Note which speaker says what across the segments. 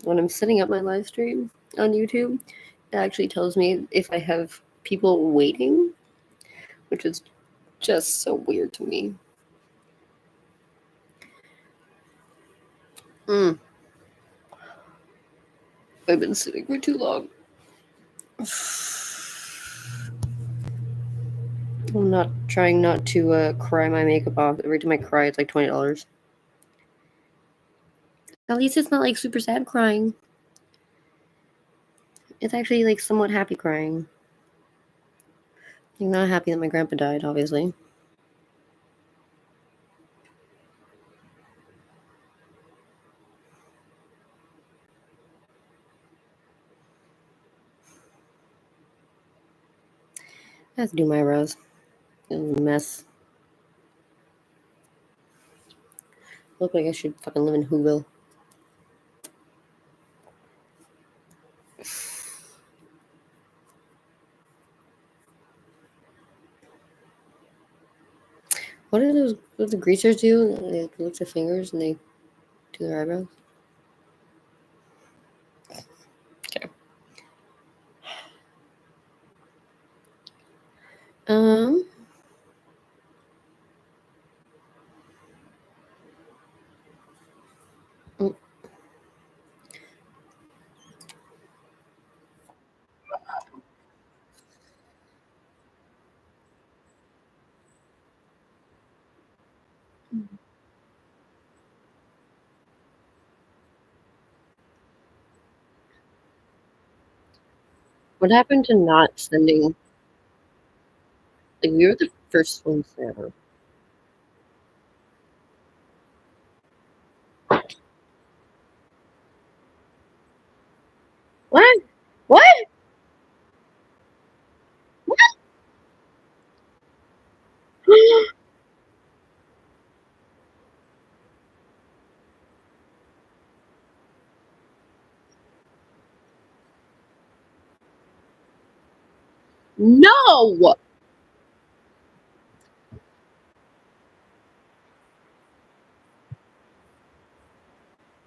Speaker 1: when I'm setting up my live stream on YouTube, it actually tells me if I have people waiting, which is just so weird to me. I've been sitting for too long. I'm not trying not to cry my makeup off. Every time I cry, it's like $20. At least it's not like super sad crying. It's actually like somewhat happy crying. I'm not happy that my grandpa died, obviously. I have to do my eyebrows. It was a mess. Look like I should fucking live in Whoville. What do those what the greasers do? They lick their fingers and they do their eyebrows. Okay. Um. mm, What happened to not sending? Like we were the first ones there. What? What? What? No.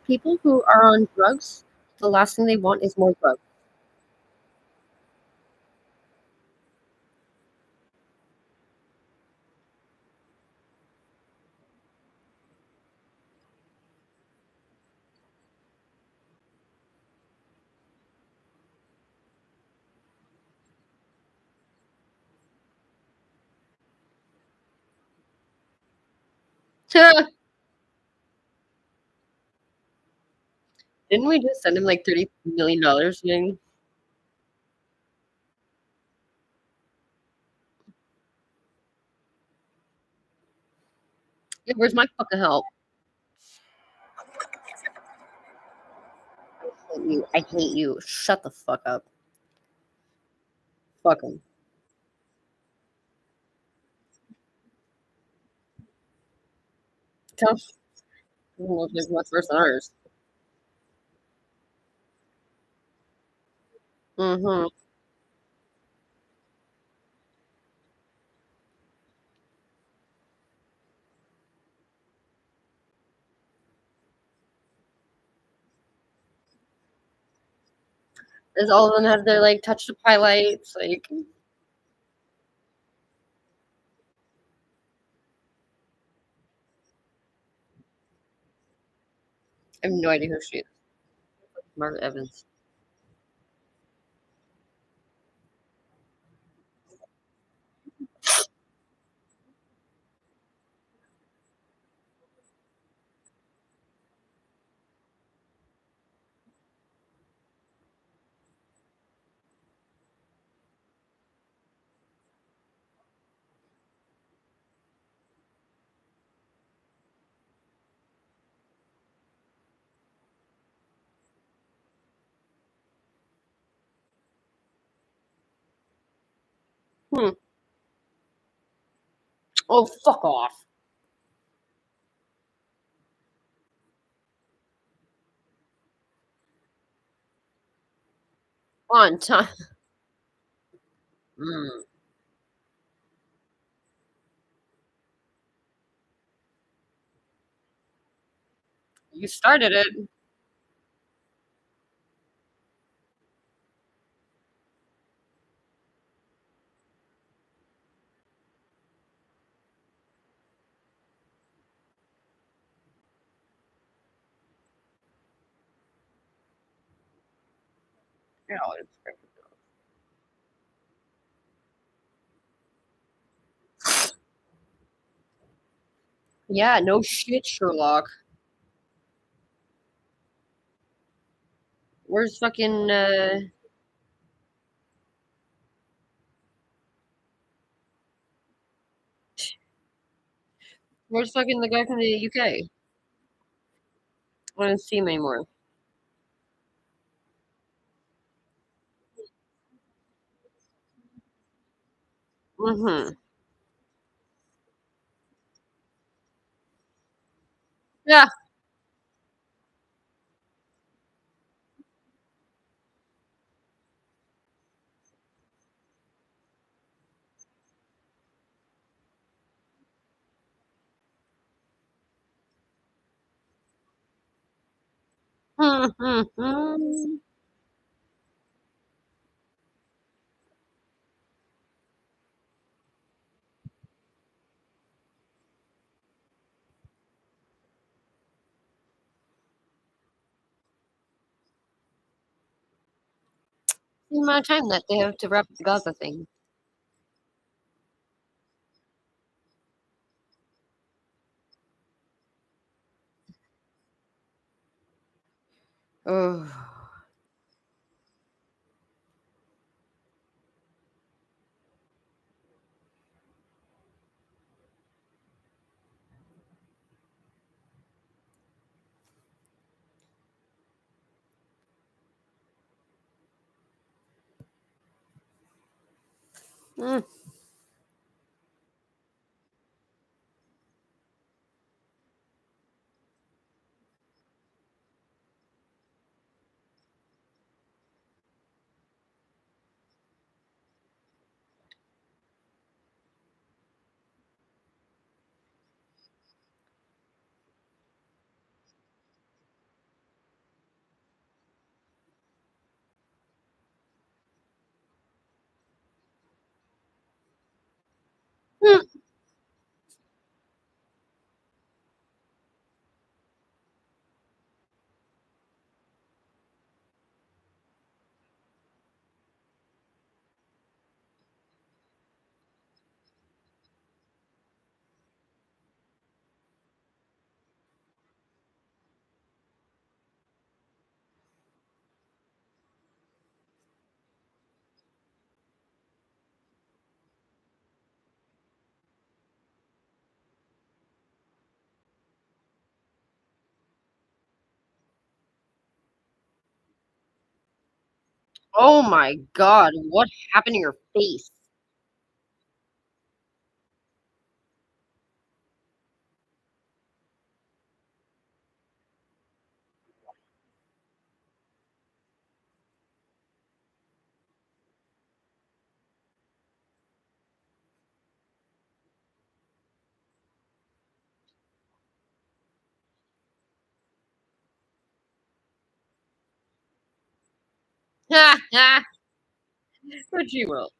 Speaker 1: People who are on drugs, the last thing they want is more drugs. Didn't we just send him like $30 million? Yeah, where's my fucking help? I hate you. I hate you. Shut the fuck up. Fuck him. Tell doesn't look like much worse than ours. Mm-hmm. As all of them have their like touch up highlights. Like I have no idea who she is. Margaret Evans. Hmm. Oh, fuck off. On time. Mm. You started it. No, it's yeah, no shit, Sherlock. Where's fucking where's fucking the guy from the UK? I don't see him anymore. Mm-hmm. Yeah. Mm-hmm. The amount of time that they have to wrap up the Gaza thing. Oh. Mm. Mm. Oh my god, what happened to your face? Ha ha! But you will.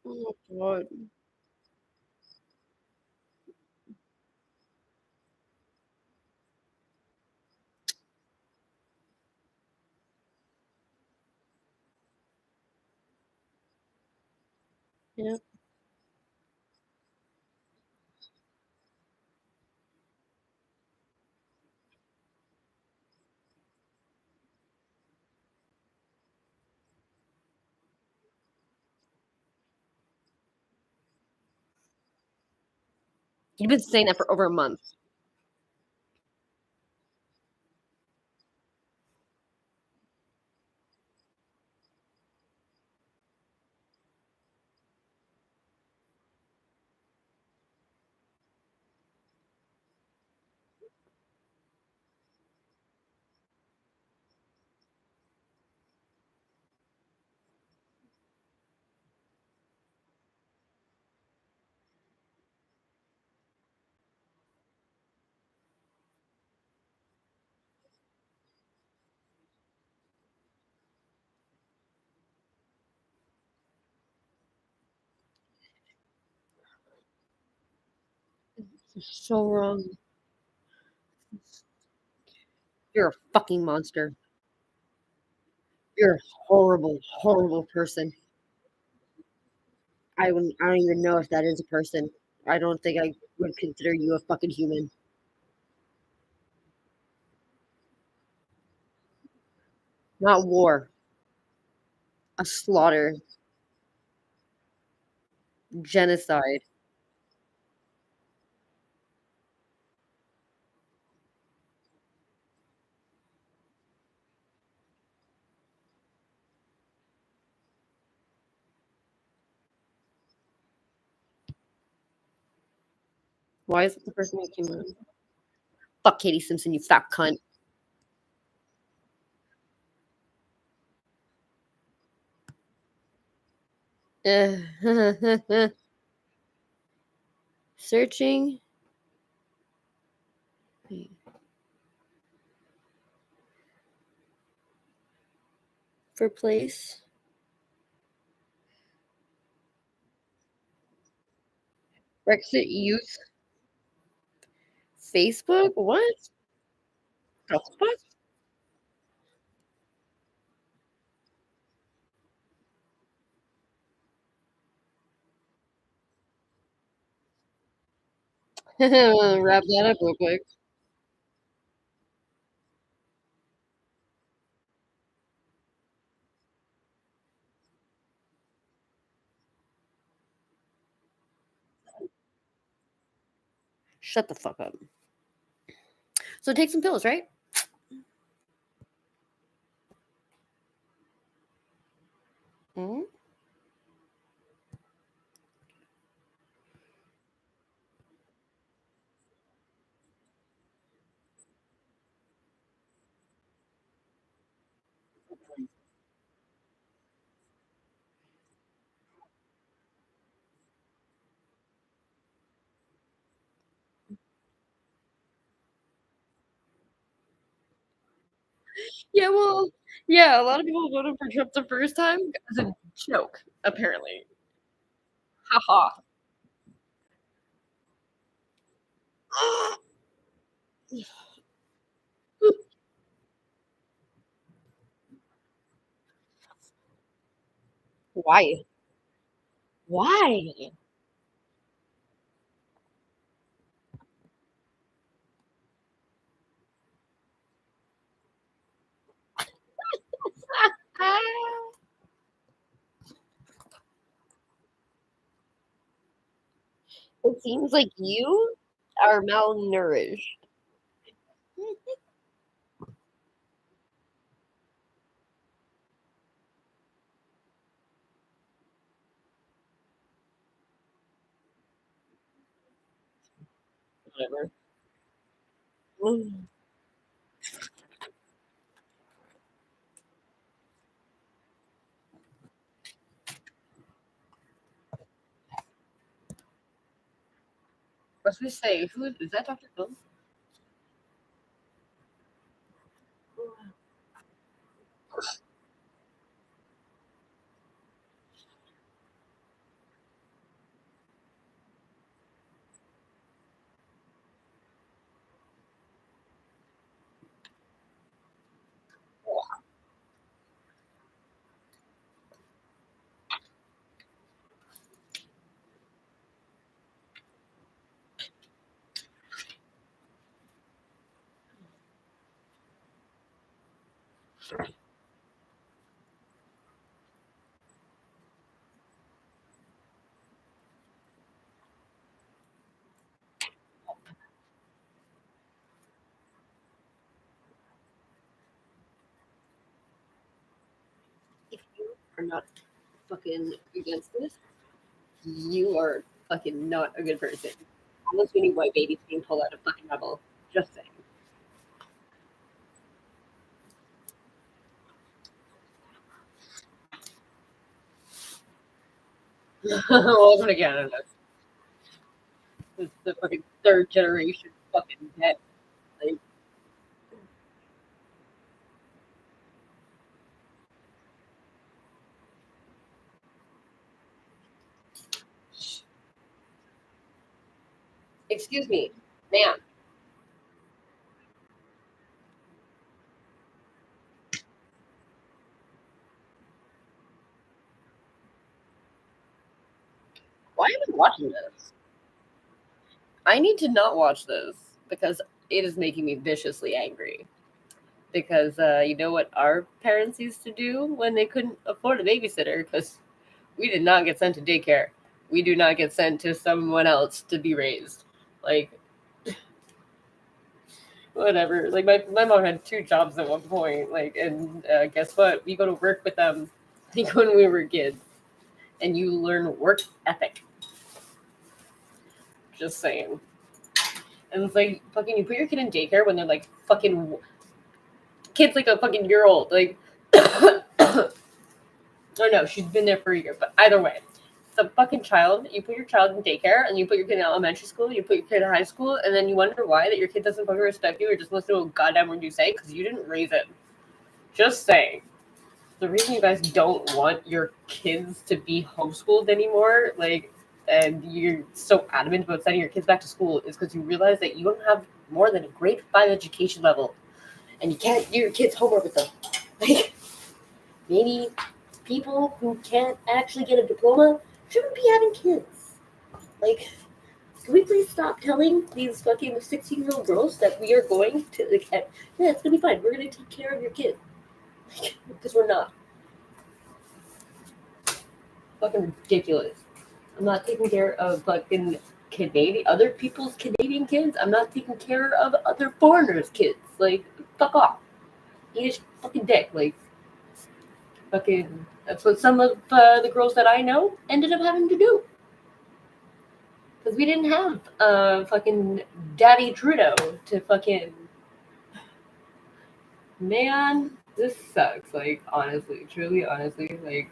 Speaker 1: Oh god. Yeah. You've been saying that for over a month. So wrong. You're a fucking monster. You're a horrible, horrible person. I don't even know if that is a person. I don't think I would consider you a fucking human. Not war, a slaughter, genocide. Why is it the person who came on? Fuck Katie Simpson, you fat cunt. Searching for place. Brexit youth Facebook? What? The fuck? Wrap that up real quick. Shut the fuck up. So take some pills, right? Mhm. Yeah, well, yeah, a lot of people voted for Trump the first time as a joke, apparently. Haha. Why? Why? It seems like you are malnourished. Whatever. What's we say? Who is that, Dr. Phil? If you are not fucking against this, you are fucking not a good person. Almost any white babies being pulled out of fucking rebel. Just saying. Welcome to Canada. This is the fucking third generation fucking dead. Like, Excuse me, ma'am. Why am I watching this? I need to not watch this because it is making me viciously angry. Because you know what our parents used to do when they couldn't afford a babysitter? Because we did not get sent to daycare. We do not get sent to someone else to be raised. Like, whatever. Like, my mom had two jobs at one point. Like, and guess what? We go to work with them like when we were kids. And you learn work ethic. Just saying. And it's like, fucking, you put your kid in daycare when they're like fucking kid's like a fucking year old. Like, oh no, she's been there for a year. But either way, the fucking child, you put your child in daycare and you put your kid in elementary school, you put your kid in high school, and then you wonder why that your kid doesn't fucking respect you or just listen to a goddamn word you say because you didn't raise him. Just saying. The reason you guys don't want your kids to be homeschooled anymore, like, and you're so adamant about sending your kids back to school is because you realize that you don't have more than a grade 5 education level and you can't do your kids' homework with them. Like, maybe people who can't actually get a diploma shouldn't be having kids. Like, can we please stop telling these fucking 16-year-old girls that we are going to, like, yeah, it's gonna be fine. We're gonna take care of your kid. Like, because we're not. Fucking ridiculous. I'm not taking care of fucking Canadian, other people's Canadian kids. I'm not taking care of other foreigners' kids. Like, fuck off. Eat a fucking dick. Like, fucking, that's what some of the girls that I know ended up having to do. Because we didn't have fucking Daddy Trudeau to fucking. Man, this sucks. Like, honestly, truly, honestly. Like,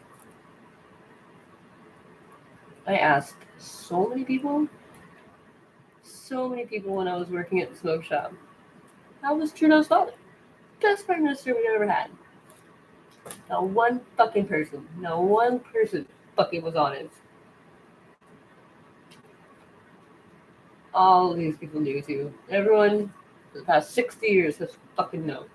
Speaker 1: I asked so many people when I was working at the smoke shop, how was Trudeau's father? Best prime minister we ever had. Not one fucking person. Not one person fucking was honest. All these people knew too. Everyone for the past 60 years has fucking known.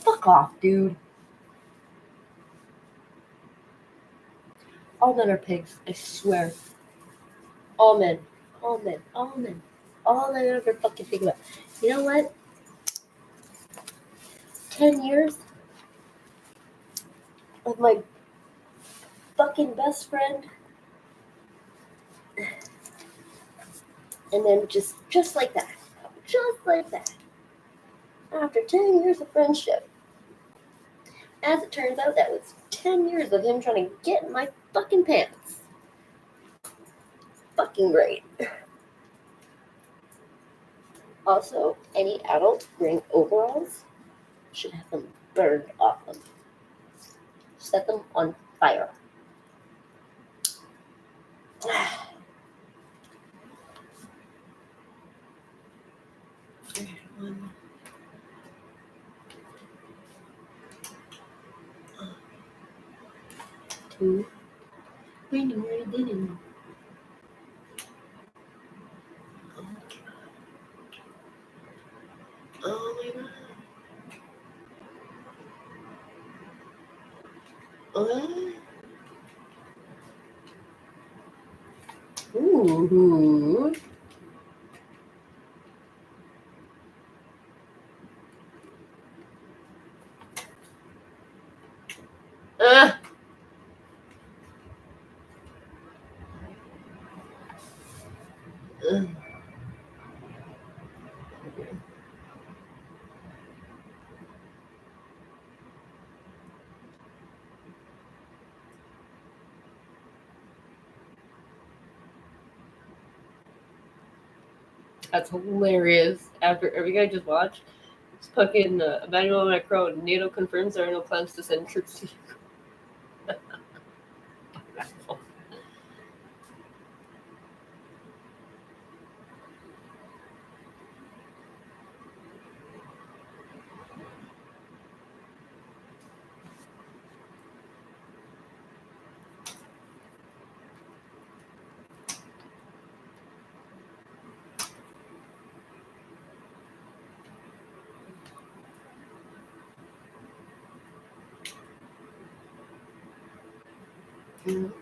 Speaker 1: Fuck off, dude. All men are pigs, I swear. All men. All men. All men. All I ever fucking think about. You know what? 10 years of my fucking best friend. And then just like that. Just like that. After 10 years of friendship. As it turns out, that was 10 years of him trying to get in my fucking pants. Fucking great. Also, any adult wearing overalls should have them burned off them. Set them on fire. One, two, we know where it didn't. Oh my god. Oh. Ooh. Ah. That's hilarious. After every guy just watched, it's fucking Emmanuel Macron. NATO confirms there are no plans to send troops to Ukraine. Mm.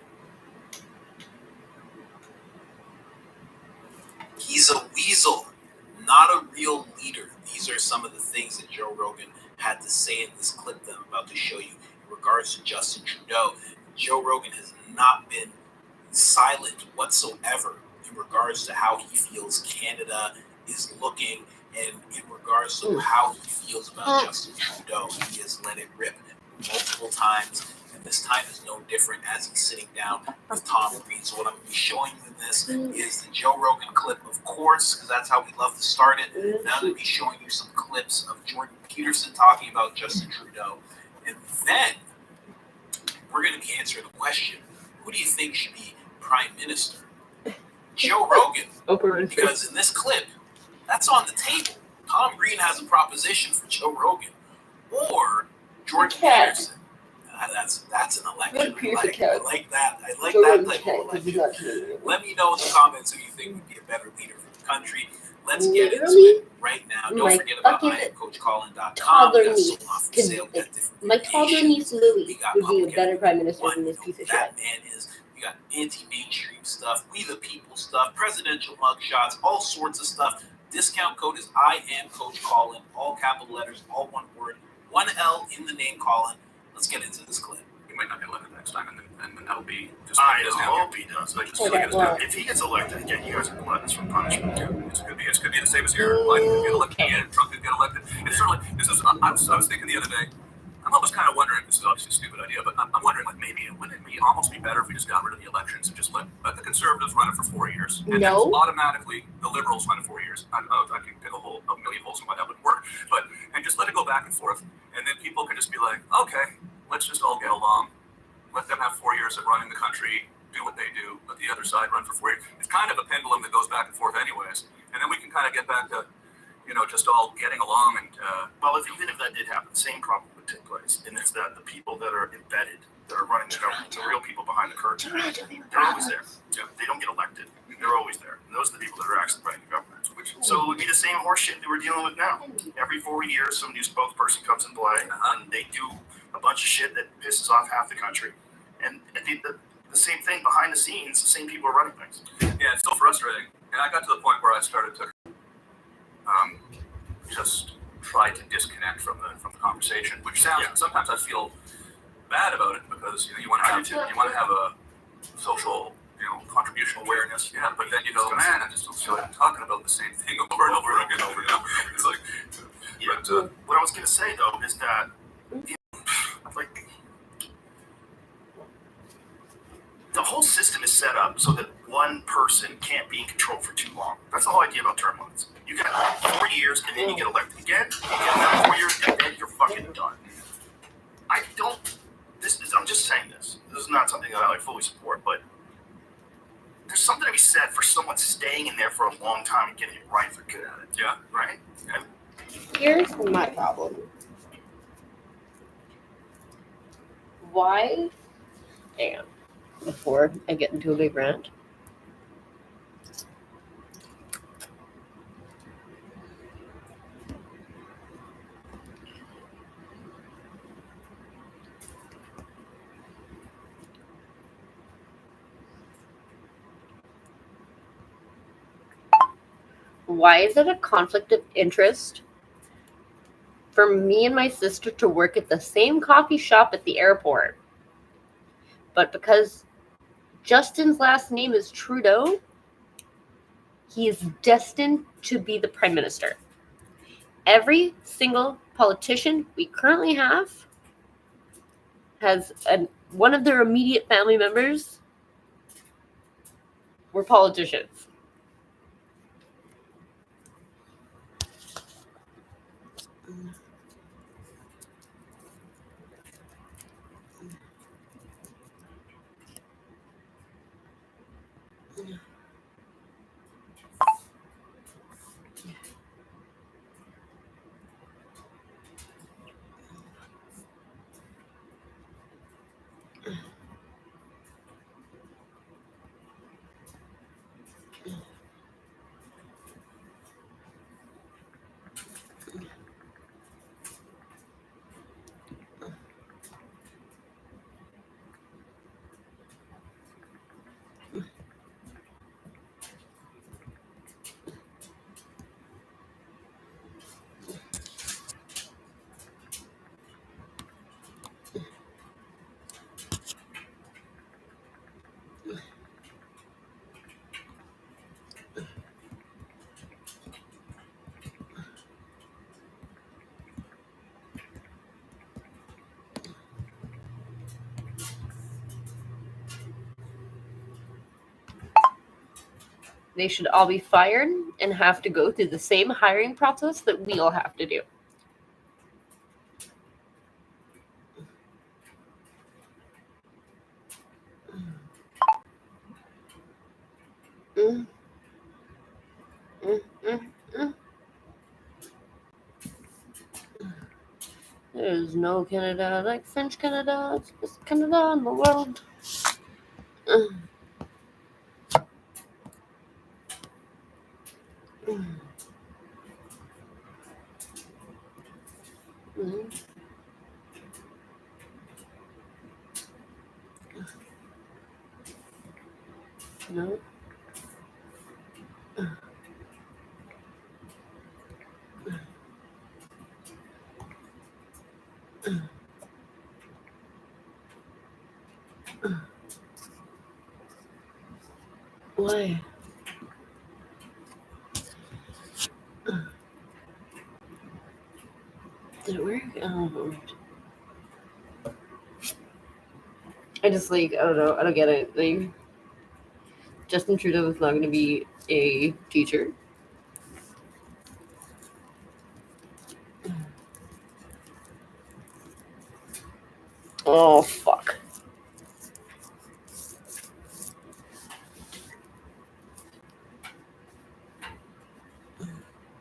Speaker 2: He's a weasel, not a real leader. These are some of the things that Joe Rogan had to say in this clip that I'm about to show you in regards to Justin Trudeau. Joe Rogan has not been silent whatsoever in regards to how he feels Canada is looking and in regards to how he feels about Justin Trudeau. He has let it rip multiple times, and this time is no different as he's sitting down with Tom Green. So what I'm going to be showing you in this is the Joe Rogan clip, of course, because that's how we love to start it. Then I'm going to be showing you some clips of Jordan Peterson talking about Justin Trudeau, and then we're going to be answering the question, who do you think should be Prime Minister? Joe Rogan. Because in this clip, that's on the table. Tom Green has a proposition for Joe Rogan. Or Jordan Peterson. That's an election. I like that. I like that type of election. Let me know in the comments who you think would be a better leader for the country. Let's get into it right now. Don't forget about IamCoachColin.com.
Speaker 1: My toddler niece Lily would be a better prime minister than this piece of shit.
Speaker 2: That man is. We got anti-mainstream stuff, we the people stuff, presidential mugshots, all sorts of stuff. Discount code is IamCoachColin, all capital letters, all one word, one L in the name Colin. Let's get into this clip.
Speaker 3: He might not get elected next time, and then that'll be just.
Speaker 4: I hope he does. I just feel like if he gets elected again, you guys are gluttons for punishment.
Speaker 3: Yeah, it could be the same as here. Biden could get elected again. Trump could get elected. And certainly, I was thinking the other day. I'm almost kind of wondering. This is obviously a stupid idea, but I'm wondering, like, maybe wouldn't it almost be better if we just got rid of the elections and just let the conservatives run it for 4 years, and then automatically the liberals run it 4 years. I can pick a million holes in why that wouldn't work, and just let it go back and forth, and then people can just be like, okay, let's just all get along. Let them have 4 years of running the country, do what they do, let the other side run for 4 years. It's kind of a pendulum that goes back and forth anyways. And then we can kind of get back to, just all getting along. And
Speaker 4: well, even if that did happen, the same problem would take place. And it's that the people that are embedded, that are running the government, the real people behind the curtain, they're always there. Yeah, they don't get elected. They're always there. And those are the people that are actually running the government. So it would be the same horseshit that we're dealing with now. Every 4 years, some new spokesperson comes in play, and they do a bunch of shit that pisses off half the country. And the same thing behind the scenes, the same people are running things.
Speaker 3: Yeah, it's so frustrating. And I got to the point where I started to just try to disconnect from the conversation, which sounds sometimes I feel bad about it because you want to have a social contribution awareness. Yeah, but then you go, man, I'm just talking about the same thing over and over again. It's like,
Speaker 4: but what I was gonna say though is that like the whole system is set up so that one person can't be in control for too long. That's the whole idea about term limits. You got 4 years and then you get elected again. You get another 4 years and then you're fucking done. I'm just saying this. This is not something that I fully support, but there's something to be said for someone staying in there for a long time and getting it right if they're good at it.
Speaker 3: Yeah,
Speaker 4: right.
Speaker 1: And here's my problem. Why? Damn. Before I get into a big rant. Why is it a conflict of interest for me and my sister to work at the same coffee shop at the airport? But because Justin's last name is Trudeau, he is destined to be the prime minister. Every single politician we currently have has one of their immediate family members were politicians. they should all be fired and have to go through the same hiring process that we all have to do. Mm. Mm, mm, mm. There's no Canada like French Canada. It's the best Canada in the world. Mm. Mm. Mm. No. Why? Did it work? I don't know. I just like, I don't know. I don't get it. Like, Justin Trudeau is not going to be a teacher. Oh, fuck.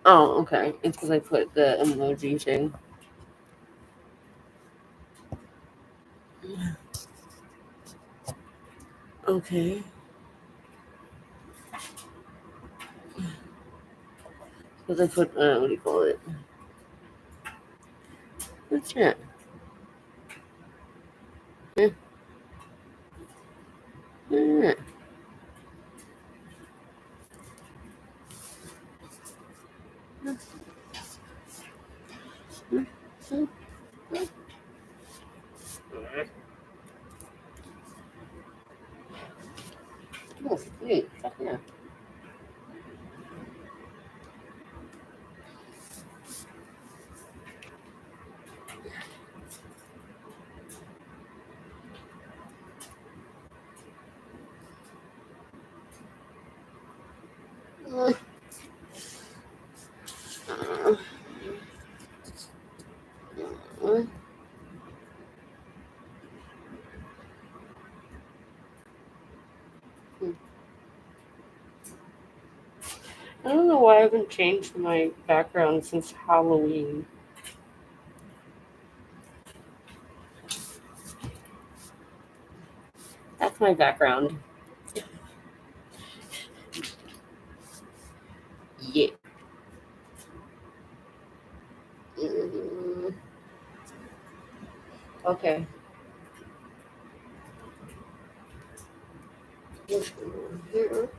Speaker 1: Oh, okay. It's because I put the emoji thing. Okay. Because I put, what do you call it? What's that? Yeah. Yeah. Oh, sweet. Fuck yeah. I don't know why I haven't changed my background since Halloween. That's my background. Yeah. Okay. Here.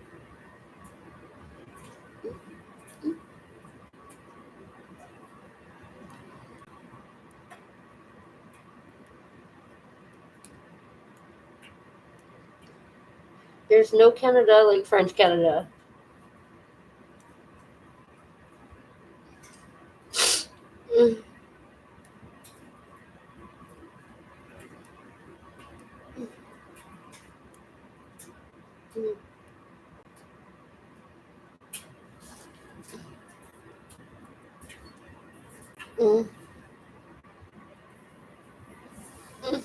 Speaker 1: There's no Canada like French Canada. Mm. Mm. Mm. Mm.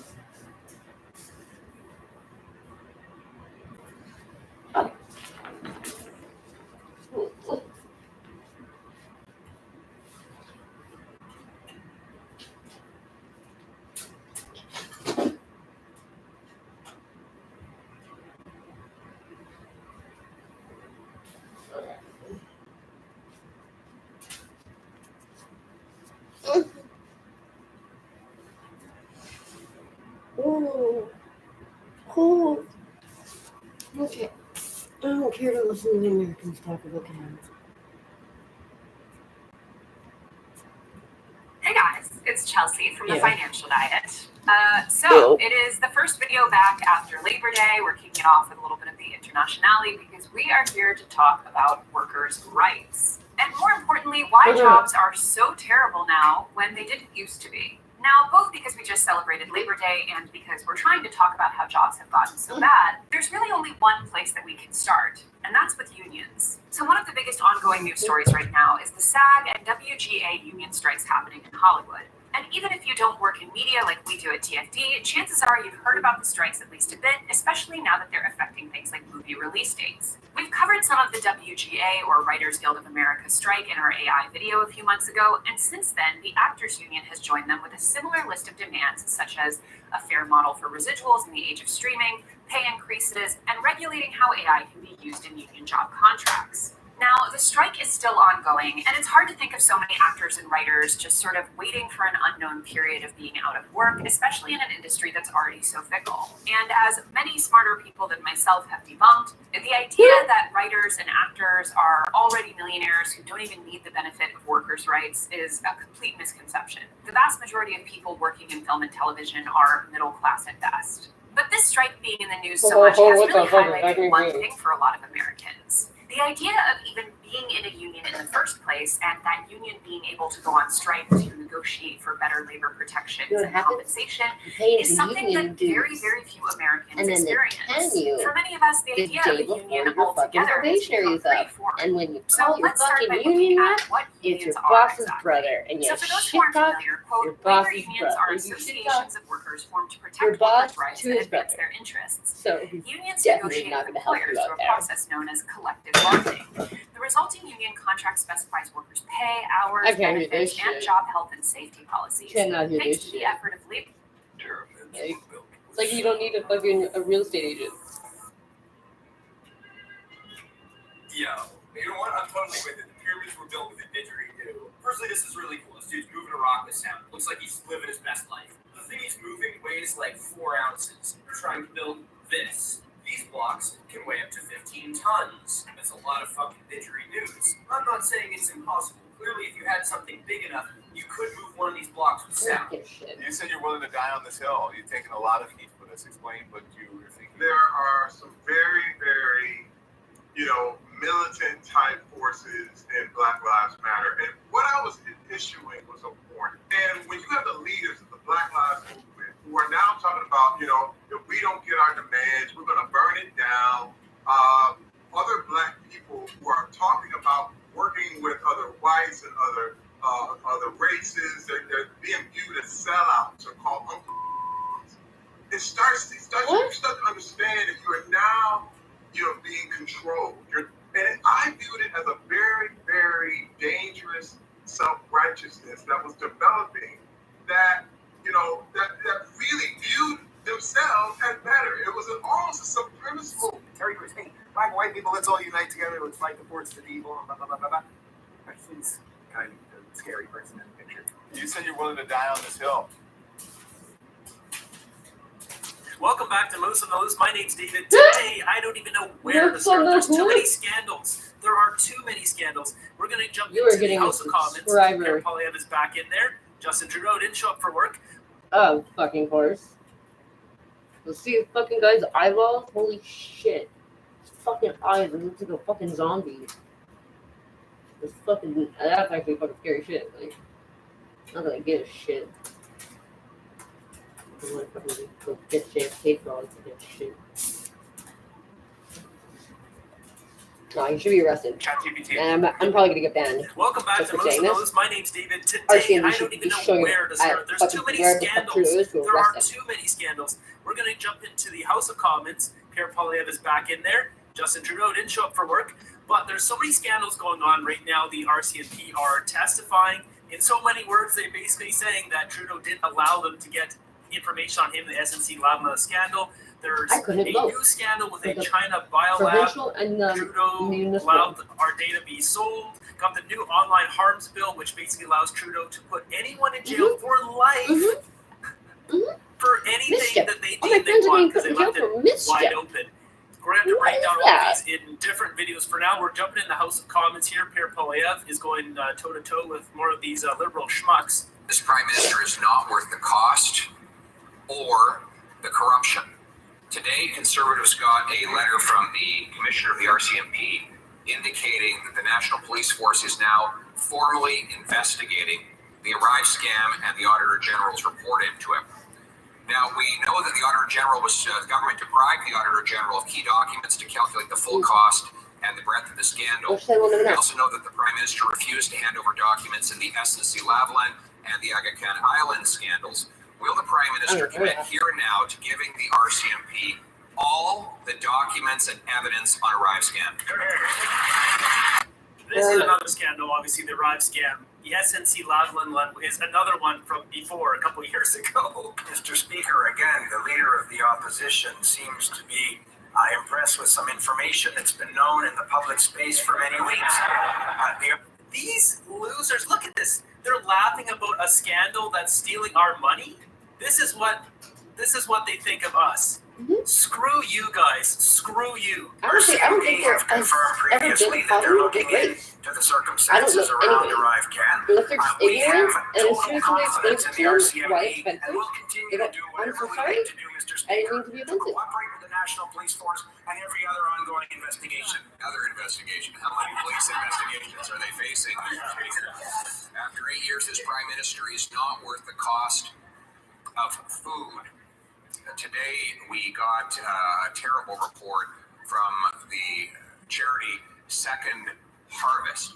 Speaker 1: Oh, cool. Okay. I don't care to listen to the Americans talk about cans.
Speaker 5: Hey guys, it's Chelsea from the
Speaker 1: Yeah.
Speaker 5: Financial Diet. So it is the first video back after Labor Day. We're kicking it off with a little bit of the internationality because we are here to talk about workers' rights. And more importantly, why jobs are so terrible now when they didn't used to be. Now, both because we just celebrated Labor Day and because we're trying to talk about how jobs have gotten so bad, there's really only one place that we can start, and that's with unions. So one of the biggest ongoing news stories right now is the SAG and WGA union strikes happening in Hollywood. And even if you don't work in media like we do at TFD, chances are you've heard about the strikes at least a bit, especially now that they're affecting things like movie release dates. We've covered some of the WGA, or Writers Guild of America, strike in our AI video a few months ago, and since then, the Actors Union has joined them with a similar list of demands, such as a fair model for residuals in the age of streaming, pay increases, and regulating how AI can be used in union job contracts. Now, the strike is still ongoing, and it's hard to think of so many actors and writers just sort of waiting for an unknown period of being out of work, especially in an industry that's already so fickle. And as many smarter people than myself have debunked, the idea that writers and actors are already millionaires who don't even need the benefit of workers' rights is a complete misconception. The vast majority of people working in film and television are middle class at best. But this strike being in the news so much has really highlighted one thing for a lot of Americans. The idea of even being in a union in the first place, and that union being able to go on strike to negotiate for better labor protections and compensation, is something that very, very few Americans experience. For many of us, the idea of a union altogether has become pretty foreign.
Speaker 1: And when you
Speaker 5: So
Speaker 1: call your
Speaker 5: let's start by
Speaker 1: fucking
Speaker 5: looking
Speaker 1: union
Speaker 5: at
Speaker 1: rep,
Speaker 5: what
Speaker 1: it's your
Speaker 5: unions are
Speaker 1: boss's
Speaker 5: exactly.
Speaker 1: brother, and you
Speaker 5: So for those who
Speaker 1: shit
Speaker 5: aren't
Speaker 1: talk
Speaker 5: familiar,
Speaker 1: your
Speaker 5: quote, labor
Speaker 1: boss's
Speaker 5: unions
Speaker 1: brother.
Speaker 5: are
Speaker 1: You shit
Speaker 5: associations of workers formed to
Speaker 1: your
Speaker 5: protect
Speaker 1: boss
Speaker 5: workers' rights
Speaker 1: to
Speaker 5: and
Speaker 1: his
Speaker 5: advance
Speaker 1: brother.
Speaker 5: their interests.
Speaker 1: So he's
Speaker 5: Unions
Speaker 1: definitely
Speaker 5: negotiate
Speaker 1: not
Speaker 5: with
Speaker 1: gonna help
Speaker 5: employers
Speaker 1: you out
Speaker 5: through a
Speaker 1: there.
Speaker 5: process known as collective bargaining. The resulting union contract specifies workers' pay, hours,
Speaker 1: I can't do
Speaker 5: benefits,
Speaker 1: this
Speaker 5: and
Speaker 1: shit.
Speaker 5: job health and safety policies.
Speaker 1: Cannot do
Speaker 5: Thanks
Speaker 1: this
Speaker 5: to the
Speaker 1: shit.
Speaker 5: effort of labor.
Speaker 1: Like, it's like you don't need a real estate agent.
Speaker 3: Yeah. You know what? I'm totally with it. The pyramids were built with a didgeridoo. Firstly, this is really cool. This dude's moving a rock with sound. Looks like he's living his best life. The thing he's moving weighs like 4 ounces. We're trying to build this. These blocks can weigh up to 15 tons. That's a lot of fucking didgeridoos. I'm not saying it's impossible. Clearly, if you had something big enough, you could move one of these blocks with sound.
Speaker 1: Shit.
Speaker 6: You said you're willing to die on this hill. You've taken a lot of heat for this. Explain what you were thinking.
Speaker 7: There are some very, very, militant type forces in Black Lives Matter. And what I was issuing was a warning. And when you have the leaders of the Black Lives Movement who are now talking about, if we don't get our demands, we're going to burn it down. Other Black people who are talking about working with other whites and other races, they're being viewed as sellouts or called Uncle. You start to understand that you are now, being controlled. And I viewed it as a very, very dangerous self-righteousness that was developing that really viewed themselves as better. It was almost a supremacist move.
Speaker 8: Terry Crews, hey, black and white people, let's all unite together, let's fight the forces of evil, blah, blah, blah, blah, blah. He's kind of a scary person in the picture.
Speaker 6: You said you're willing to die on this hill.
Speaker 3: Welcome back to Moose on the Loose. My name's David. Today, I don't even know where to start. There's too many scandals. There are too many scandals. We're going to jump into the House of Commons. Pierre Poilievre is back in there. Justin Trudeau didn't show up for work.
Speaker 1: Oh, fucking course. Let's see the fucking guy's eyeballs. Holy shit. His fucking eyes look like a fucking zombie. That's actually fucking scary shit. Like, not that I give a shit. I want to fucking go get JFK for all this shit. No, he should be arrested.
Speaker 3: ChatGPT.
Speaker 1: And I'm probably gonna get banned.
Speaker 3: Welcome back
Speaker 1: Just
Speaker 3: to
Speaker 1: for
Speaker 3: Moose
Speaker 1: saying
Speaker 3: on the
Speaker 1: this.
Speaker 3: Loose. My name's David. Today,
Speaker 1: RCMP
Speaker 3: I
Speaker 1: should
Speaker 3: don't
Speaker 1: be
Speaker 3: even know
Speaker 1: showing
Speaker 3: where to start. There's too many scandals. There are too many scandals. We're going to jump into the House of Commons. Pierre Poilievre is back in there. Justin Trudeau didn't show up for work. But there's so many scandals going on right now. The RCMP are testifying. In so many words, they're basically saying that Trudeau didn't allow them to get information on him, the SNC Lama scandal. There's a new scandal with a China biolab.
Speaker 1: Provincial and
Speaker 3: Trudeau
Speaker 1: municipal.
Speaker 3: allowed our data be sold. Got the new online harms bill, which basically allows Trudeau to put anyone in jail for life for anything that they deem they want, because they left it wide open. We're going to have to break down all of these in different videos. For now, we're jumping in the House of Commons here. Pierre Poilievre is going toe-to-toe with more of these liberal schmucks.
Speaker 9: This Prime Minister is not worth the cost or the corruption. Today, Conservatives got a letter from the Commissioner of the RCMP indicating that the National Police Force is now formally investigating the Arrive scam and the Auditor General's report into it. Now, we know that the Auditor General the government deprived the Auditor General of key documents to calculate the full cost and the breadth of the scandal. We also know that the Prime Minister refused to hand over documents in the SNC-Lavalin and the Aga Khan Island scandals. Will the Prime Minister commit here and now to giving the RCMP all the documents and evidence on Arrive scam?
Speaker 10: This is another scandal, obviously, the Arrive scam. The SNC-Lavalin one is another one from before, a couple of years ago.
Speaker 11: Mr. Speaker, again, the leader of the opposition seems to be impressed with some information that's been known in the public space for many weeks.
Speaker 10: These losers, look at this. They're laughing about a scandal that's stealing our money. This is what they think of us.
Speaker 1: Mm-hmm.
Speaker 10: Screw you guys. Screw you.
Speaker 1: I don't think
Speaker 11: have confirmed previously that they're looking into the circumstances around Arrive Can.
Speaker 1: Unless they're just
Speaker 11: We have
Speaker 1: ignorant, and as soon as
Speaker 11: total
Speaker 1: you explain
Speaker 11: confidence
Speaker 1: to
Speaker 11: in the
Speaker 1: them
Speaker 11: RCMP,
Speaker 1: why it's
Speaker 11: and
Speaker 1: expensive,
Speaker 11: we'll continue
Speaker 1: they
Speaker 11: to
Speaker 1: go,
Speaker 11: do
Speaker 1: I'm
Speaker 11: whatever
Speaker 1: so
Speaker 11: we
Speaker 1: sorry,
Speaker 11: need to do, Mr.
Speaker 1: I didn't
Speaker 11: Speaker,
Speaker 1: mean to be
Speaker 11: to
Speaker 1: offensive.
Speaker 11: cooperate with the National Police Force and every other ongoing investigation.
Speaker 9: Another investigation. How many police investigations are they facing? After 8 years, this Prime Minister is not worth the cost of food. Today, we got a terrible report from the charity Second Harvest,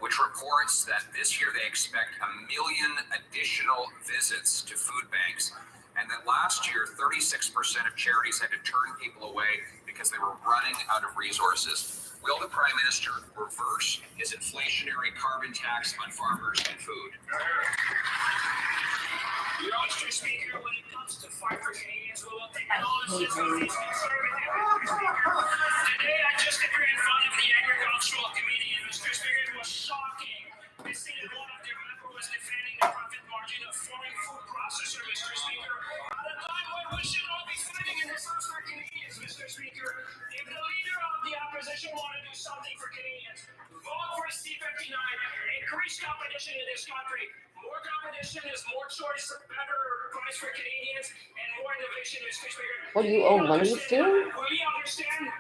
Speaker 9: which reports that this year they expect 1 million additional visits to food banks, and that last year 36% of charities had to turn people away because they were running out of resources. Will the Prime Minister reverse his inflationary carbon tax on farmers and food?
Speaker 12: Mr. Speaker, when it comes to fight for Canadians, we will acknowledge this is conservative, Mr. Speaker. Today, I just appeared in front of the Agricultural Committee, and Mr. Speaker, it was shocking to see that one of their members was defending the profit margin of foreign food processor, Mr. Speaker. At a time when we should all be fighting in this house for Canadians, Mr. Speaker. If the leader of the opposition want to do something for Canadians, vote for C-59, increase competition in this country. More competition is more choice, better price for Canadians, and more innovation, Mr. Speaker.
Speaker 1: What do you owe money to?
Speaker 12: Will you understand?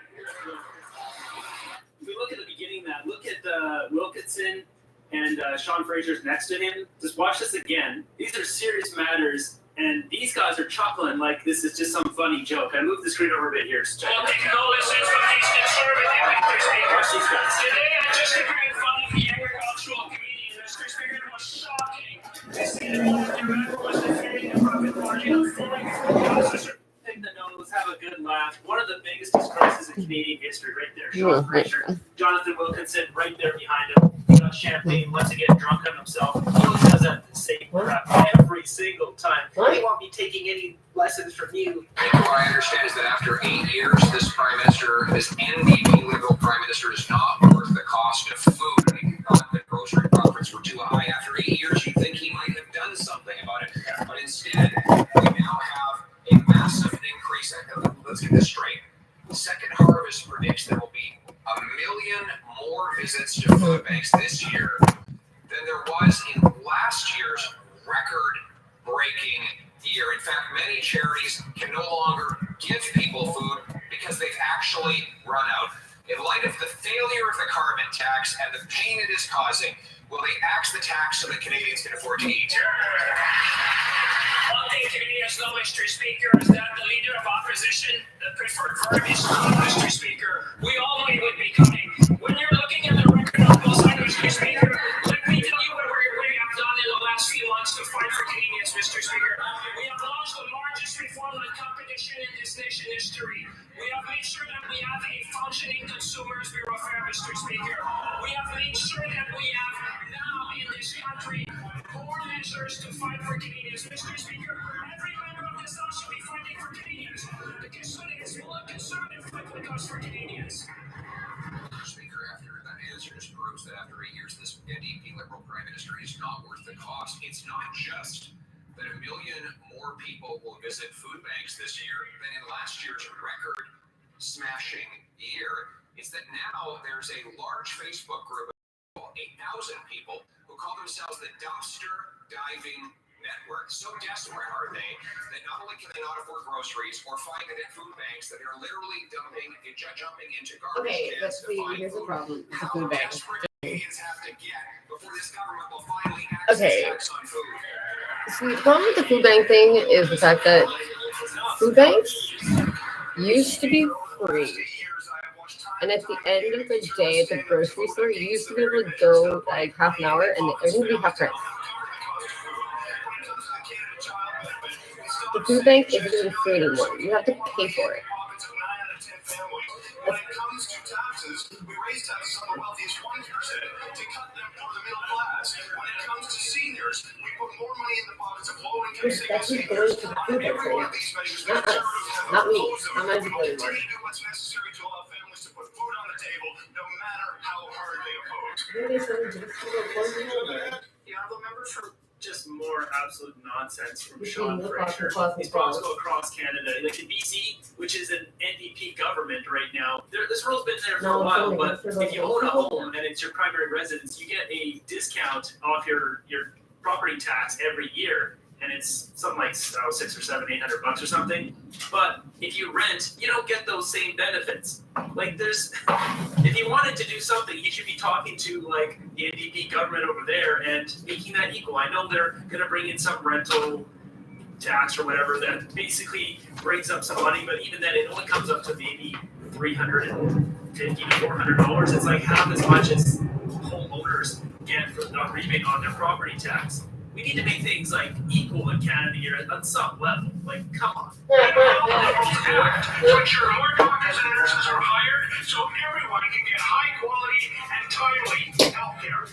Speaker 10: If we look at the beginning of that, look at Wilkinson and Sean Fraser's next to him. Just watch this again. These are serious matters, and these guys are chuckling like this is just some funny joke. I moved the screen over a bit here. So check
Speaker 12: Well,
Speaker 10: it
Speaker 12: take no listen from these conservative, Mr. Speaker.
Speaker 10: Watch these guys.
Speaker 12: Today, I just appeared in front of the Agricultural Committee, and Mr. Speaker, it was shocking to see that one of their members was defending the profit margin of foreign food processor.
Speaker 10: Take the nose, have a good laugh. One of the biggest disgraces in Canadian history, right there. Sean Fraser, Jonathan Wilkinson, right there behind him. He got champagne, wants to get drunk on himself. He always does that same crap every single time. He won't be taking any lessons from you.
Speaker 9: What I understand is that after 8 years, this Prime Minister, this NDP Liberal Prime Minister, is not worth the cost of food. And he thought that grocery profits were too high. After 8 years, you'd think he might have done something about it. But instead, we now have a massive increase. Let's get this straight. Second Harvest predicts there will be 1 million more visits to food banks this year than there was in last year's record-breaking year. In fact, many charities can no longer give people food because they've actually run out. In light of the failure of the carbon tax and the pain it is causing, will they axe the tax so that Canadians can afford to eat?
Speaker 12: One thing Canadians know, Mr. Speaker, is that the leader of opposition, the preferred verb is Mr. Speaker. We all knew he would be coming. When you're looking at the record on both sides, Mr. Speaker, let me tell you what we have done in the last few months to fight for Canadians, Mr. Speaker. We have launched the largest reform on competition in this nation history. We have made sure that we have a functioning Consumers Bureau fair, Mr. Speaker. We have made sure that we have now in this country more measures to fight for Canadians, Mr. Speaker. Every member of this house should be fighting for Canadians. The Conservatives will let conservative fight with us for Canadians.
Speaker 9: Speaker, after that answer just proves that after 8 years, this NDP Liberal Prime Minister is not worth the cost. It's not just that 1 million more people will visit food banks this year than in last year's record-smashing year. It's that now there's a large Facebook group of 8,000 people who call themselves the Dumpster Diving Network. So desperate are they that not only can they not afford groceries or find it at food banks, that they're literally jumping into garbage
Speaker 1: Okay,
Speaker 9: cans
Speaker 1: but
Speaker 9: to find
Speaker 1: here's the
Speaker 9: food.
Speaker 1: problem with the
Speaker 9: How
Speaker 1: food bank.
Speaker 9: desperate do Canadians have to get before
Speaker 1: Okay. See, the problem with the food bank thing is the fact that food banks used to be free. And at the end of the day at the grocery store, you used to be able to go like half an hour and everything would be half price. The food bank isn't even free anymore. You have to pay for it.
Speaker 4: When it comes to taxes, we raise taxes on the wealthiest 1% to cut them for the middle class. When it comes to seniors, we put more money in the pockets of low-income
Speaker 1: That's just going to the food bank right now. Not us. Not me. Not my people anymore.
Speaker 4: Do what's necessary to allow families to put food on the table, no matter how hard they oppose.
Speaker 10: Yeah, the members from just more absolute nonsense from Sean
Speaker 1: Between
Speaker 10: Fraser.
Speaker 1: Newcastle
Speaker 10: These problems go across Canada. Like in BC, which is an NDP government right now, this rule's been there for a while, but if you own a home and it's your primary residence, you get a discount off your property tax every year. And it's something like $600 or $800 or something. But if you rent, you don't get those same benefits. Like if you wanted to do something, you should be talking to like the NDP government over there and making that equal. I know they're going to bring in some rental tax or whatever that basically brings up some money, but even then it only comes up to maybe $350 to $400. It's like half as much as homeowners get for the rebate on their property tax. We need to make things like equal in Canada here on some level. Like, come on.
Speaker 12: To ensure more doctors and nurses are hired so everyone can get high quality and timely health care.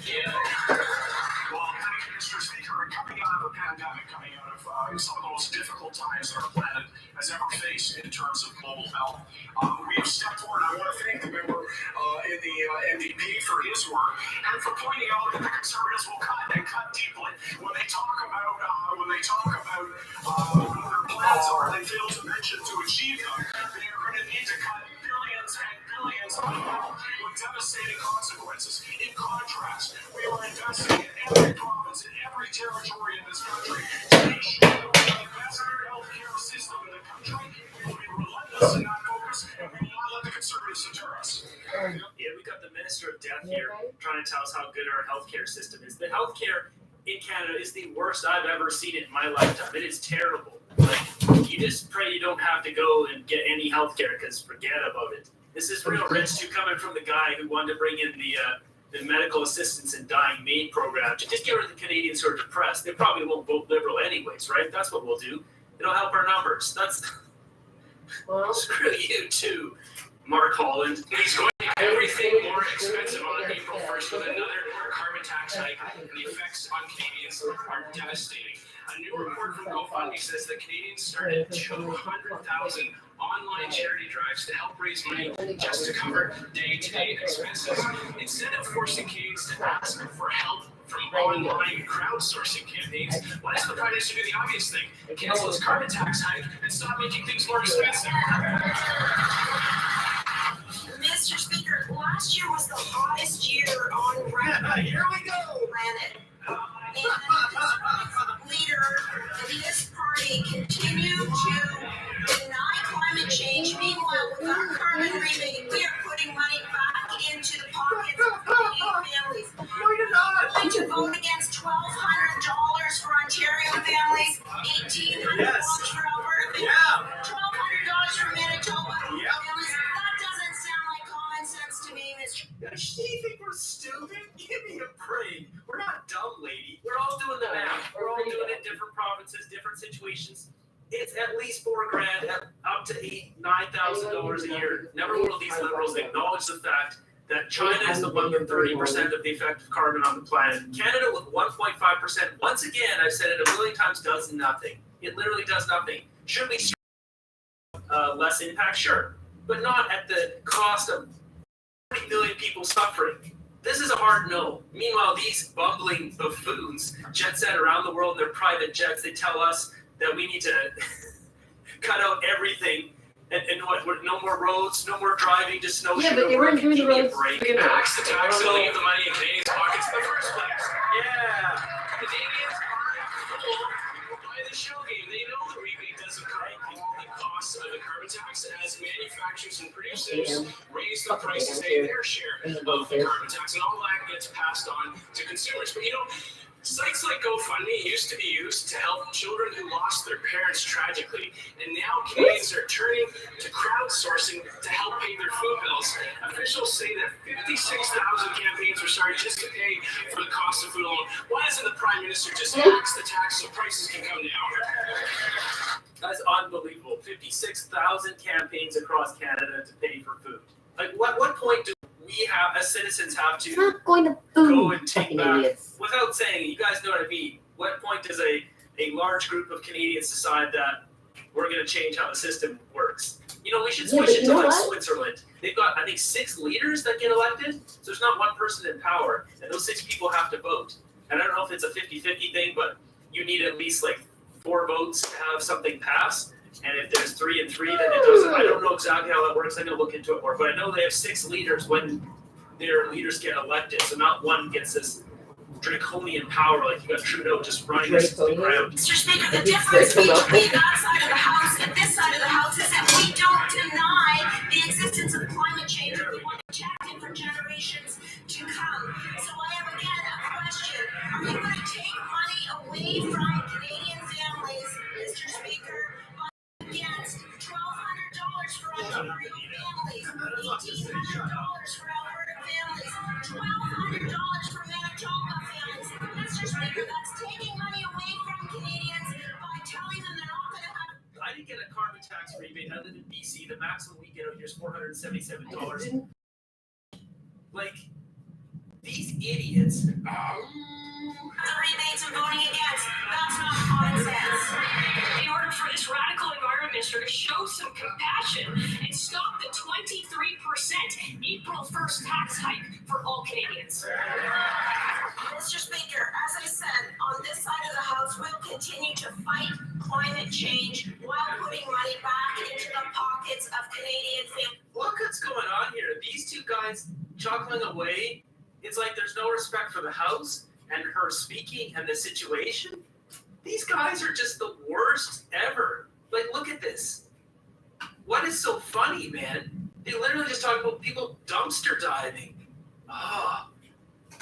Speaker 4: Well, Mr. Speaker, coming out of a pandemic, coming out of some of the most difficult times that our planet has ever faced in terms of global health, we have stepped forward. I want to thank the member in the NDP for his work and for pointing out that the Conservatives will cut and cut deeply when they talk about what their plans are. They fail to mention to achieve them. They are going to need to cut billions and billions of health with devastating consequences. In contrast, we are investing in every province, in every territory in this country to make sure that we have the best health care system in the country. We will be relentless in that focus, and we will not let the Conservatives deter us.
Speaker 10: Yeah, we got the Minister of Death here trying to tell us how good our healthcare system is. The healthcare in Canada is the worst I've ever seen it in my lifetime. It is terrible. Like, you just pray you don't have to go and get any healthcare because forget about it. This is real rich too, coming from the guy who wanted to bring in the medical assistance and dying maid program to just get rid of the Canadians who are depressed. They probably won't vote Liberal anyways, right? That's what we'll do. It'll help our numbers. Screw you too, Mark Holland.
Speaker 12: He's going to make everything more expensive on April 1st with another carbon tax hike, and the effects on Canadians are devastating. A new report from GoFundMe says that Canadians started 200,000 online charity drives to help raise money just to cover day-to-day expenses. Instead of forcing Canadians to ask for help from online crowdsourcing campaigns, why does the Prime Minister do the obvious thing? Cancel his carbon tax hike and stop making things more expensive.
Speaker 13: Mr. Speaker, last year was the hottest year on record.
Speaker 8: Here we go.
Speaker 13: Planet. And leader of this party continue to deny climate change. Meanwhile, with our carbon rebate, we are putting money back into the pockets of Canadian families. We're going to vote against $1,200 for Ontario families, $1,800 for Alberta families, $1,200 for Manitoba families. That doesn't sound like common sense to me, Mr.
Speaker 10: Does she think we're stupid? Give me a break. We're not dumb, lady. We're all doing the math. We're all doing it in different provinces, different situations. It's at least $4,000, up to $9,000 a year. Never will these liberals acknowledge the fact that China is the one with 30% of the effective carbon on the planet. Canada with 1.5%. Once again, I've said it a million times, does nothing. It literally does nothing. Should we less impact? Sure. But not at the cost of 40 million people suffering. This is a hard no. Meanwhile, these bumbling buffoons jet set around the world in their private jets. They tell us that we need to cut out everything and no more roads, no more driving to snowshoe.
Speaker 1: Yeah, but they weren't doing the roads.
Speaker 12: Tax the tax and leave the money in Canadians' pockets in the first place.
Speaker 10: Yeah.
Speaker 12: Canadians by the show game. They know the rebate doesn't cover the costs increase of the carbon tax as manufacturers and producers raise the prices, pay their share of the carbon tax, and all that gets passed on to consumers. But sites like GoFundMe used to be used to help children who lost their parents tragically, and now Canadians are turning to crowdsourcing to help pay their food bills. Officials say that 56,000 campaigns were started just to pay for the cost of food alone. Why doesn't the Prime Minister just axe the tax so prices can come down?
Speaker 10: That's unbelievable. 56,000 campaigns across Canada to pay for food. Like, what point do we have, as citizens, have to
Speaker 1: not going to
Speaker 10: go and take
Speaker 1: fucking
Speaker 10: back,
Speaker 1: idiots.
Speaker 10: without saying, you guys know what I mean? What point does a large group of Canadians decide that we're going to change how the system works? We should switch it to like Switzerland. They've got, I think, 6 leaders that get elected, so there's not one person in power, and those 6 people have to vote. And I don't know if it's a 50-50 thing, but you need at least like 4 votes to have something pass. And if there's 3 and 3, then it doesn't. I don't know exactly how that works. I'm going to look into it more. But I know they have 6 leaders when their leaders get elected. So not one gets this draconian power like you got Trudeau just running us to the ground.
Speaker 13: Mr. Speaker, the difference between that side of the House and this side of the House is that we don't deny the existence of climate change. We want to protect it for generations to come. So I have again a question. Are you going to take money away from Canadian families, Mr. Speaker, against $1,200 for Ontario families, $1,800 for Alberta families, $1,200 for Manitoba families? Mr. Speaker, that's taking money away from Canadians by telling them they're not going to have.
Speaker 10: I didn't get a carbon tax rebate. I live in BC. The maximum we get out here is $477. Like, these idiots.
Speaker 13: The rebates and voting against. That's not common sense.
Speaker 12: In order for this radical environment minister to show some compassion and stop the 23% April 1st tax hike for all Canadians.
Speaker 13: Mr. Speaker, as I said, on this side of the House, we'll continue to fight climate change while putting money back into the pockets of Canadian families.
Speaker 10: Look what's going on here. These 2 guys chuckling away. It's like there's no respect for the House and her speaking and the situation. These guys are just the worst ever. Like, look at this. What is so funny, man? They literally just talk about people dumpster diving. Oh,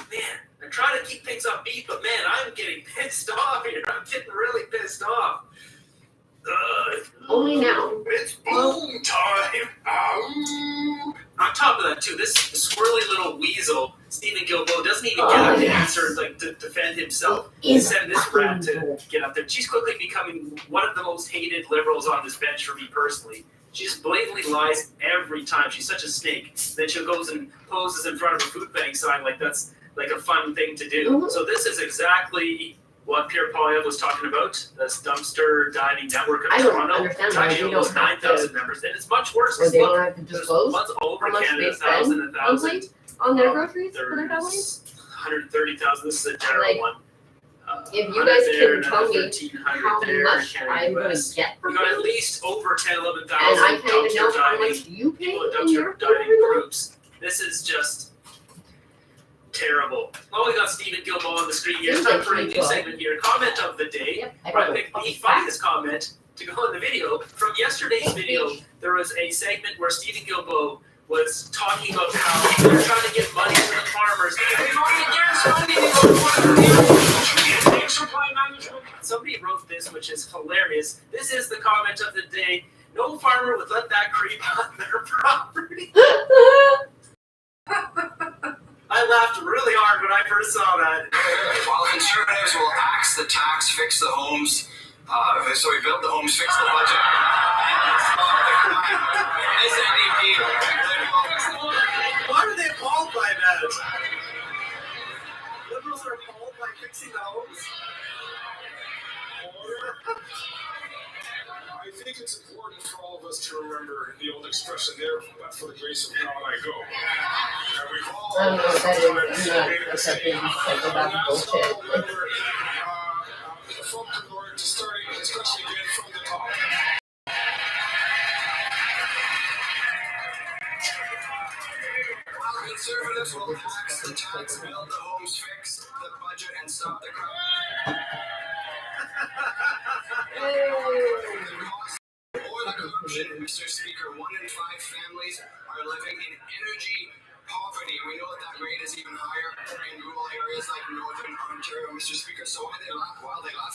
Speaker 10: man. I try to keep things upbeat, but man, I'm getting pissed off here. I'm getting really pissed off.
Speaker 1: Only now.
Speaker 10: It's boom time. On top of that, too, this squirrely little weasel, Stephen Guilbeault, doesn't even get up to answer, like, to defend himself. He sent this rat to get up there. She's quickly becoming one of the most hated liberals on this bench for me personally. She just blatantly lies every time. She's such a snake. Then she goes and poses in front of a food bank sign like that's like a fun thing to do. Mm-hmm. So this is exactly what Pierre Poilievre was talking about, this dumpster diving network of Toronto. It's actually almost 9,000 members, and it's much worse.
Speaker 1: Or they don't have to disclose
Speaker 10: one's over
Speaker 1: how much
Speaker 10: Canada,
Speaker 1: they spend
Speaker 10: 1,000.
Speaker 1: on their groceries for their families.
Speaker 10: 130,000. This is a general one.
Speaker 1: If you guys
Speaker 10: there,
Speaker 1: can tell me
Speaker 10: 1,300
Speaker 1: how
Speaker 10: there,
Speaker 1: much
Speaker 10: Canada,
Speaker 1: I'm going
Speaker 10: US.
Speaker 1: to get for
Speaker 10: We got at
Speaker 1: food,
Speaker 10: least over 10, 11,000
Speaker 1: and I can't even know
Speaker 10: dumpster
Speaker 1: how
Speaker 10: diving
Speaker 1: much you pay
Speaker 10: people in
Speaker 1: in your
Speaker 10: dumpster
Speaker 1: food
Speaker 10: diving
Speaker 1: every month.
Speaker 10: groups. This is just terrible. Well, we got Stephen Guilbeault on the screen here. It's time for a new segment here. Comment of the day.
Speaker 1: Yep, I
Speaker 10: I
Speaker 1: know.
Speaker 10: picked the funniest comment to go in the video. From yesterday's video, there was a segment where Stephen Guilbeault was talking about how they're trying to get money from the farmers. Somebody wrote this, which is hilarious. This is the comment of the day. No farmer would let that creep on their property. I laughed really hard when I first saw that.
Speaker 11: While Conservatives will axe the tax, fix the homes, so we build the homes, fix the budget.
Speaker 10: Why are they appalled by that? Liberals are appalled by fixing the homes?
Speaker 14: I think it's important for all of us to remember the old expression there, but for the grace of God I go. And we've all
Speaker 1: I don't know what that is. I'm not accepting psychopathic bullshit.
Speaker 14: from the Lord to starting the discussion again from the top.
Speaker 11: While Conservatives will axe the tax, build the homes, fix the budget, and stop the crime. corruption, Mr. Speaker. 1 in 5 families are living in energy poverty. We know that rate is even higher in rural areas like Northern Ontario, Mr. Speaker. So while they laugh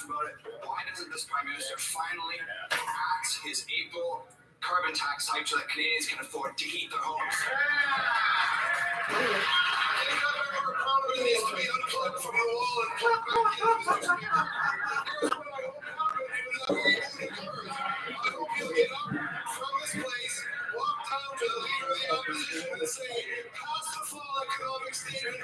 Speaker 11: about it, why doesn't this Prime Minister finally axe his April carbon tax hike so that Canadians can afford to heat their homes? It needs to be unplugged from the wall and plugged back in, Mr. Speaker. Here's what I hope I hope you'll get up from this place, walk down to the leader of the opposition and say, pass the fall economic statement,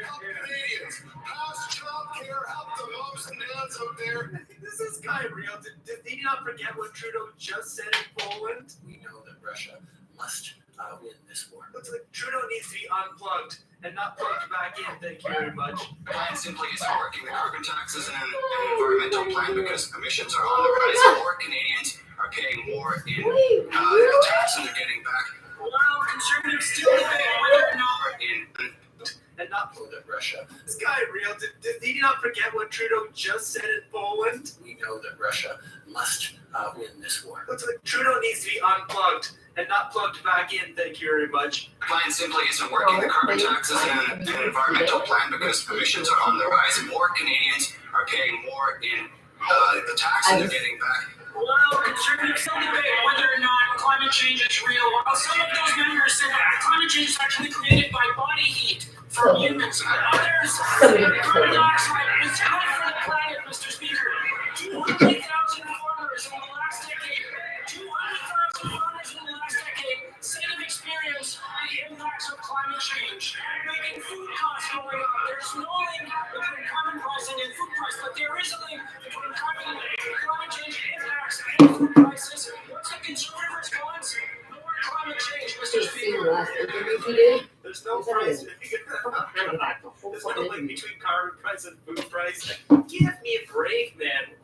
Speaker 11: help Canadians, pass child care, help the moms and dads out there.
Speaker 10: This is kind of real. Did he not forget what Trudeau just said in Poland?
Speaker 11: We know that Russia must win this war.
Speaker 10: Looks like Trudeau needs to be unplugged and not plugged back in. Thank you very much.
Speaker 11: The plan simply isn't working. The carbon tax isn't an environmental plan because emissions are on the rise. More Canadians are paying more in tax than they're getting back.
Speaker 12: Well, conservatives still debate whether or not
Speaker 10: And not
Speaker 11: that Russia.
Speaker 10: this guy real. Did he not forget what Trudeau just said in Poland?
Speaker 11: We know that Russia must win this war.
Speaker 10: Looks like Trudeau needs to be unplugged and not plugged back in. Thank you very much.
Speaker 11: The plan simply isn't working. The carbon tax isn't an environmental plan because emissions are on the rise. More Canadians are paying more in the tax than they're getting back.
Speaker 12: Well, conservatives still debate whether or not climate change is real. While some of those members said that climate change is actually created by body heat from humans, others say that carbon dioxide is good for the planet, Mr. Speaker. 200,000 farmers in the last decade. 200,000 farmers in the last decade say they've experienced the impacts of climate change, making food costs going up. There's no link between carbon pricing and food price, but there is a link between climate change impacts and food prices. What's the conservative response? More climate change, Mr. Speaker.
Speaker 10: There's no price. There's no link between carbon price and food price. Give me a break, man.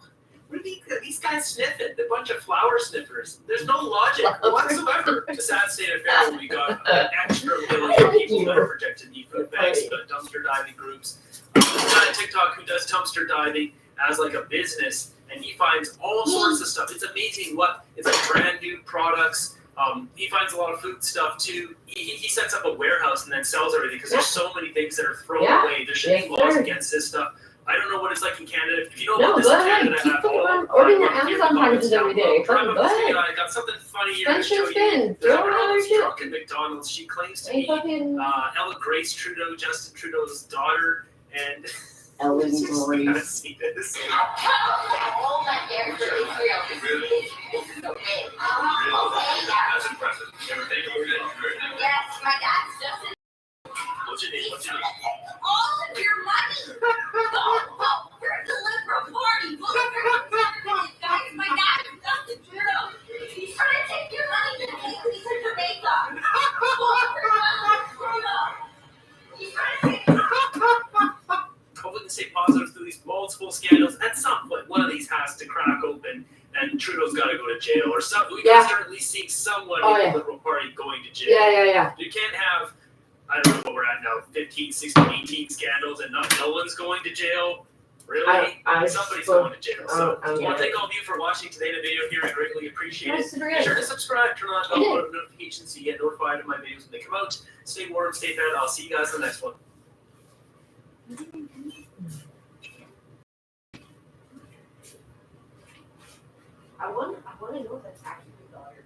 Speaker 10: What are these guys sniffing? A bunch of flower sniffers. There's no logic whatsoever. It's a sad state of affairs when we got an extra million people that are projected to need food banks, dumpster diving groups. There's a guy on TikTok who does dumpster diving as like a business, and he finds all sorts of stuff. It's amazing it's like brand new products. He finds a lot of food stuff too. He sets up a warehouse and then sells everything because there's so many things that are thrown away. There should be laws against this stuff. I don't know what it's like in Canada. If you know about this in Canada at all,
Speaker 1: ordering the Amazon packages every day.
Speaker 10: Fucking go ahead. I got something funny here to show you. There's a girl that's drunk in McDonald's. She claims to be Ella Grace Trudeau, Justin Trudeau's daughter, and
Speaker 1: Ellen Grace.
Speaker 10: See this?
Speaker 13: All my hair is real.
Speaker 3: That's impressive.
Speaker 13: Yes, my dad's just
Speaker 3: What's your name?
Speaker 13: all of your money. Oh, you're the liberal party. Guys, my dad is Justin Trudeau. He's trying to take your money to take to Jamaica. He's trying to take
Speaker 10: Hopefully to stay positive through these multiple scandals. At some point, one of these has to crack open, and Trudeau's got to go to jail, or something. We got to start at least seeing someone in the Liberal Party going to jail.
Speaker 1: Yeah.
Speaker 10: You can't have, I don't know what we're at now, 15, 16, 18 scandals, and no one's going to jail. Really? Somebody's going to jail. So I want to thank all of you for watching today. The video here, I greatly appreciate it. Be sure to subscribe, turn on bell notifications so you get notified of my videos when they come out. Stay warm, stay fed. I'll see you guys in the next one.
Speaker 1: I want to know if that's actually your daughter.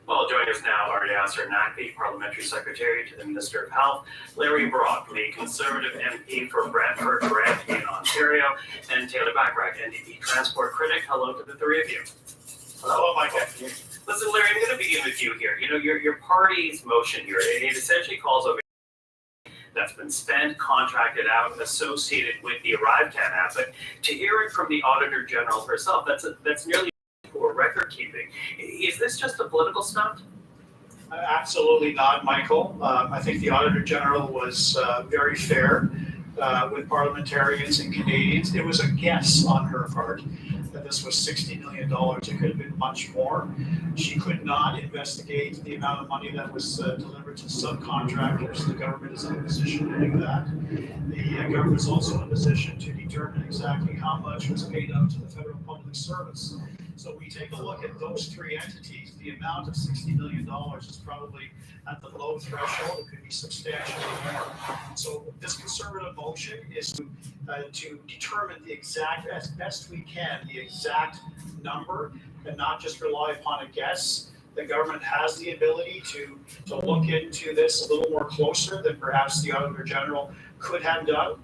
Speaker 15: Well, joining us now are Yasser Naqvi, Parliamentary Secretary to the Minister of Health, Larry Brock, the Conservative MP for Brantford, Grampian, Ontario, and Taylor Backrack, NDP Transport Critic. Hello to the three of you. Hello, Michael. Listen, Larry, I'm going to begin with you here. You know, your party's motion here, it essentially calls over that's been spent, contracted out, associated with the ArriveCan app. But to hear it from the Auditor General herself, that's nearly poor record keeping. Is this just a political stunt?
Speaker 16: Absolutely not, Michael. I think the Auditor General was very fair with parliamentarians and Canadians. It was a guess on her part that this was $60 million. It could have been much more. She could not investigate the amount of money that was delivered to subcontractors. The government is in a position to do that. The government is also in a position to determine exactly how much was paid out to the federal public service. So we take a look at those three entities, the amount of $60 million is probably at the low threshold. It could be substantially more. So this conservative motion is to determine the exact, as best we can, the exact number and not just rely upon a guess. The government has the ability to look into this a little more closer than perhaps the Auditor General could have done.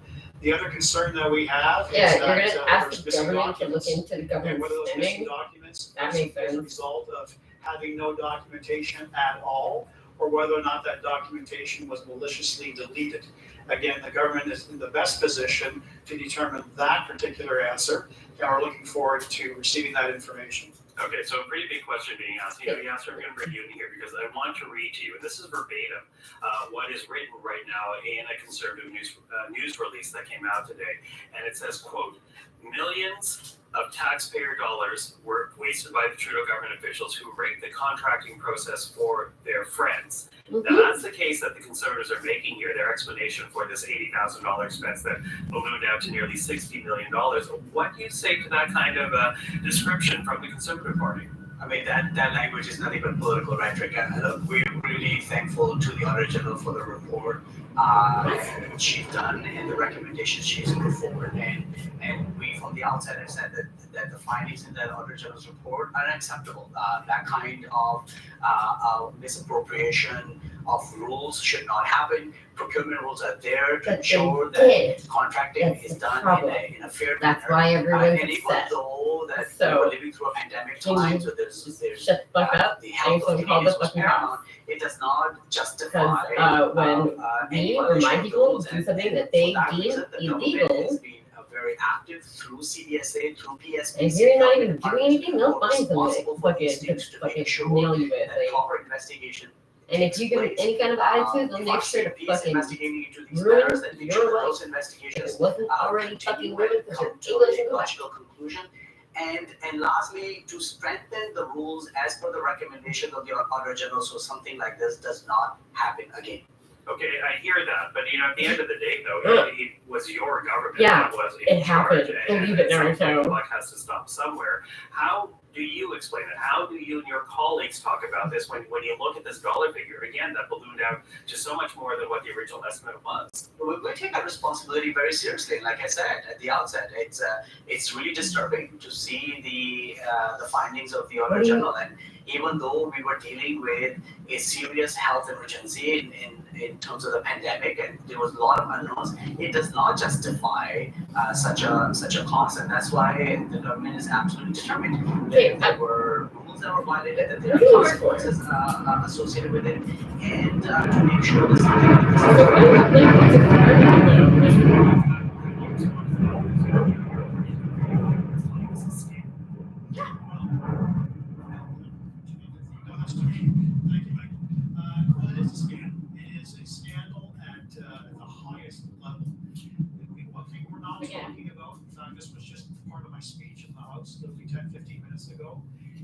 Speaker 16: The other concern that we have is that
Speaker 1: you're going to ask
Speaker 16: there's
Speaker 1: the
Speaker 16: missing
Speaker 1: government to look
Speaker 16: documents.
Speaker 1: into the
Speaker 16: And
Speaker 1: government
Speaker 16: whether those missing
Speaker 1: spending.
Speaker 16: documents
Speaker 1: That
Speaker 16: is
Speaker 1: makes
Speaker 16: as a
Speaker 1: sense.
Speaker 16: result of having no documentation at all, or whether or not that documentation was maliciously deleted. Again, the government is in the best position to determine that particular answer, and we're looking forward to receiving that information.
Speaker 15: Okay, so a pretty big question being asked. You know, yes, I'm going to bring you in here because I want to read to you, and this is verbatim, what is written right now in a conservative news release that came out today. And it says, quote, "Millions of taxpayer dollars were wasted by the Trudeau government officials who rigged the contracting process for their friends." Now, that's the case that the Conservatives are making here, their explanation for this $80,000 expense that ballooned out to nearly $60 million. What do you say to that kind of description from the Conservative Party?
Speaker 8: I mean, that language is not even political rhetoric. And look, we're really thankful to the Auditor General for the report she's done and the recommendations she's put forward. And we, from the outset, have said that the findings in that Auditor General's report are unacceptable. That kind of misappropriation of rules should not happen. Procurement rules are there to ensure that contracting is done in a fair manner.
Speaker 1: That's why everyone's
Speaker 8: and even
Speaker 1: upset.
Speaker 8: though that
Speaker 1: So,
Speaker 8: we're living through a pandemic time, so there's
Speaker 1: shut the fuck up.
Speaker 8: the health of
Speaker 1: Anyone call the
Speaker 8: Canadians was
Speaker 1: fucking
Speaker 8: paramount. It does not justify
Speaker 1: when
Speaker 8: any
Speaker 1: me or my
Speaker 8: violation of the
Speaker 1: people
Speaker 8: rules.
Speaker 1: do
Speaker 8: And
Speaker 1: something that they
Speaker 8: for that
Speaker 1: deem
Speaker 8: reason, the government
Speaker 1: illegal,
Speaker 8: has been very active through CDSA, through PSPC.
Speaker 1: and if you're not even doing anything, they'll find something
Speaker 8: responsible for
Speaker 1: fucking
Speaker 8: these things to
Speaker 1: fucking
Speaker 8: make sure
Speaker 1: nail you with.
Speaker 8: that
Speaker 1: Like,
Speaker 8: proper investigation.
Speaker 1: and if you give them any kind of attitude, they'll
Speaker 8: If
Speaker 1: make
Speaker 8: our
Speaker 1: sure to
Speaker 8: CPs
Speaker 1: fucking
Speaker 8: investigating into these
Speaker 1: ruin
Speaker 8: matters, then make
Speaker 1: your
Speaker 8: sure that
Speaker 1: life.
Speaker 8: those
Speaker 1: If
Speaker 8: investigations
Speaker 1: it wasn't already fucking
Speaker 8: continue
Speaker 1: ruined
Speaker 8: and
Speaker 1: because
Speaker 8: come
Speaker 1: you're
Speaker 8: to
Speaker 1: English
Speaker 8: a
Speaker 1: and black.
Speaker 8: logical conclusion. And lastly, to strengthen the rules as per the recommendation of the Auditor General, so something like this does not happen again.
Speaker 15: Okay, I hear that, but you know, at the end of the day, though, it was your government
Speaker 1: Yeah,
Speaker 15: that was in
Speaker 1: it happened.
Speaker 15: charge,
Speaker 1: Believe it or
Speaker 15: at some point,
Speaker 1: not.
Speaker 15: the buck has to stop somewhere. How do you explain it? How do you and your colleagues talk about this when you look at this dollar figure again that ballooned out to so much more than what the original estimate was?
Speaker 8: We take our responsibility very seriously, and like I said at the outset, it's really disturbing to see the findings of the Auditor General. And even though we were dealing with a serious health emergency in terms of the pandemic, and there was a lot of unknowns, it does not justify such a cost, and that's why the government is absolutely determined that there were rules that were violated, that there are consequences associated with it, and to make sure that
Speaker 16: It is a scandal at the highest level. One thing we're not talking about, in fact, this was just part of my speech in the House literally 10-15 minutes ago,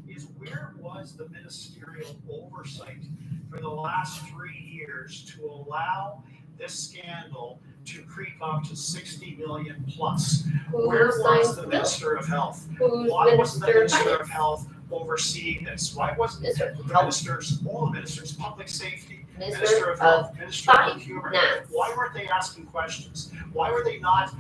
Speaker 16: is where was the ministerial oversight for the last 3 years to allow this scandal to creep up to 60 million plus? Where was the Minister of Health? Why wasn't the Minister of Health overseeing this? Why wasn't the ministers, all the ministers, public safety, Minister of Health, Minister of Human, why weren't they asking questions? Why were they not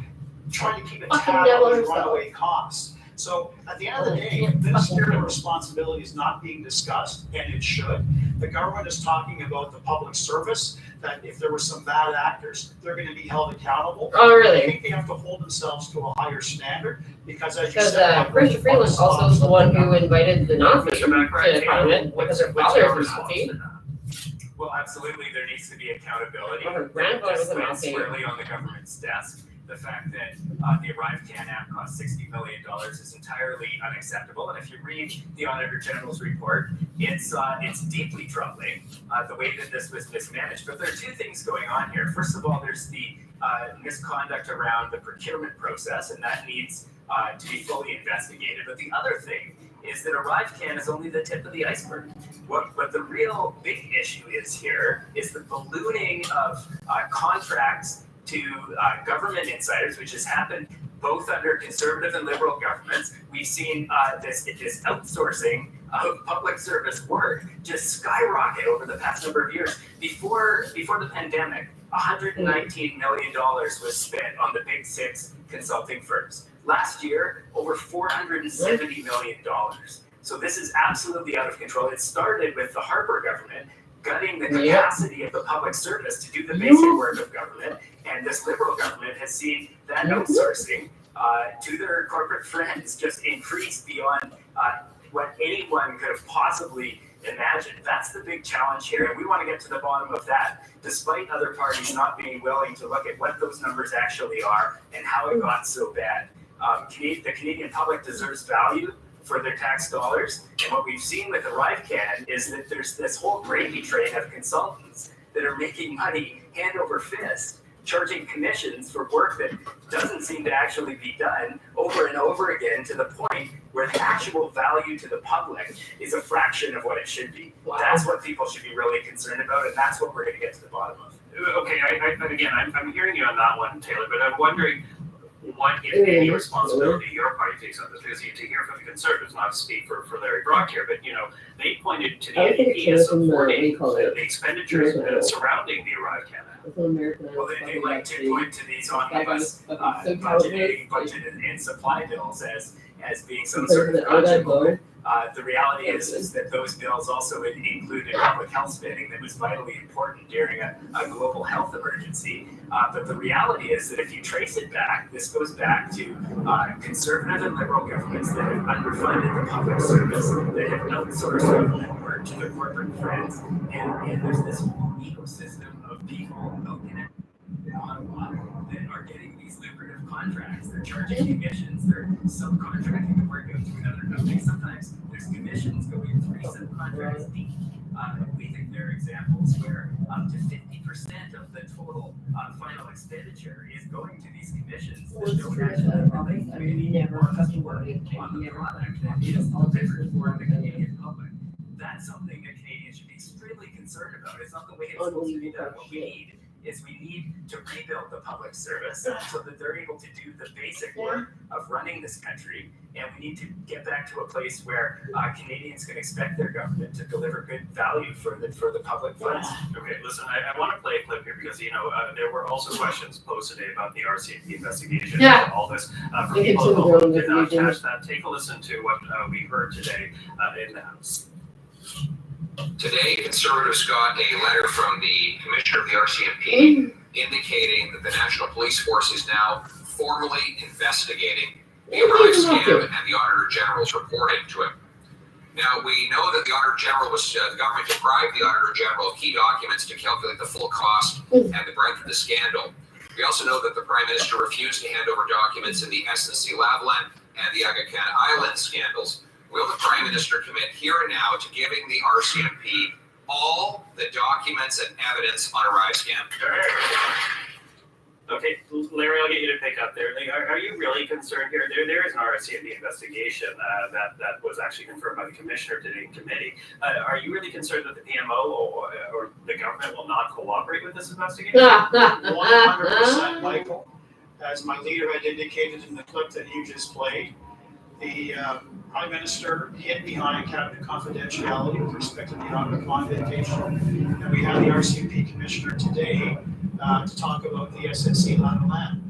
Speaker 16: trying to keep a tab on these runaway costs? So at the end of the day, ministerial responsibility is not being discussed, and it should. The government is talking about the public service, that if there were some bad actors, they're going to be held accountable.
Speaker 1: Oh, really?
Speaker 16: I think they have to hold themselves to a higher standard, because as you said,
Speaker 1: Christian Freeland also was the one who invited the Nazis to Parliament because her father was a Nazi.
Speaker 6: Well, absolutely, there needs to be accountability.
Speaker 1: Well, her grandfather was a
Speaker 6: Just laid
Speaker 1: Nazi.
Speaker 6: squarely on the government's desk.
Speaker 17: the fact that the ArriveCan app cost $60 million is entirely unacceptable. And if you read the Auditor General's report, it's deeply troubling the way that this was mismanaged. But there are two things going on here. First of all, there's the misconduct around the procurement process, and that needs to be fully investigated. But the other thing is that ArriveCan is only the tip of the iceberg. What the real big issue is here is the ballooning of contracts to government insiders, which has happened both under conservative and liberal governments. We've seen this outsourcing of public service work just skyrocket over the past number of years. Before the pandemic, $119 million was spent on the big six consulting firms. Last year, over $470 million. So this is absolutely out of control. It started with the Harper government gutting the capacity of the public service to do the basic work of government, and this liberal government has seen that outsourcing to their corporate friends just increase beyond what anyone could have possibly imagined. That's the big challenge here, and we want to get to the bottom of that, despite other parties not being willing to look at what those numbers actually are and how it got so bad. The Canadian public deserves value for their tax dollars, and what we've seen with ArriveCan is that there's this whole gravy train of consultants that are making money hand over fist, charging commissions for work that doesn't seem to actually be done over and over again, to the point where the actual value to the public is a fraction of what it should be. That's what people should be really concerned about, and that's what we're going to get to the bottom of.
Speaker 15: Okay, I'm hearing you on that one, Taylor, but I'm wondering what, if any, responsibility your party takes on this, because to hear from the Conservatives, not to speak for Larry Brock here, but they pointed to the NDP as supporting the expenditures surrounding the ArriveCan Act.
Speaker 17: Well, they like to point to these omnibus budget and supply bills as being some sort of project. The reality is that those bills also included public health spending that was vitally important during a global health emergency. But the reality is that if you trace it back, this goes back to conservative and liberal governments that have underfunded the public service, that have outsourced government work to their corporate friends. And there's this whole ecosystem of people in Ottawa that are getting these lucrative contracts. They're charging commissions. They're subcontracting the work out to another company. Sometimes there's commissions going through subcontracts deep. We think there are examples where up to 50% of the total final expenditure is going to these commissions that don't actually work on the product that is delivered for the Canadian public. That's something that Canadians should be extremely concerned about. It's not the way it's supposed to be done. What we need is we need to rebuild the public service so that they're able to do the basic work of running this country. And we need to get back to a place where Canadians can expect their government to deliver good value for the public funds.
Speaker 15: Okay, listen, I want to play a clip here because, there were also questions posed today about the RCMP investigation and all this. For people who did not catch that, take a listen to what we heard today in the House.
Speaker 9: Today, Conservatives got a letter from the Commissioner of the RCMP indicating that the National Police Force is now formally investigating the Arrive scam and the Auditor General's reporting to him. Now, we know that the Auditor General the government deprived the Auditor General of key documents to calculate the full cost and the breadth of the scandal. We also know that the Prime Minister refused to hand over documents in the SNC-Lavalin and the Aga Khan Island scandals. Will the Prime Minister commit here and now to giving the RCMP all the documents and evidence on Arrive scam?
Speaker 15: Okay, Larry, I'll get you to pick up there. Are you really concerned here? There is an RCMP investigation that was actually confirmed by the Commissioner today in committee. Are you really concerned that the PMO or the government will not cooperate with this investigation?
Speaker 16: 100%, Michael. As my leader had indicated in the clip that you just played, the Prime Minister hid behind cabinet confidentiality with respect to the Aga Khan vindication. And we had the RCMP Commissioner today to talk about the SNC-Lavalin.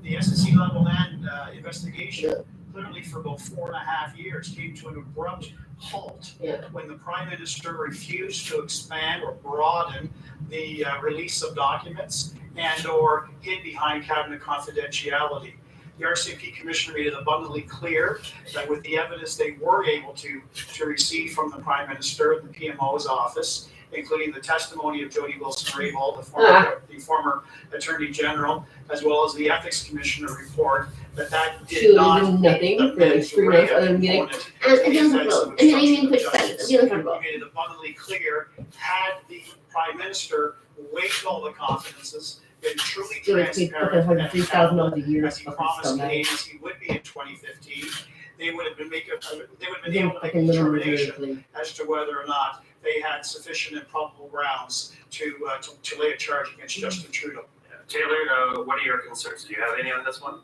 Speaker 16: The SNC-Lavalin investigation, clearly for about 4.5 years, came to an abrupt halt when the Prime Minister refused to expand or broaden the release of documents and or hid behind cabinet confidentiality. The RCMP Commissioner made it abundantly clear that with the evidence they were able to receive from the Prime Minister and the PMO's office, including the testimony of Jody Wilson-Raybould, the former Attorney General, as well as the Ethics Commissioner report, that
Speaker 1: She
Speaker 16: did
Speaker 1: was
Speaker 16: not
Speaker 1: doing nothing for like 3 months other than getting, and then even push back.
Speaker 16: He made it abundantly clear, had the Prime Minister waived all the confidences, been truly transparent and accountable,
Speaker 1: $103,000 a year
Speaker 16: as he promised Canadians he would be in 2015, they would have been able to make a determination as to whether or not they had sufficient and probable grounds to lay a charge against Justin Trudeau.
Speaker 15: Taylor, what are your concerns? Do you have any on this one?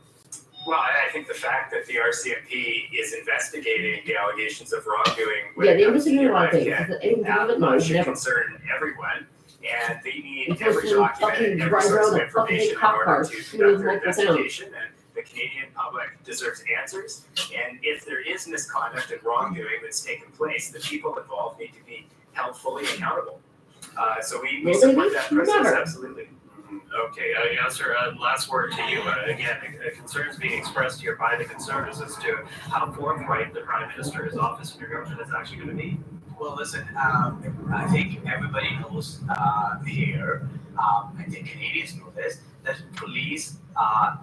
Speaker 15: Well, I think the fact that the RCMP is investigating the allegations of wrongdoing
Speaker 1: Yeah, they investigate a lot of things.
Speaker 15: Should concern everyone, and they need every document and every source of information in order to conduct their investigation. And the Canadian public deserves answers. And if there is misconduct and wrongdoing that's taken place, the people involved need to be held fully accountable. So we support that process, absolutely. Okay, Yasser, last word to you. Again, concerns being expressed here by the Conservatives as to how forthright the Prime Minister's office and your government is actually going to be.
Speaker 8: Well, listen, I think everybody knows here, I think Canadians know this, that police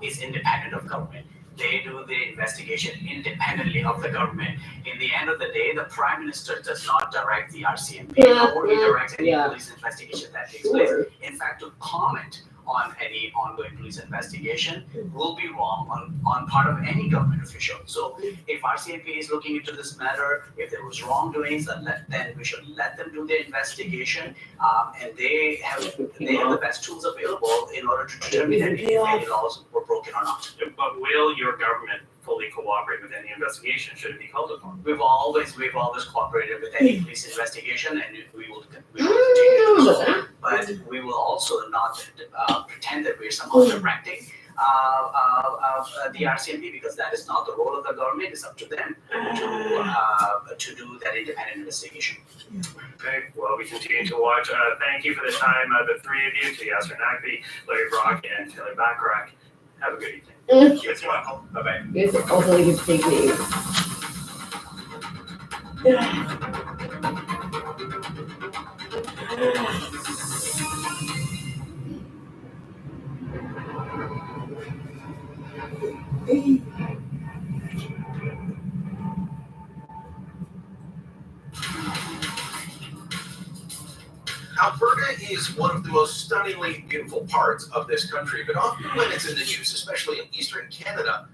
Speaker 8: is independent of government. They do the investigation independently of the government. In the end of the day, the Prime Minister does not direct the RCMP, nor he directs any police investigation that takes place. In fact, to comment on any ongoing police investigation will be wrong on part of any government official. So if RCMP is looking into this matter, if there was wrongdoings, then we should let them do the investigation, and they have the best tools available in order to determine if any laws were broken or not.
Speaker 15: But will your government fully cooperate with any investigation should it be called upon?
Speaker 8: We've always cooperated with any police investigation, and we will continue to do so. But we will also not pretend that we're somehow directing the RCMP, because that is not the role of the government. It's up to them to do that independent investigation.
Speaker 15: Okay, well, we continue to watch. Thank you for the time, the three of you, to Yasser Naqvi, Larry Brock, and Taylor Bacharach. Have a good evening.
Speaker 1: Thank
Speaker 15: you. Bye-bye.
Speaker 1: It's also a good thing.
Speaker 3: Alberta is one of the most stunningly beautiful parts of this country, but often when it's in the news, especially in Eastern Canada,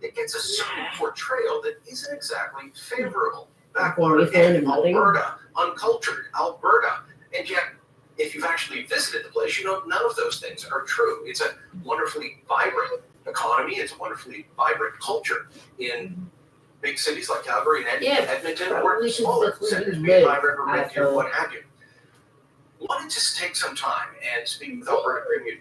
Speaker 3: it gets a certain portrayal that isn't exactly favorable. Backwater, Alberta, uncultured Alberta, and yet, if you've actually visited the place, you know none of those things are true. It's a wonderfully vibrant economy. It's a wonderfully vibrant culture in big cities like Calgary and Edmonton, or smaller centers, Beaver River, Red Deer, what have you. Wanted to take some time and speak with Alberta Premier.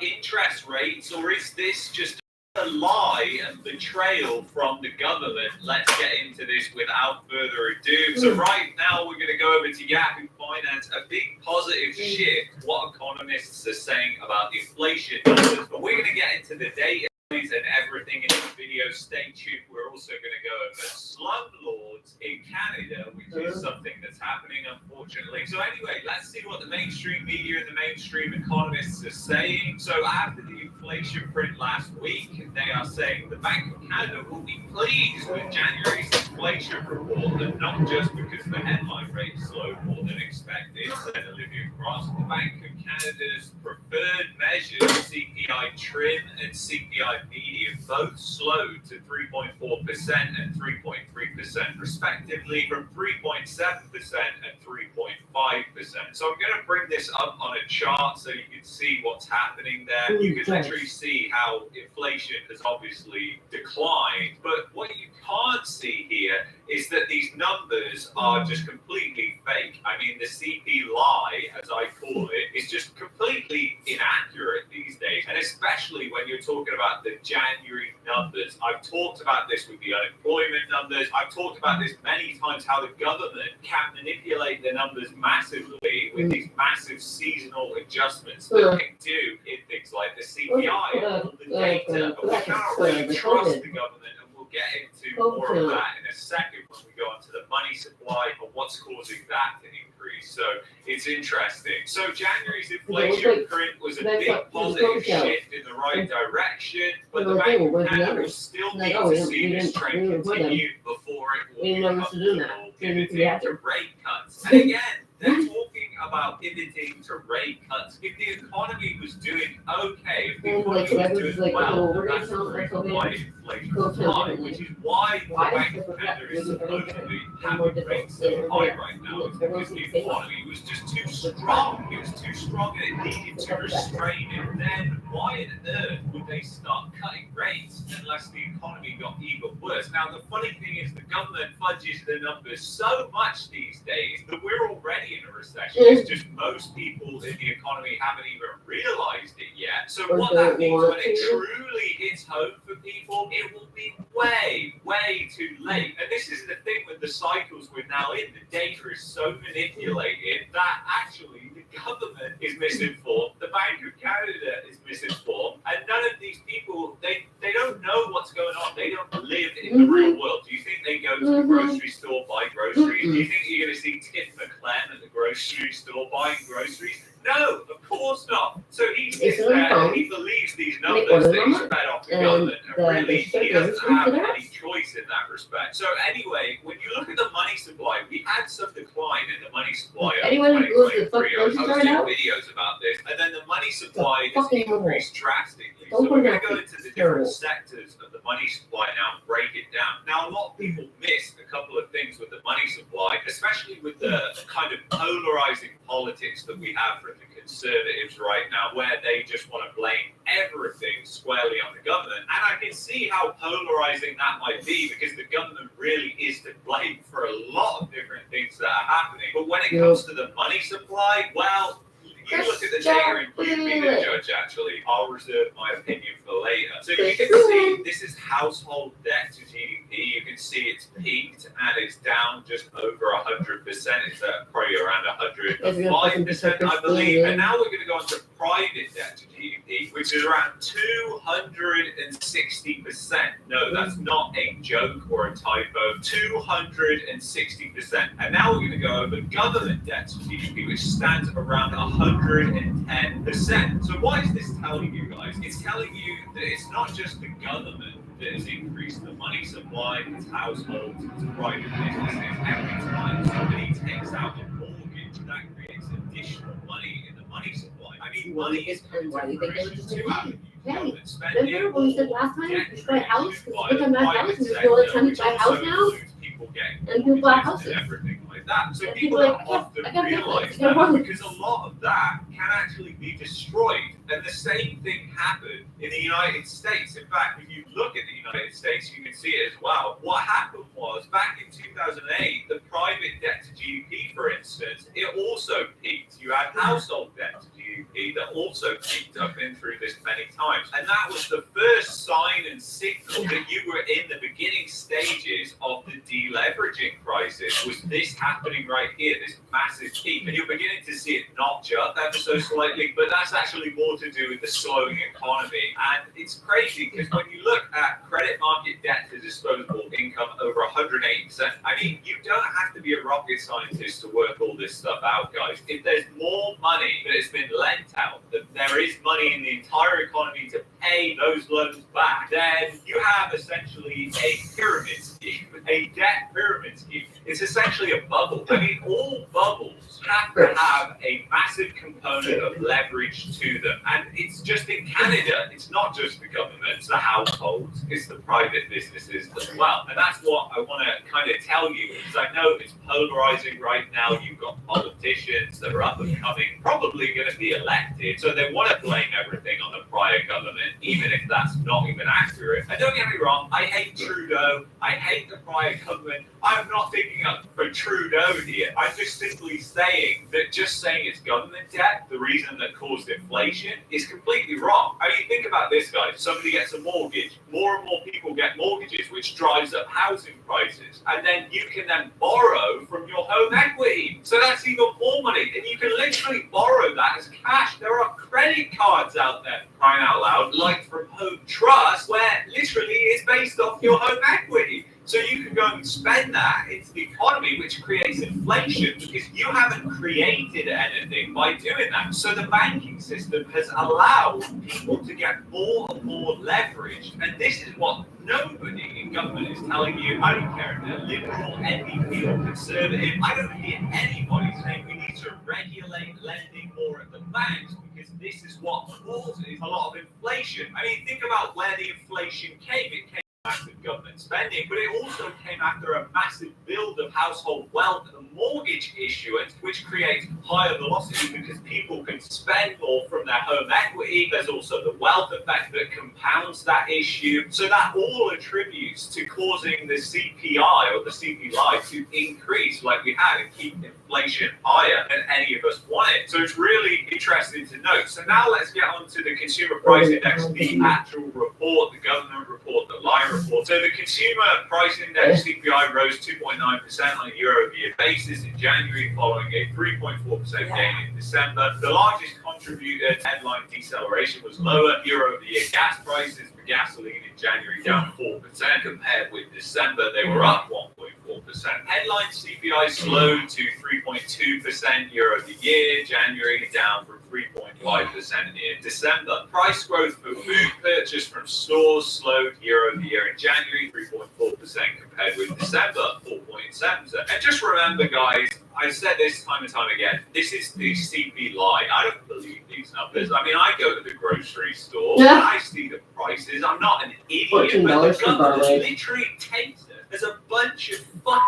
Speaker 18: Interest rates, or is this just a lie and betrayal from the government? Let's get into this without further ado. So right now we're going to go over to Yahoo Finance, a big positive shift, what economists are saying about the inflation numbers, but we're going to get into the data and everything in this video. Stay tuned. We're also going to go over slumlords in Canada, which is something that's happening, unfortunately. So anyway, let's see what the mainstream media and the mainstream economists are saying. So after the inflation print last week, they are saying the Bank of Canada will be pleased with January's inflation report, and not just because the headline rate slowed more than expected, said Olivia Cross. The Bank of Canada's preferred measures, CPI trim and CPI median, both slowed to 3.4% and 3.3% respectively, from 3.7% and 3.5%. So I'm going to bring this up on a chart so you can see what's happening there. You can literally see how inflation has obviously declined, but what you can't see here is that these numbers are just completely fake. I mean, the CP lie, as I call it, is just completely inaccurate these days, and especially when you're talking about the January numbers. I've talked about this with the unemployment numbers. I've talked about this many times, how the government can manipulate the numbers massively with these massive seasonal adjustments that they do in things like the CPI and all the data. But we cannot really trust the government, and we'll get into
Speaker 1: Go
Speaker 18: more
Speaker 1: to
Speaker 18: of
Speaker 1: it.
Speaker 18: that in a second when we go on to the money supply and what's causing that to increase. So it's interesting. So January's inflation print was a big positive shift in the right direction, but the Bank of Canada will still need to see this trend continue before it will become pivoting to rate cuts. And again, they're talking about pivoting to rate cuts. If the economy was doing okay, if the economy was doing well, that's the reason why inflation was high, which is why the Bank of Canada is supposedly having rates so high right now. It's because the economy was just too strong. It was too strong and it needed to restrain it. Then why on earth would they start cutting rates unless the economy got even worse? Now, the funny thing is the government fudges the numbers so much these days that we're already in a recession. It's just most people in the economy haven't even realized it yet. So what that means when it truly hits home for people, it will be way, way too late. And this is the thing with the cycles we're now in. The data is so manipulated that actually the government is misinformed, the Bank of Canada is misinformed, and none of these people, they don't know what's going on. They don't live in the real world. Do you think they go to the grocery store, buy groceries? Do you think you're going to see Tiff McClem at the grocery store buying groceries? No, of course not. So he sits there and he believes these numbers that he's fed off the government, and really he doesn't have any choice in that respect. So anyway, when you look at the money supply, we had some decline in the money supply over 2023. I was posting videos about this, and then the money supply has increased drastically. So we're going to go into the different sectors of the money supply now and break it down. Now, a lot of people miss a couple of things with the money supply, especially with the kind of polarizing politics that we have from the Conservatives right now, where they just want to blame everything squarely on the government. And I can see how polarizing that might be, because the government really is to blame for a lot of different things that are happening. But when it comes to the money supply, well, you look at the data and you be the judge, actually. I'll reserve my opinion for later. So you can see this is household debt to GDP. You can see it's peaked and it's down just over 100%. It's probably around 105%, I believe. And now we're going to go on to private debt to GDP, which is around 260%. No, that's not a joke or a typo. 260%. And now we're going to go over government debt to GDP, which stands around 110%. So what is this telling you guys? It's telling you that it's not just the government that has increased the money supply, it's households, it's private businesses. Every time somebody takes out a mortgage, that creates additional money in the money supply. I mean, money is coming to fruition. Two avenues. Government spending,
Speaker 1: remember when we said last time,
Speaker 18: debt
Speaker 1: just buy a house?
Speaker 18: by
Speaker 1: Because
Speaker 18: the
Speaker 1: I'm not a house, and there's no other time to buy a house now.
Speaker 18: People getting
Speaker 1: And people buy
Speaker 18: mortgages
Speaker 1: houses.
Speaker 18: and everything like that. So
Speaker 1: And
Speaker 18: people
Speaker 1: people
Speaker 18: don't
Speaker 1: like,
Speaker 18: often
Speaker 1: I gotta get
Speaker 18: realize
Speaker 1: this, I gotta
Speaker 18: that,
Speaker 1: run.
Speaker 18: because a lot of that can actually be destroyed. And the same thing happened in the United States. In fact, if you look at the United States, you can see it as well. What happened was, back in 2008, the private debt to GDP, for instance, it also peaked. You had household debt to GDP that also peaked. I've been through this many times. And that was the first sign and signal that you were in the beginning stages of the deleveraging crisis, was this happening right here, this massive peak. And you're beginning to see it notch up ever so slightly, but that's actually more to do with the slowing economy. And it's crazy, because when you look at credit market debt to disposable income over 108%, I mean, you don't have to be a rocket scientist to work all this stuff out, guys. If there's more money that has been lent out, that there is money in the entire economy to pay those loans back, then you have essentially a pyramid scheme, a debt pyramid scheme. It's essentially a bubble. I mean, all bubbles have to have a massive component of leverage to them. And it's just in Canada, it's not just the government, it's the households, it's the private businesses as well. And that's what I want to kind of tell you, because I know it's polarizing right now. You've got politicians that are up and coming, probably going to be elected. So they want to blame everything on the prior government, even if that's not even accurate. And don't get me wrong, I hate Trudeau. I hate the prior government. I'm not thinking up for Trudeau here. I'm just simply saying that just saying it's government debt, the reason that caused inflation, is completely wrong. I mean, think about this, guys. Somebody gets a mortgage. More and more people get mortgages, which drives up housing prices. And then you can then borrow from your home equity. So that's even more money. And you can literally borrow that as cash. There are credit credit cards out there, crying out loud, like from Home Trust, where literally it's based off your home equity. So you can go and spend that into the economy, which creates inflation because you haven't created anything by doing that. So the banking system has allowed people to get more and more leveraged. And this is what nobody in government is telling you. I don't care if they're liberal, NDP, or conservative. I don't hear anybody saying we need to regulate lending more at the banks because this is what causes a lot of inflation. I mean, think about where the inflation came. It came massive government spending, but it also came after a massive build of household wealth and mortgage issuance, which creates higher velocity because people can spend more from their home equity. There's also the wealth effect that compounds that issue. So that all attributes to causing the CPI or the CPI to increase like we had and keep inflation higher than any of us wanted. So it's really interesting to note. So now let's get on to the Consumer Price Index, the actual report, the government report, the line report. So the Consumer Price Index CPI rose 2.9% on a year-over-year basis in January, following a 3.4% gain in December. The largest contributor to headline deceleration was lower year-over-year gas prices for gasoline in January, down 4% compared with December. They were up 1.4%. Headline CPI slowed to 3.2% year-over-year, January down from 3.5% in December. Price growth for food purchased from stores slowed year-over-year in January, 3.4% compared with December, 4.7%. And just remember, guys, I said this time and time again, this is the CP lie. I don't believe these numbers. I mean, I go to the grocery store, and I see the prices. I'm not an idiot, but the government literally takes it as a bunch of fucking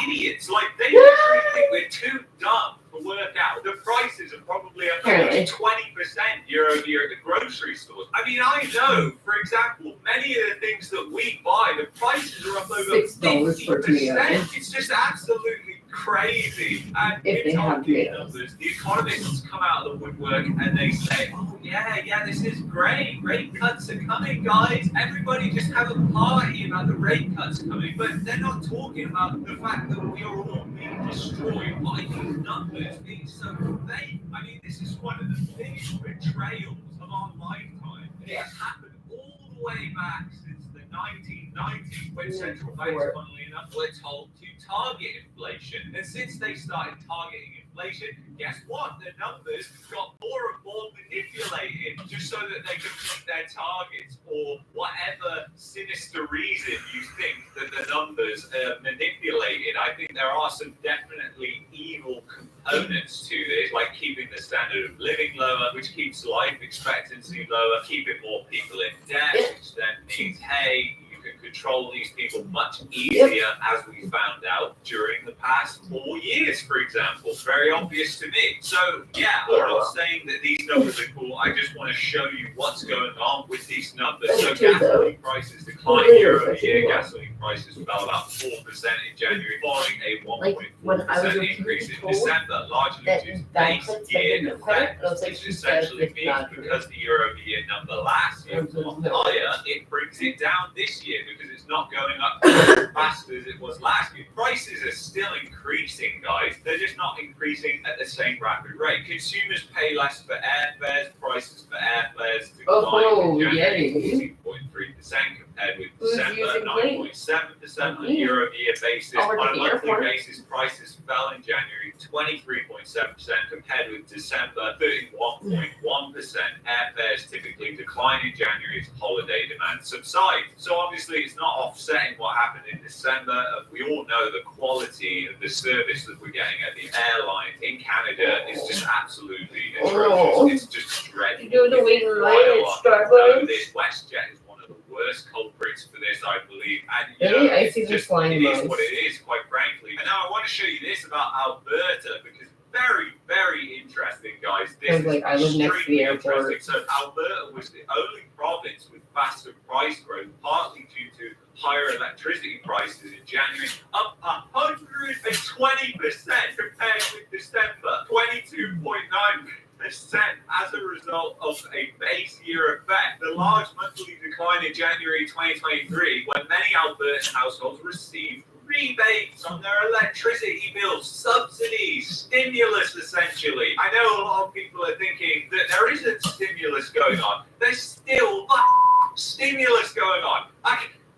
Speaker 18: idiots. Like, they literally think we're too dumb to work out. The prices are probably up 20% year-over-year at the grocery stores. I mean, I know, for example, many of the things that we buy, the prices are up over 50%. It's just absolutely crazy. And it's on these numbers. The economists come out of the woodwork and they say, oh yeah, this is great. Rate cuts are coming, guys. Everybody just have a party about the rate cuts coming. But they're not talking about the fact that we are all being destroyed by these numbers being so fake. I mean, this is one of the biggest betrayals of our lifetime. It has happened all the way back since the 1990s, when central banks, funnily enough, were told to target inflation. And since they started targeting inflation, guess what? The numbers got more and more manipulated just so that they could meet their targets, or whatever sinister reason you think that the numbers are manipulated. I think there are some definitely evil components to this, like keeping the standard of living lower, which keeps life expectancy lower, keeping more people in debt, which then means, hey, you can control these people much easier, as we found out during the past 4 years, for example. It's very obvious to me. So, yeah, I'm not saying that these numbers are cool. I just want to show you what's going on with these numbers. So, gasoline prices declined year-over-year. Gasoline prices fell about 4% in January, following a 1.4% increase in December, largely due to base year effect, which essentially means because the year-over-year number last year was a lot higher, it brings it down this year because it's not going up as fast as it was last year. Prices are still increasing, guys. They're just not increasing at the same rapid rate. Consumers pay less for airfares. Prices for airfares declined in January 14.3% compared with December, 9.7% on a year-over-year basis. On a monthly basis, prices fell in January 23.7% compared with December, 31.1%. Airfares typically decline in January as holiday demand subsides. So obviously it's not offsetting what happened in December. We all know the quality of the service that we're getting at the airline in Canada is just absolutely atrocious. It's just dreadful.
Speaker 1: You do the wait and line at Starbucks.
Speaker 18: WestJet is one of the worst culprits for this, I believe. And
Speaker 1: Really? I see them flying
Speaker 18: it is what it is, quite frankly. And now I want to show you this about Alberta, because very, very interesting, guys. This is
Speaker 1: I live next to the airport.
Speaker 18: interesting. So Alberta was the only province with faster price growth, partly due to higher electricity prices in January, up 120% compared with December, 22.9%. As a result of a base year effect. The large monthly decline in January 2023, when many Albertan households received rebates on their electricity bills, subsidies, stimulus, essentially. I know a lot of people are thinking that there isn't stimulus going on. There's still stimulus going on.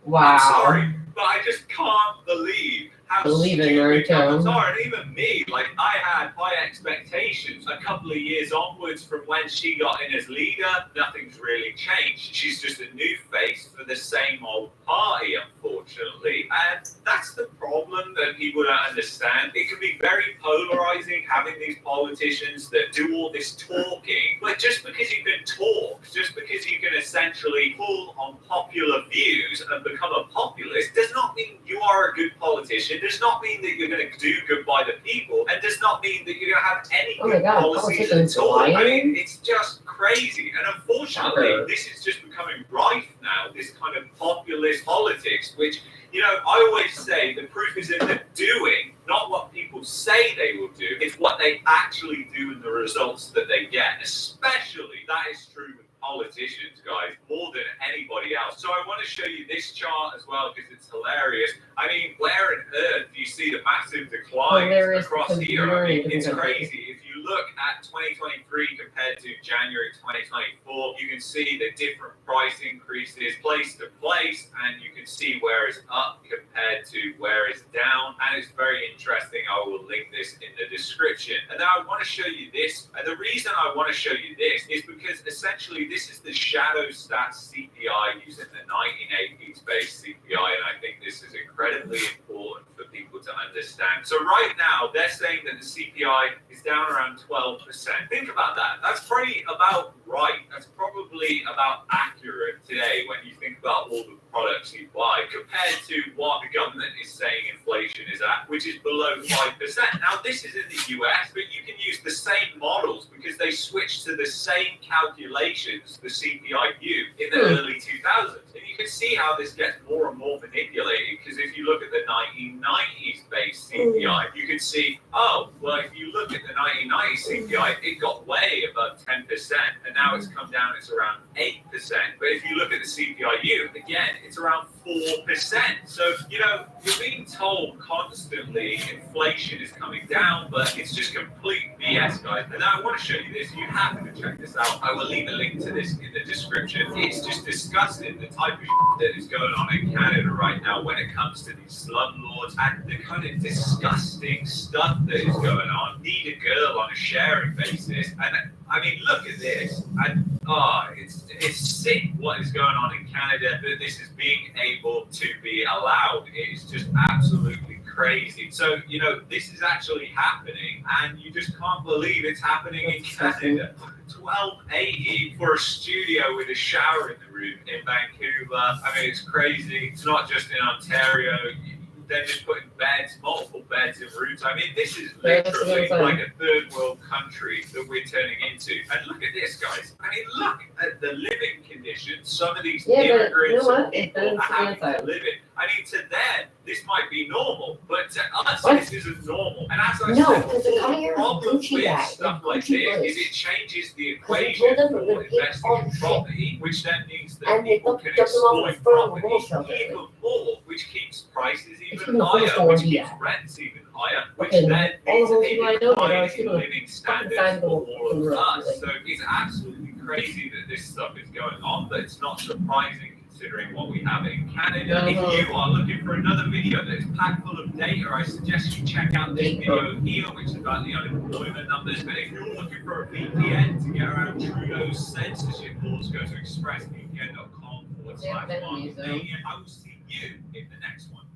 Speaker 19: Wow.
Speaker 18: I'm sorry, but I just can't believe how
Speaker 19: Believe in
Speaker 18: stupid governments
Speaker 19: Naruto.
Speaker 18: are. And even me, like, I had high expectations. A couple of years onwards from when she got in as leader, nothing's really changed. She's just a new face for the same old party, unfortunately. And that's the problem that people don't understand. It can be very polarizing having these politicians that do all this talking. But just because you can talk, just because you can essentially pull on popular views and become a populist, does not mean you are a good politician, does not mean that you're going to do good by the people, and does not mean that you're going to have any
Speaker 19: Oh my
Speaker 18: good
Speaker 19: God,
Speaker 18: policies
Speaker 19: politicians
Speaker 18: at all. I
Speaker 19: lying?
Speaker 18: mean, it's just crazy. And unfortunately,
Speaker 19: Shocker.
Speaker 18: this is just becoming rife now, this kind of populist politics, which, you know, I always say the proof is in the doing, not what people say they will do. It's what they actually do and the results that they get. Especially that is true with politicians, guys, more than anybody else. So I want to show you this chart as well because it's hilarious. I mean, where on earth do you see the massive declines
Speaker 19: Hilarious
Speaker 18: across
Speaker 19: because
Speaker 18: here?
Speaker 19: you're
Speaker 18: I mean,
Speaker 19: in
Speaker 18: it's
Speaker 19: different countries.
Speaker 18: crazy. If you look at 2023 compared to January 2024, you can see the different price increases place to place, and you can see where it's up compared to where it's down. And it's very interesting. I will link this in the description. And now I want to show you this. And the reason I want to show you this is because essentially this is the shadow stats CPI using the 1980s based CPI. And I think this is incredibly important for people to understand. So right now, they're saying that the CPI is down around 12%. Think about that. That's pretty about right. That's probably about accurate today when you think about all the products you buy compared to what the government is saying inflation is at, which is below 5%. Now, this is in the US, but you can use the same models because they switched to the same calculations, the CPI-U, in the early 2000s. And you can see how this gets more and more manipulated because if you look at the 1990s based CPI, you can see, oh, well, if you look at the 1990s CPI, it got way above 10%, and now it's come down, it's around 8%. But if you look at the CPI-U, again, it's around 4%. So, you know, you're being told constantly inflation is coming down, but it's just complete BS, guys. And now I want to show you this. You have to check this out. I will leave a link to this in the description. It's just disgusting, the type of that is going on in Canada right now when it comes to these slumlords and the kind of disgusting stuff that is going on. Need a girl on a sharing basis. And I mean, look at this. And it's sick what is going on in Canada, that this is being able to be allowed. It is just absolutely crazy. So, you know, this is actually happening, and you just can't believe it's happening in Canada. $12.80 for a studio with a shower in the room in Vancouver. I mean, it's crazy. It's not just in Ontario. They're just putting beds, multiple beds in rooms. I mean, this is literally like a third world country that we're turning into. And look at this, guys. I mean, look at the living conditions some of these immigrants and people are having to live in. I mean, to them, this might be normal, but to us, this isn't normal. And as I said before, the problem with stuff like this is it changes the equation for investing in property, which then means that people can exploit property even more, which keeps prices even higher, which keeps rents even higher, which then means a decline in living standards for all of us. So it's absolutely crazy that this stuff is going on, but it's not surprising considering what we have in Canada. If you are looking for another video that is packed full of data, I suggest you check out this video here, which is about the unemployment numbers. But if you're looking for a VPN to get around Trudeau's censorship laws, go to expressvpn.com/Mark. I will see you in the next one.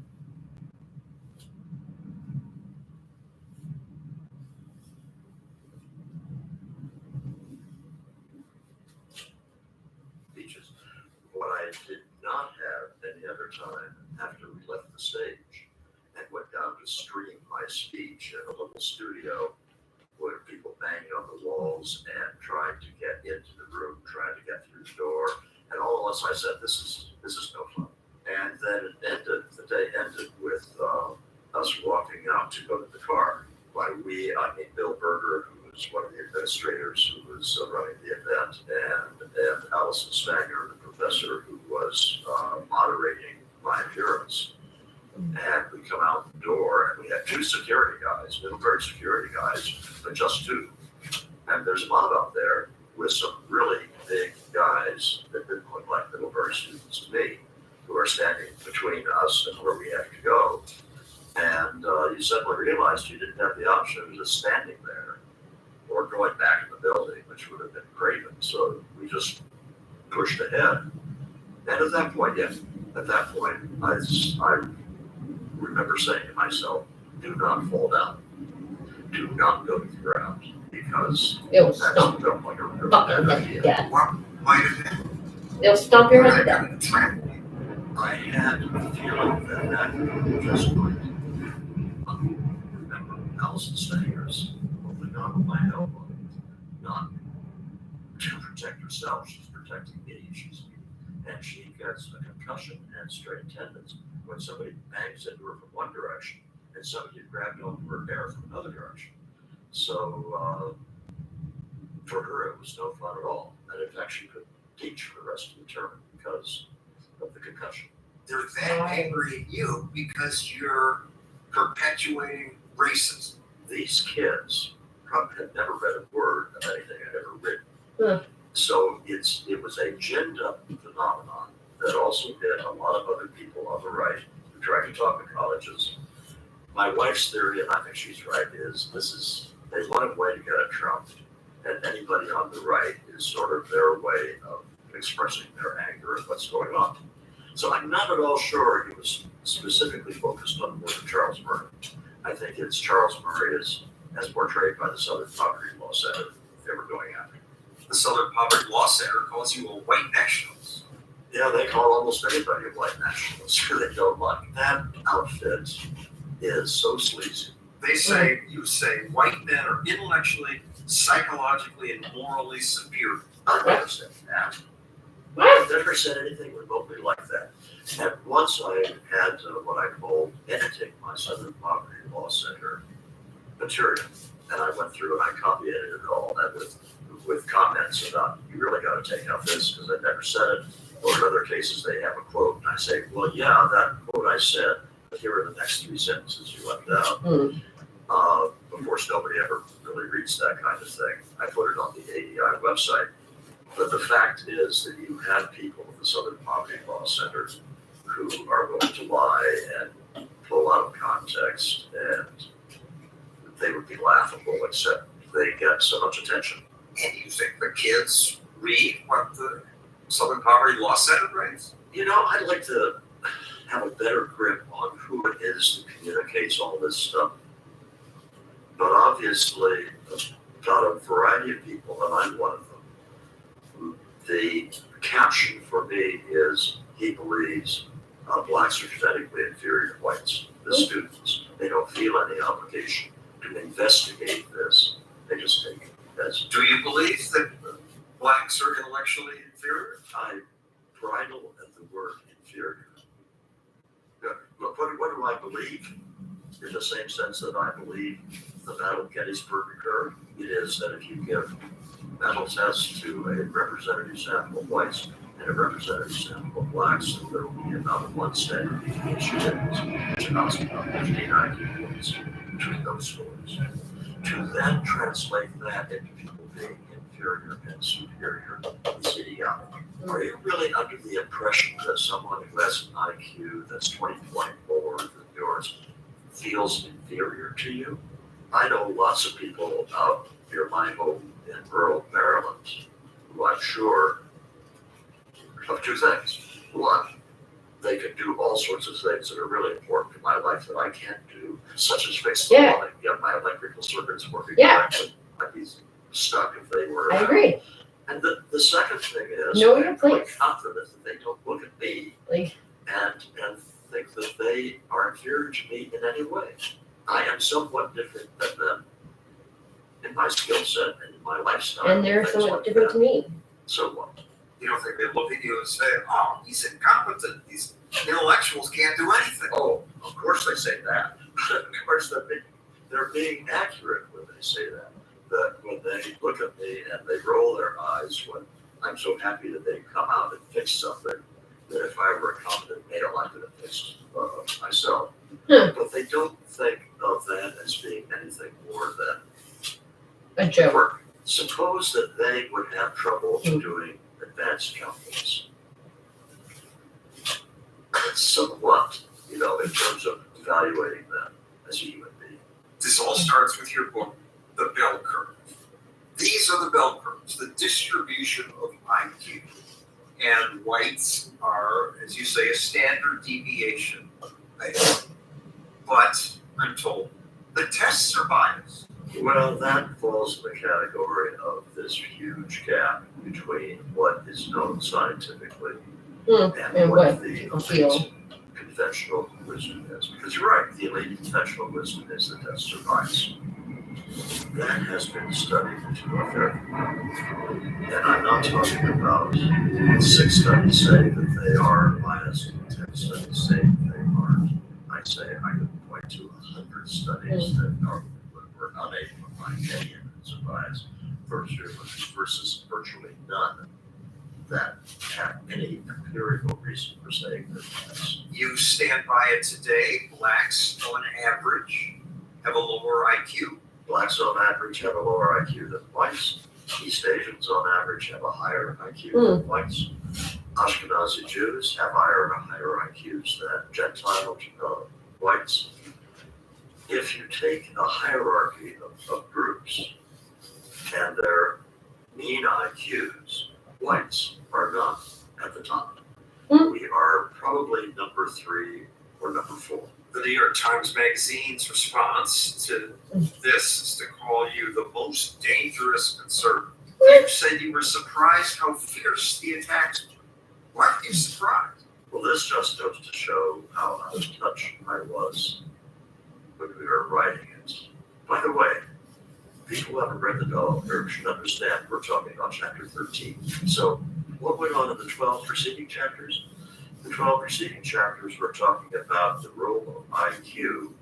Speaker 20: Speeches. What I did not have any other time after we left the stage and went down to stream my speech in a little studio where people banging on the walls and trying to get into the room, trying to get through the door. And all of us, I said, this is no fun. And then the day ended with us walking out to go to the car. By we, I mean Bill Berger, who was one of the administrators who was running the event, and Allison Stanger, the professor who was moderating my appearance. And we come out the door, and we had two security guys, Middlebury security guys, but just two. And there's a mob out there with some really big guys that didn't look like Middlebury students to me, who are standing between us and where we have to go. And you suddenly realized you didn't have the option of just standing there or going back in the building, which would have been craven. So we just pushed ahead. And at that point, I remember saying to myself, do not fall down. Do not go to the ground, because
Speaker 1: It'll
Speaker 20: that's
Speaker 1: stomp
Speaker 20: don't like a really
Speaker 1: fucking
Speaker 20: bad
Speaker 1: head
Speaker 20: idea.
Speaker 1: down.
Speaker 20: What might have been?
Speaker 1: It'll stomp your head down.
Speaker 20: I had a feeling that group just might. Remember Allison Stangers holding on to my elbow, not to protect herself, she's protecting me. And she gets a concussion and straight tendons when somebody bangs into her from one direction and somebody grabbed onto her hair from another direction. So for her, it was no fun at all. And in fact, she couldn't teach for the rest of the term because of the concussion.
Speaker 19: They're that angry at you because you're perpetuating racism.
Speaker 20: These kids probably had never read a word of anything I'd ever written.
Speaker 1: Huh.
Speaker 20: So it was a ginned-up phenomenon that also hit a lot of other people on the right who tried to talk to colleges. My wife's theory, and I think she's right, is they want a way to get it trumped, and anybody on the right is sort of their way of expressing their anger at what's going on. So I'm not at all sure he was specifically focused on William Charles Murray. I think it's Charles Murray as portrayed by the Southern Poverty Law Center they were going after.
Speaker 19: The Southern Poverty Law Center calls you a white nationalist.
Speaker 20: Yeah, they call almost anybody a white nationalist who they don't like. That outfit is so sleazy.
Speaker 19: You say white men are intellectually, psychologically, and morally superior.
Speaker 20: I never said that. I've never said anything remotely like that. And once I had what I called editing my Southern Poverty Law Center material, and I went through and I copy edited all that with comments about, you really got to take out this because I never said it. Or in other cases, they have a quote, and I say, well, yeah, that quote I said, but here are the next 3 sentences you left out. Of course, nobody ever really reads that kind of thing. I put it on the AEI website. But the fact is that you have people at the Southern Poverty Law Center who are going to lie and pull out of context, and they would be laughable, except they get so much attention.
Speaker 19: And you think the kids read what the Southern Poverty Law Center writes?
Speaker 20: You know, I'd like to have a better grip on who it is that communicates all this stuff. But obviously, about a variety of people, and I'm one of them, the caption for me is, he believes blacks are genetically inferior to whites, the students. They don't feel any obligation to investigate this. They just take it as.
Speaker 19: Do you believe that blacks are intellectually inferior?
Speaker 20: I bridle at the word inferior. Look, what do I believe? In the same sense that I believe the Battle of Gettysburg occurred, it is that if you give mental tests to a representative sample of whites and a representative sample of blacks, then there will be about a 1 standard deviation difference, which amounts to about 15 IQ points between those scores. To then translate that into people being inferior and superior is idiotic. Are you really under the impression that someone who has an IQ that's 20 points lower than yours feels inferior to you? I know lots of people out near my home in rural Maryland who I'm sure of 2 things. One, they can do all sorts of things that are really important in my life that I can't do, such as fix the plumbing, get my electrical circuits working correctly. I'd be stuck if they were.
Speaker 1: I agree.
Speaker 20: And the second thing is,
Speaker 1: Know
Speaker 20: I'm
Speaker 1: your
Speaker 20: quite
Speaker 1: place.
Speaker 20: confident that they don't look at me and think that they are inferior to me in any way. I am somewhat different than them in my skill set and in my lifestyle.
Speaker 1: And they're
Speaker 20: things
Speaker 1: somewhat
Speaker 20: like
Speaker 1: different
Speaker 20: that.
Speaker 1: to me.
Speaker 20: So what?
Speaker 19: You don't think they look at you and say, oh, he's incompetent, these intellectuals can't do anything?
Speaker 20: Oh, of course they say that. Of course they're being accurate when they say that. That when they look at me and they roll their eyes when I'm so happy that they come out and fix something that if I were a competent male, I could have fixed myself. But they don't think of that as being anything more than
Speaker 1: a joke.
Speaker 20: Work. Suppose that they would have trouble doing advanced calculus. Somewhat, in terms of evaluating them as a human being.
Speaker 19: This all starts with your book, The Bell Curve. These are the bell curves, the distribution of IQ. And whites are, as you say, a standard deviation. But I'm told the tests are biased.
Speaker 20: Well, that falls in the category of this huge gap between what is known scientifically and what the elite conventional wisdom is. Because you're right, the elite conventional wisdom is that tests are biased. That has been studied to a fair degree. And I'm not talking about 6 studies say that they are biased, 10 studies say they aren't. I say I could point to 100 studies that were unable to find any evidence of bias versus virtually none that have any empirical reason for saying they're biased.
Speaker 19: You stand by it today. Blacks, on average, have a lower IQ.
Speaker 20: Blacks on average have a lower IQ than whites. East Asians on average have a higher IQ than whites. Ashkenazi Jews have higher IQs than Gentile whites. If you take a hierarchy of groups and their mean IQs, whites are not at the top. We are probably number 3 or number 4.
Speaker 19: The New York Times Magazine's response to this is to call you the most dangerous conservative. You said you were surprised how fierce the attacks were. Why are you surprised?
Speaker 20: Well, this just goes to show how out of touch I was when we were writing it. By the way, people who haven't read the Dollar should understand we're talking about chapter 13. So what went on in the 12 preceding chapters? The 12 preceding chapters were talking about the role of IQ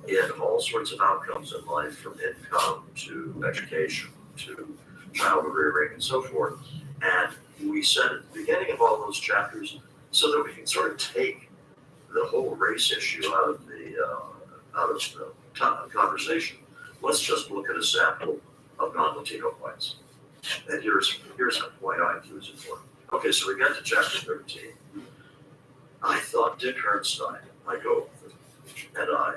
Speaker 20: in all sorts of outcomes in life, from income to education to child rearing and so forth. And we said at the beginning of all those chapters, so that we can sort of take the whole race issue out of the conversation, let's just look at a sample of non-Latino whites. And here's why IQ is important. Okay, so we got to chapter 13. I thought Dick Herrnstein, my co-author, and I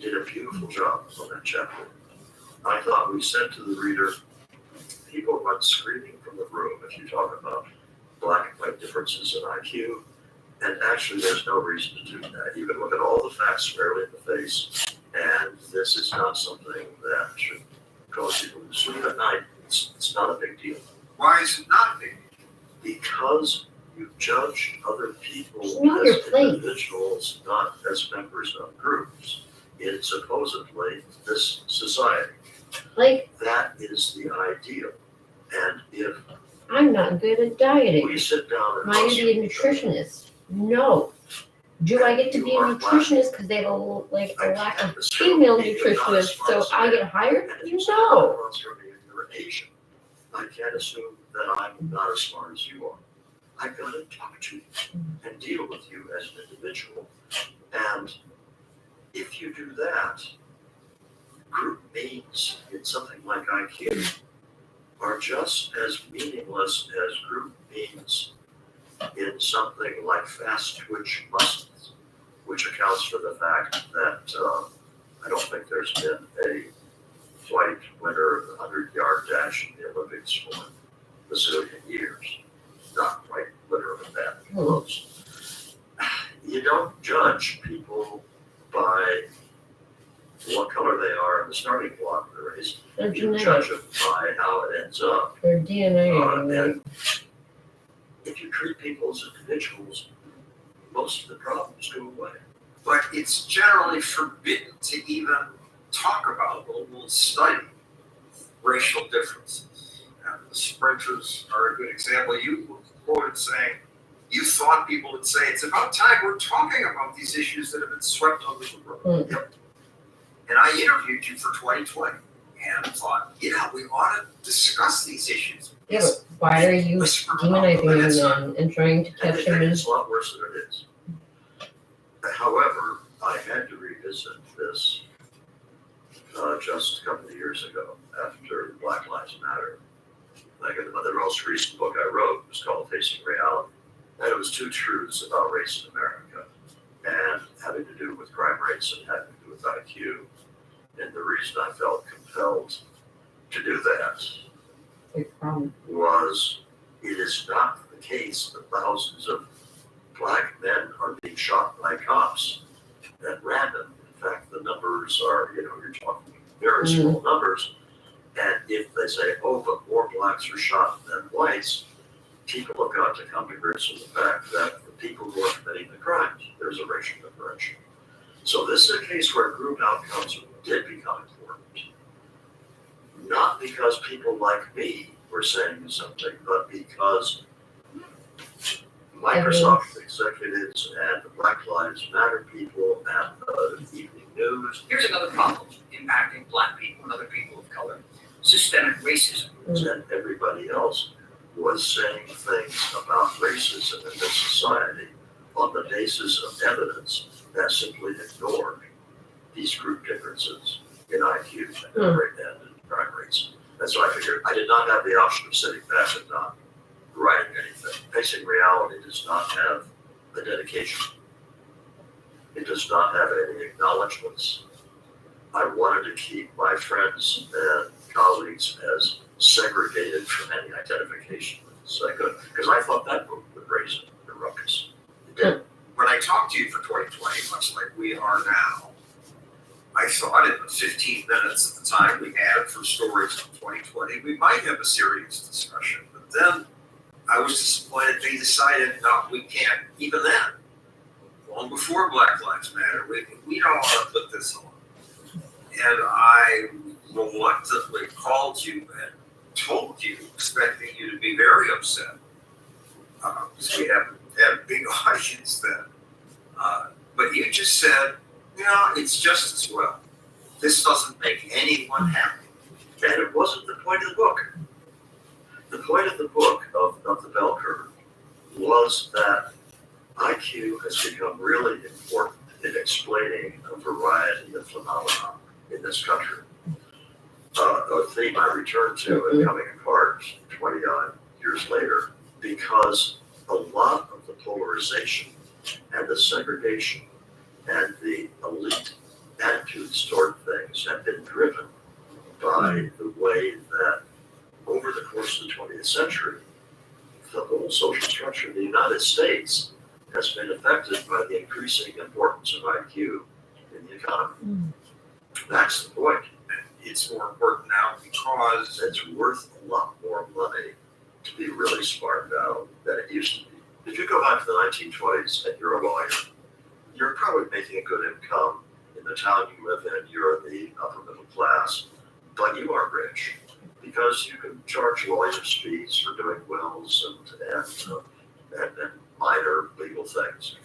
Speaker 20: did a beautiful job on that chapter. I thought we said to the reader, people run screaming from the room if you talk about black and white differences in IQ, and actually there's no reason to do that. You can look at all the facts squarely in the face, and this is not something that should cause people to sleep at night. It's not a big deal.
Speaker 19: Why is it not a big deal?
Speaker 20: Because you judge other people as individuals, not as members of groups in supposedly this society. That is the ideal. And if
Speaker 1: I'm not good at dieting.
Speaker 20: we sit down and
Speaker 1: Am I going to be a nutritionist? No. Do I get to be a nutritionist because they have a lack of female nutritionists, so I get hired? No.
Speaker 20: You're Asian. I can't assume that I'm not as smart as you are. I've got to talk to you and deal with you as an individual. And if you do that, group means in something like IQ are just as meaningless as group means in something like fast twitch muscles, which accounts for the fact that I don't think there's been a white winner of the 100-yard dash in the Olympics for a zillion years. Not quite literally that close. You don't judge people by what color they are in the starting block of the race. You judge them by how it ends up.
Speaker 1: Their DNA.
Speaker 20: And if you treat people as individuals, most of the problems go away.
Speaker 19: But it's generally forbidden to even talk about or study racial differences. And the sprinters are a good example. You were quoted saying, you thought people would say, it's about time we're talking about these issues that have been swept under the rug. Yep. And I interviewed you for 2020 and thought, we ought to discuss these issues.
Speaker 1: Yeah, but why are you demonizing him and trying to catch him in?
Speaker 20: It's a lot worse than it is. However, I had to revisit this just a couple of years ago after Black Lives Matter. There most recent book I wrote was called Facing Reality. And it was 2 truths about race in America and having to do with crime rates and having to do with IQ. And the reason I felt compelled to do that was it is not the case that thousands of black men are being shot by cops at random. In fact, the numbers are, you're talking very small numbers. And if they say, oh, but more blacks are shot than whites, people have got to come to grips with the fact that the people who are committing the crimes, there's a racial differential. So this is a case where group outcomes did become important. Not because people like me were saying something, but because Microsoft executives and the Black Lives Matter people and the Evening News.
Speaker 11: Here's another problem impacting black people and other people of color: systemic racism.
Speaker 20: And everybody else was saying things about racism in this society on the basis of evidence that simply ignored these group differences in IQ and crime rates. And so I figured I did not have the option of sitting back and not writing anything. Facing Reality does not have a dedication. It does not have any acknowledgments. I wanted to keep my friends and colleagues as segregated from any identification as I could, because I thought that book would raise a ruckus. It did.
Speaker 19: When I talked to you for 2020, much like we are now, I thought in the 15 minutes at the time we had for stories from 2020, we might have a serious discussion. But then I was disappointed they decided, no, we can't, even then, long before Black Lives Matter, we don't want to put this on. And I reluctantly called you and told you, expecting you to be very upset, because we haven't had a big audience then. But you just said, it's just as well. This doesn't make anyone happy.
Speaker 20: And it wasn't the point of the book. The point of the book of the bell curve was that IQ has become really important in explaining a variety of phenomena in this country. A theme I return to in Coming Apart 20-odd years later, because a lot of the polarization and the segregation and the elite attitudes toward things have been driven by the way that over the course of the 20th century, the whole social structure of the United States has been affected by the increasing importance of IQ in the economy. That's the point.
Speaker 19: And it's more important now because
Speaker 20: it's worth a lot more money to be really smart now than it used to be. If you go back to the 1920s and you're a lawyer, you're probably making a good income in the town you live in. You're in the upper middle class, but you are rich because you can charge lawyers' fees for doing wills and minor legal things.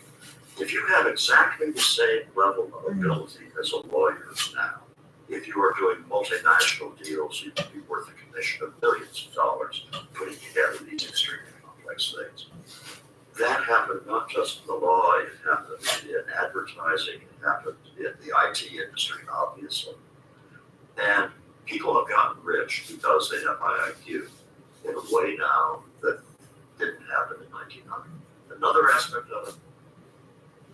Speaker 20: If you have exactly the same level of ability as a lawyer now, if you are doing multinational deals, you can be worth a commission of millions of dollars putting together these extremely complex things. That happened not just in the law, it happened in advertising, it happened in the IT industry, obviously. And people have gotten rich because they have high IQ in a way now that didn't happen in 1900. Another aspect of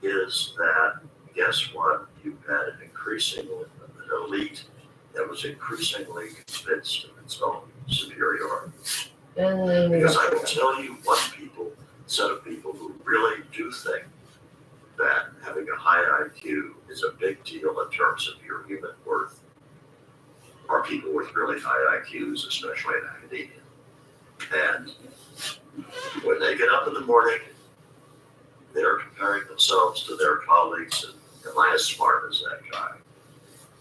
Speaker 20: it is that, guess what? You had an elite that was increasingly convinced of its own superiority. Because I will tell you one set of people who really do think that having a high IQ is a big deal in terms of your human worth are people with really high IQs, especially in academia. And when they get up in the morning, they're comparing themselves to their colleagues and am I as smart as that guy?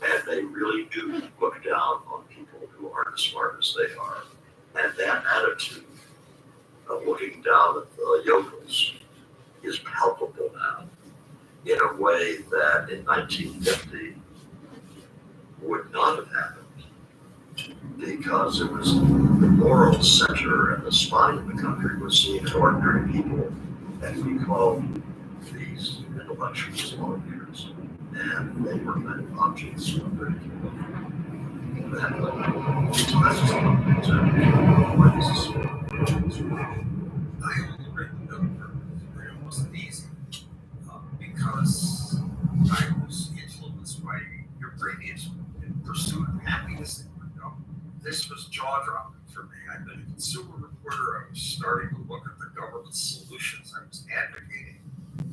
Speaker 20: And they really do look down on people who aren't as smart as they are. And that attitude of looking down at the yokels is palpable now in a way that in 1950 would not have happened, because it was the moral center and the spine of the country was seeing ordinary people, and we called these intellectuals lawyers, and they were kind of objects of ridicule. So that's just one example of why this is
Speaker 11: I only read the number, but it wasn't easy because I was influenced by your previous pursuit of happiness. This was jaw dropping for me. I've been a consumer reporter. I was starting to look at the government solutions I was advocating.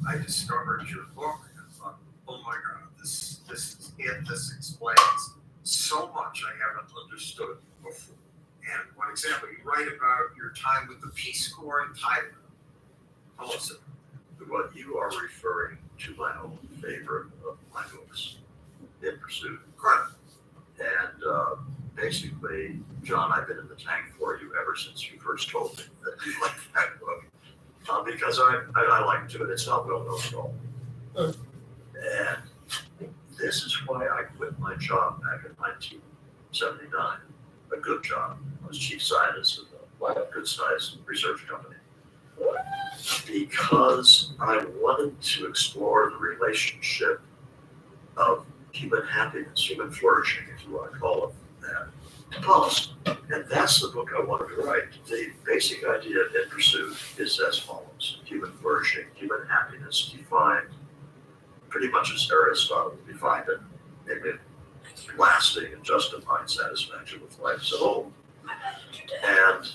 Speaker 11: I discovered your book and thought, oh my God, this is it. This explains so much I haven't understood before. And one example, you write about your time with the Peace Corps in Thailand. Tell us it.
Speaker 20: What you are referring to my own favorite of my books, In Pursuit.
Speaker 11: Correct.
Speaker 20: And basically, John, I've been in the tank for you ever since you first told me that you liked that book. Because I like to, and it's not well known at all. And this is why I quit my job back in 1979. A good job. I was chief scientist of a good sized research company. Because I wanted to explore the relationship of human happiness, human flourishing, if you want to call it that, to policy. And that's the book I wanted to write. The basic idea of In Pursuit is as follows. Human flourishing, human happiness defined pretty much as Aristotle defined it, maybe lasting and justifying satisfaction with life as a whole. And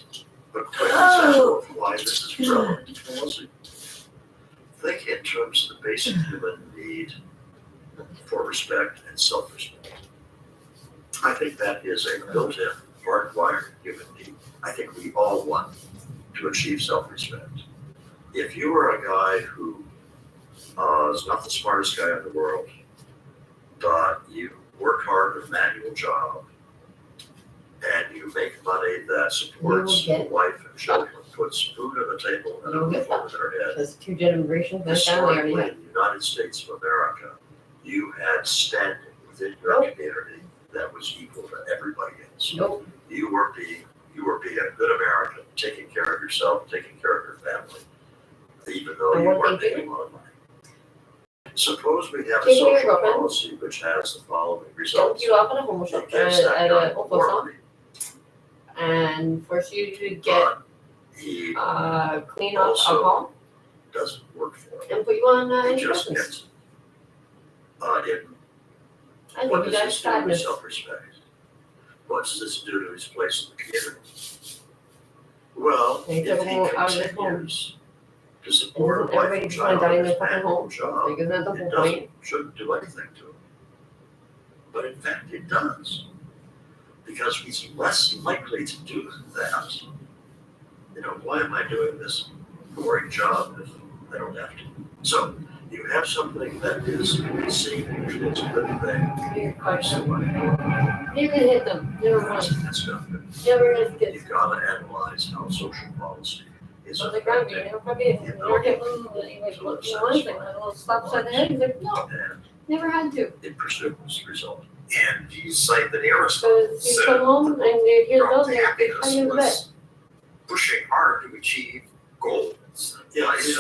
Speaker 20: the quick example of why this is relevant to policy. Think in terms of the basic human need for respect and self-respect. I think that is a built-in, hardwired human need. I think we all want to achieve self-respect. If you are a guy who is not the smartest guy in the world, but you work hard at a manual job, and you make money that supports your wife and children, puts food on the table and a roof over their head.
Speaker 1: Because two generations went down there.
Speaker 20: Historically, in the United States of America, you had standing within your community that was equal to everybody else.
Speaker 1: Nope.
Speaker 20: You were being a good American, taking care of yourself, taking care of your family, even though you weren't making a lot of money. Suppose we have a social policy which has the following results.
Speaker 1: Dump you off at a homeless shelter at a old folks home and force you to get clean off alcohol.
Speaker 20: Doesn't work for him.
Speaker 1: And put you on
Speaker 20: He just
Speaker 1: antidepressants.
Speaker 20: gets
Speaker 1: I
Speaker 20: what
Speaker 1: think
Speaker 20: does
Speaker 1: that's
Speaker 20: this do to
Speaker 1: sadness.
Speaker 20: self-respect? What does this do to his place in the community? Well,
Speaker 1: They
Speaker 20: if
Speaker 1: took
Speaker 20: he
Speaker 1: him out of his home.
Speaker 20: continues to support a
Speaker 1: Doesn't
Speaker 20: wife
Speaker 1: everybody
Speaker 20: and
Speaker 1: just want to
Speaker 20: child
Speaker 1: die in
Speaker 20: in
Speaker 1: their
Speaker 20: his
Speaker 1: fucking
Speaker 20: manual
Speaker 1: home?
Speaker 20: job,
Speaker 1: Like, isn't that the
Speaker 20: it
Speaker 1: whole
Speaker 20: doesn't,
Speaker 1: point?
Speaker 20: shouldn't do anything to him. But in fact, it does. Because he's less likely to do that. You know, why am I doing this boring job if I don't have to? So you have something that is seen as a good thing.
Speaker 1: You can hit them. Never mind.
Speaker 20: That's not good.
Speaker 1: Never hit kids.
Speaker 20: You've got to analyze how social policy is
Speaker 1: So they grabbed me. They were probably never hit them. Like, look, you know, one thing, like a little slap beside the head. He's like, no, never had to.
Speaker 20: In Pursuit was the result.
Speaker 11: And you cite that Aristotle
Speaker 1: Because you
Speaker 11: said
Speaker 1: come home and they hear
Speaker 11: drop
Speaker 1: those,
Speaker 11: to
Speaker 1: they
Speaker 11: happiness
Speaker 1: find you in the bed.
Speaker 11: was pushing hard to achieve goals.
Speaker 20: Yeah, he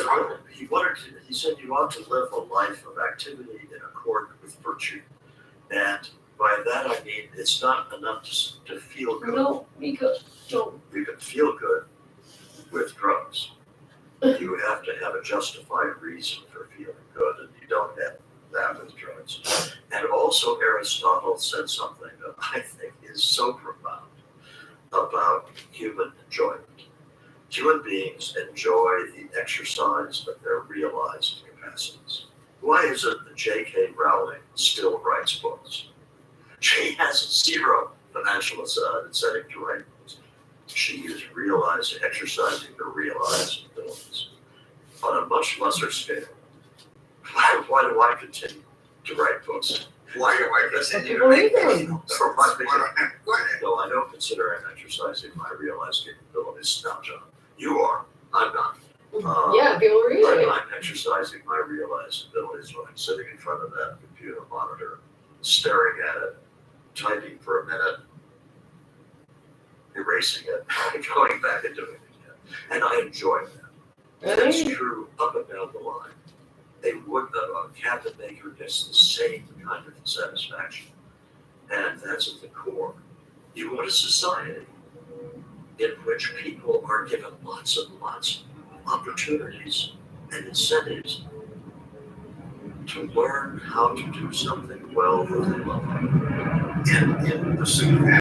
Speaker 20: said you ought to live a life of activity in accord with virtue. And by that I mean it's not enough to feel good.
Speaker 1: No, be good. Don't.
Speaker 20: You can feel good with drugs. You have to have a justified reason for feeling good, and you don't have that with drugs. And also Aristotle said something that I think is so profound about human enjoyment. Human beings enjoy the exercise of their realized capacities. Why is it that J.K. Rowling still writes books? She has zero financial incentive to write books. She is exercising her realized abilities on a much lesser scale. Why do I continue to write books?
Speaker 11: Why do I continue
Speaker 1: to write them?
Speaker 20: So my no, I don't consider I'm exercising my realized capabilities now, John. You are. I'm not.
Speaker 1: Yeah, people read it.
Speaker 20: I'm exercising my realized abilities when I'm sitting in front of that computer monitor, staring at it, typing for a minute, erasing it, going back and doing it again. And I enjoy that. That's true up and down the line. A cabinet maker gets the same kind of satisfaction. And that's at the core. You want a society in which people are given lots and lots of opportunities and incentives to learn how to do something well that they love.
Speaker 19: And in pursuit of that,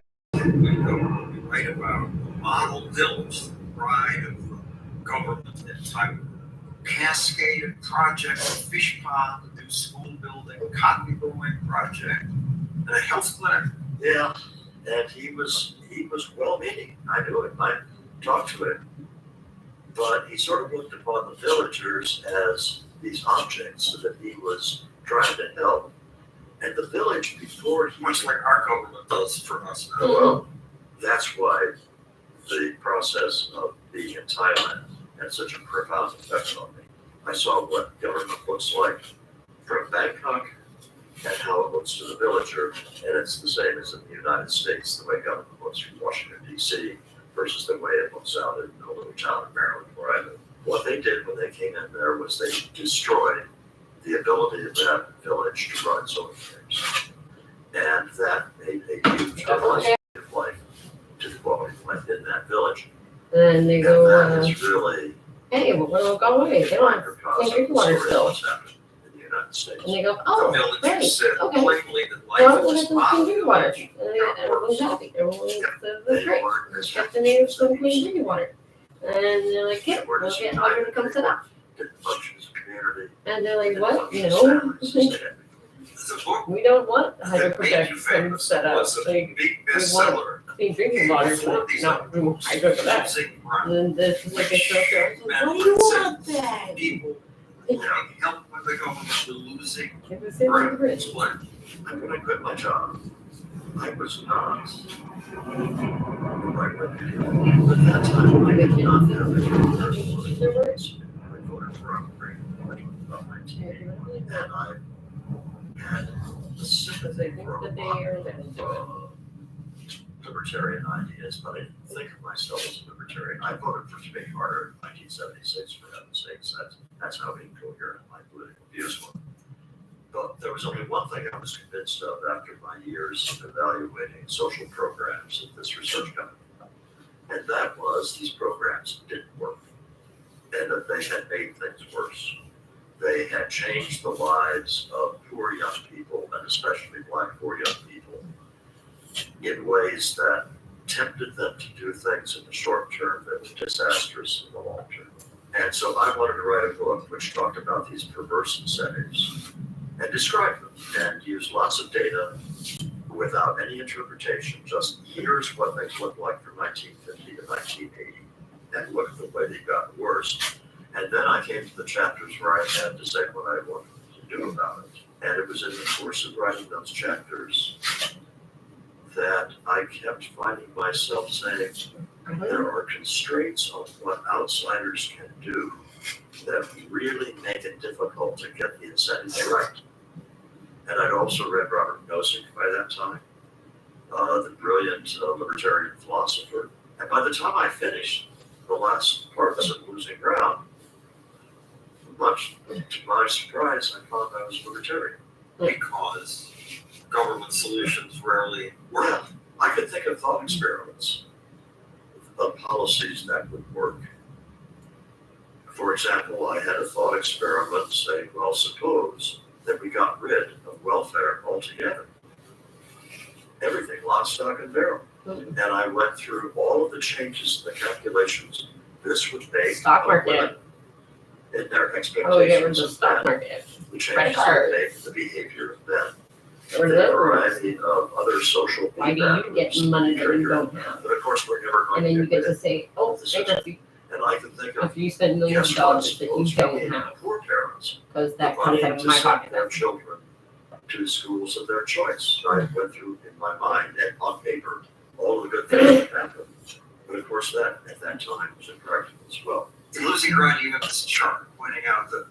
Speaker 19: we write about a model village, the pride of the government at time. Cascade project, a fish pond, a new school building, cotton growing project, and a health clinic.
Speaker 20: Yeah, and he was well-meaning. I knew it. I talked to him, but he sort of looked upon the villagers as these objects that he was trying to help. And the village before he,
Speaker 19: Much like our government does for us now.
Speaker 20: well, that's why the process of being in Thailand had such a profound effect on me. I saw what government looks like from Bangkok and how it looks to the villager, and it's the same as in the United States, the way government looks from Washington, D.C. versus the way it looks out in a little town in Maryland where I live. What they did when they came in there was they destroyed the ability of that village to run its own affairs. And that made a huge quality of life to the quality of life in that village.
Speaker 1: And they
Speaker 20: And
Speaker 1: go,
Speaker 20: that is really
Speaker 1: hey, well, we'll go away. They don't have clean drinking water still.
Speaker 20: what's happening in the United States.
Speaker 1: And they go,
Speaker 19: The
Speaker 1: oh,
Speaker 19: villagers
Speaker 1: great,
Speaker 19: said
Speaker 1: okay.
Speaker 19: plainly that
Speaker 1: Well,
Speaker 19: life
Speaker 1: we'll
Speaker 19: was
Speaker 1: have some clean drinking water.
Speaker 19: village.
Speaker 1: And everyone's happy. Everyone's
Speaker 20: They
Speaker 1: great.
Speaker 20: weren't
Speaker 1: Let's get the natives some clean drinking water. And they're like, yeah, we'll get water to come sit up.
Speaker 20: Didn't function as a community.
Speaker 1: And they're like,
Speaker 20: didn't
Speaker 1: what?
Speaker 20: function
Speaker 1: You
Speaker 20: as
Speaker 1: know,
Speaker 20: families as they had before.
Speaker 19: The book
Speaker 1: we don't want
Speaker 19: that made you
Speaker 1: hydroprotective
Speaker 19: famous
Speaker 1: set up.
Speaker 19: was a
Speaker 1: Like,
Speaker 19: big
Speaker 1: we want
Speaker 19: bestseller.
Speaker 1: clean drinking water, not room hydro for that.
Speaker 19: Losing
Speaker 1: And then this is like a show there.
Speaker 19: Men
Speaker 1: Why do you
Speaker 19: said
Speaker 1: want that?
Speaker 19: people who help with the government were losing
Speaker 1: It was in the bridge.
Speaker 20: When I quit my job, I was not the right way to do it. At that time, I did not have any personal words. I voted for Ronald Reagan when I was about 19, and I had a sympathy for a lot of libertarian ideas, but I didn't think of myself as a libertarian. I voted for Jimmy Carter in 1976, for heaven's sakes. That's how incoherent my political views were. But there was only one thing I was convinced of after my years of evaluating social programs at this research company, and that was these programs didn't work, and that they had made things worse. They had changed the lives of poor young people, and especially Black poor young people, in ways that tempted them to do things in the short term that were disastrous in the long term. And so I wanted to write a book which talked about these perverse incentives and describe them and use lots of data without any interpretation. Just here's what things looked like from 1950 to 1980, and look at the way they've gotten worse. And then I came to the chapters where I had to say what I wanted to do about it. And it was in the course of writing those chapters that I kept finding myself saying, there are constraints on what outsiders can do that really make it difficult to get the incentives right. And I'd also read Robert Nozick by that time, the brilliant libertarian philosopher. And by the time I finished the last parts of Losing Ground, much to my surprise, I found I was libertarian.
Speaker 19: Because government solutions rarely work.
Speaker 20: Yeah, I could think of thought experiments of policies that would work. For example, I had a thought experiment saying, well, suppose that we got rid of welfare altogether. Everything, lock, stock, and barrel. And I went through all of the changes in the calculations this would make
Speaker 1: Stock market.
Speaker 20: in their
Speaker 1: Oh, we get rid
Speaker 20: expectations
Speaker 1: of the
Speaker 20: of
Speaker 1: stock
Speaker 20: men,
Speaker 1: market.
Speaker 20: the
Speaker 1: Credit
Speaker 20: changes
Speaker 1: card.
Speaker 20: that make the behavior of men.
Speaker 1: Get rid of
Speaker 20: The
Speaker 1: those.
Speaker 20: variety of other social
Speaker 1: Why do
Speaker 20: feedback
Speaker 1: you get
Speaker 20: loops
Speaker 1: money that you
Speaker 20: triggered.
Speaker 1: don't have?
Speaker 20: But of course, we're never
Speaker 1: And
Speaker 20: going
Speaker 1: then
Speaker 20: to
Speaker 1: you get
Speaker 20: get
Speaker 1: to say, oh, bankruptcy.
Speaker 20: And I can think of
Speaker 1: After you spend millions of dollars that you don't have,
Speaker 20: poor parents
Speaker 1: because that
Speaker 20: the
Speaker 1: comes
Speaker 20: money
Speaker 1: out of
Speaker 20: to
Speaker 1: my
Speaker 20: send
Speaker 1: pocket.
Speaker 20: their children to schools of their choice. I went through in my mind and on paper all of the good things that happened. But of course, that at that time was impractical as well.
Speaker 19: In Losing Ground, you have this chart pointing out the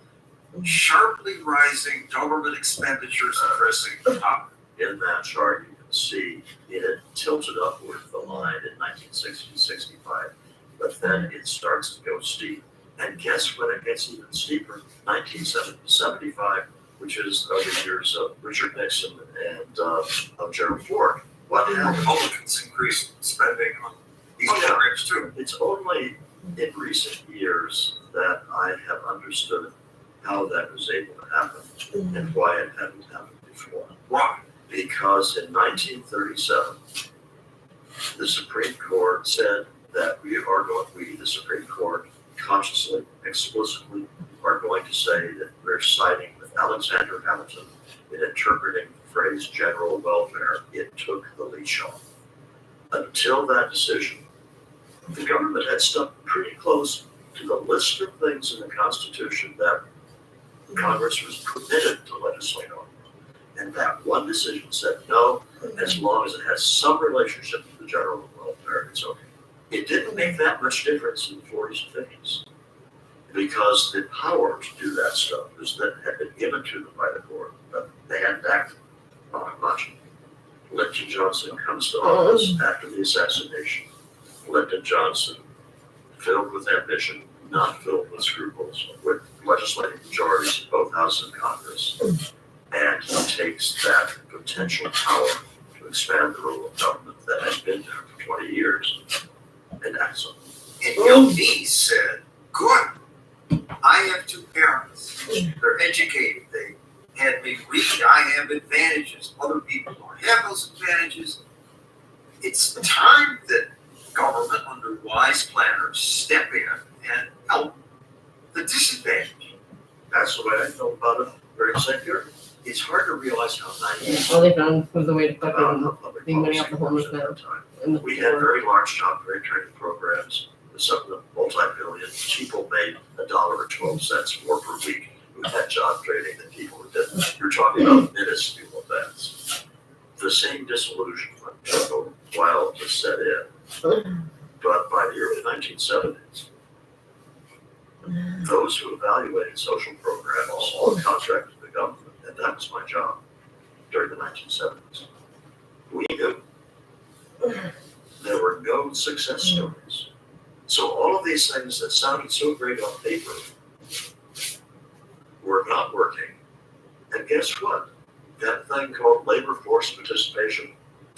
Speaker 19: sharply rising government expenditures addressing the top.
Speaker 20: In that chart, you can see it had tilted upward the line in 1960 to 65, but then it starts to go steep. And guess when it gets even steeper? 1970 to 75, which is the years of Richard Nixon and of Gerald Ford. What happened?
Speaker 19: Republicans increased spending on these programs too. It's only in recent years that I have understood how that was able to happen and why it hadn't happened before. Why? Because in 1937, the Supreme Court said that the Supreme Court, consciously, explicitly, are going to say that we're siding with Alexander Hamilton in interpreting the phrase general welfare. It took the leash off. Until that decision, the government had stuck pretty close to the list of things in the Constitution that Congress was permitted to legislate on. And that one decision said no, as long as it has some relationship to the general welfare, it's okay. It didn't make that much difference in the 40s and 50s because the power to do that stuff had been given to them by the court, but they hadn't acted on it much. Lyndon Johnson comes to office after the assassination. Lyndon Johnson, filled with ambition, not filled with scruples, with legislative majorities in both houses of Congress. And he takes that potential power to expand the rule of government that has been there for 20 years and acts on it.
Speaker 11: And young me said, good, I have two parents. They're educated. They had me read. I have advantages. Other people don't have those advantages. It's time that government, under wise planners, step in and help the disadvantaged.
Speaker 19: That's the way I felt about it during the same period. It's hard to realize how naive.
Speaker 1: All they found was a way to fucking bring money off the homeless man.
Speaker 19: We had very large job training programs. Some of the multi-billion people made $1 or 12 cents more per week who had job training than people who didn't. You're talking about minuscule events. The same disillusionment took a while to set in. But by the early 1970s, those who evaluated social programs all contracted with the government, and that was my job during the 1970s. We knew there were no success stories. So all of these things that sounded so great on paper were not working. And guess what? That thing called labor force participation,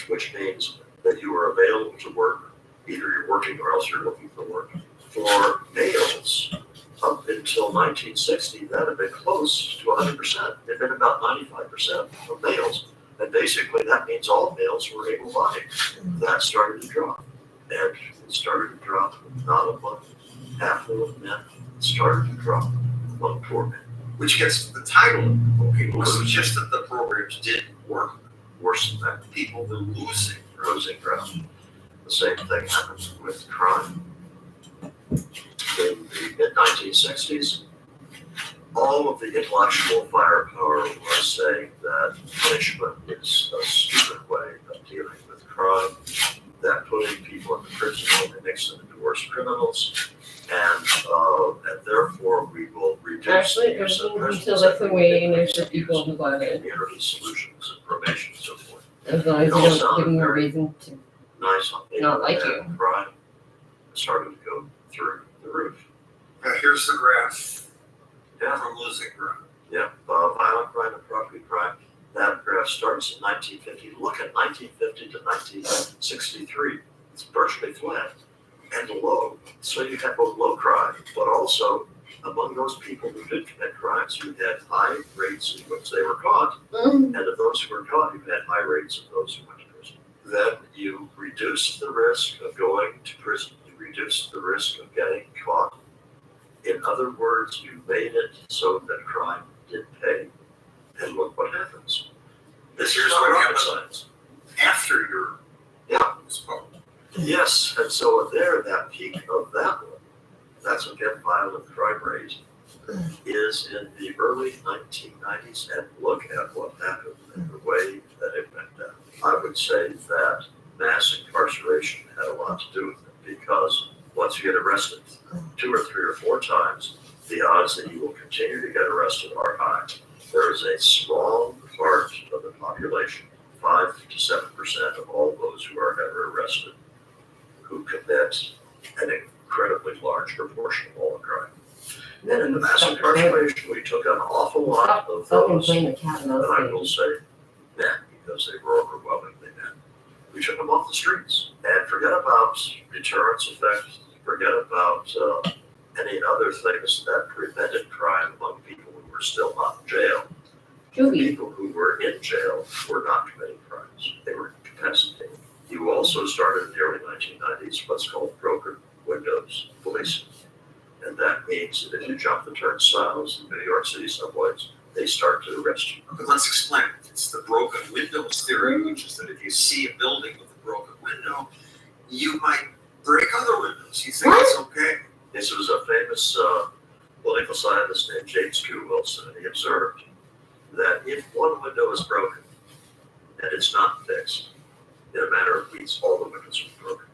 Speaker 19: which means that you are available to work, either you're working or else you're looking for work. For males, up until 1960, that had been close to 100%. It had been about 95% of males. And basically that means all males were able-bodied. That started to drop. And it started to drop not among half-full of men. It started to drop among poor men.
Speaker 11: Which gets to the title of the book. It wasn't just that the programs didn't work.
Speaker 19: Worse than that, people were losing ground. The same thing happened with crime. In the mid-1960s, all of the intellectual firepower was saying that punishment is a stupid way of dealing with crime, that putting people in prison only makes them into worse criminals, and therefore we will reduce the use of prisons
Speaker 1: that's the way in which the people who got it.
Speaker 19: community solutions and probation and so forth.
Speaker 1: As long as you don't give them a reason to
Speaker 19: Nice on paper,
Speaker 1: not like you.
Speaker 19: and crime started to go through the roof.
Speaker 11: Now here's the graph from losing ground.
Speaker 19: Yeah, violent crime and property crime. That graph starts in 1950. Look at 1950 to 1963. It's virtually flat and low. So you had both low crime, but also among those people who did commit crimes, you had high rates in which they were caught. And of those who were caught, you had high rates of those who went to prison. Then you reduced the risk of going to prison. You reduced the risk of getting caught. In other words, you made it so that crime did pay. And look what happens. This is not rocket science.
Speaker 11: After your
Speaker 19: Yes, and so there, that peak of that one, that's again violent crime rate, is in the early 1990s, and look at what happened and the way that it went down. I would say that mass incarceration had a lot to do with it, because once you get arrested 2 or 3 or 4 times, the odds that you will continue to get arrested are high. There is a small part of the population, 5 to 7% of all those who are ever arrested, who commit an incredibly large proportion of all the crime. And in the mass incarceration, we took an awful lot of those, and I will say men, because they were overwhelmingly men. We took them off the streets. And
Speaker 20: forget about deterrence effects, forget about any other things that prevented crime among people who were still not in jail. People who were in jail were not committing crimes. They were incapacitated. You also started in the early 1990s what's called broken windows policing. And that means that if you jump the turnstiles in New York City subways, they start to arrest you.
Speaker 19: But let's explain it. It's the broken windows theory, which is that if you see a building with a broken window, you might break other windows. You think it's okay.
Speaker 20: This was a famous political scientist named James Q. Wilson, and he observed that if one window is broken and it's not fixed, in a matter of weeks, all the windows are broken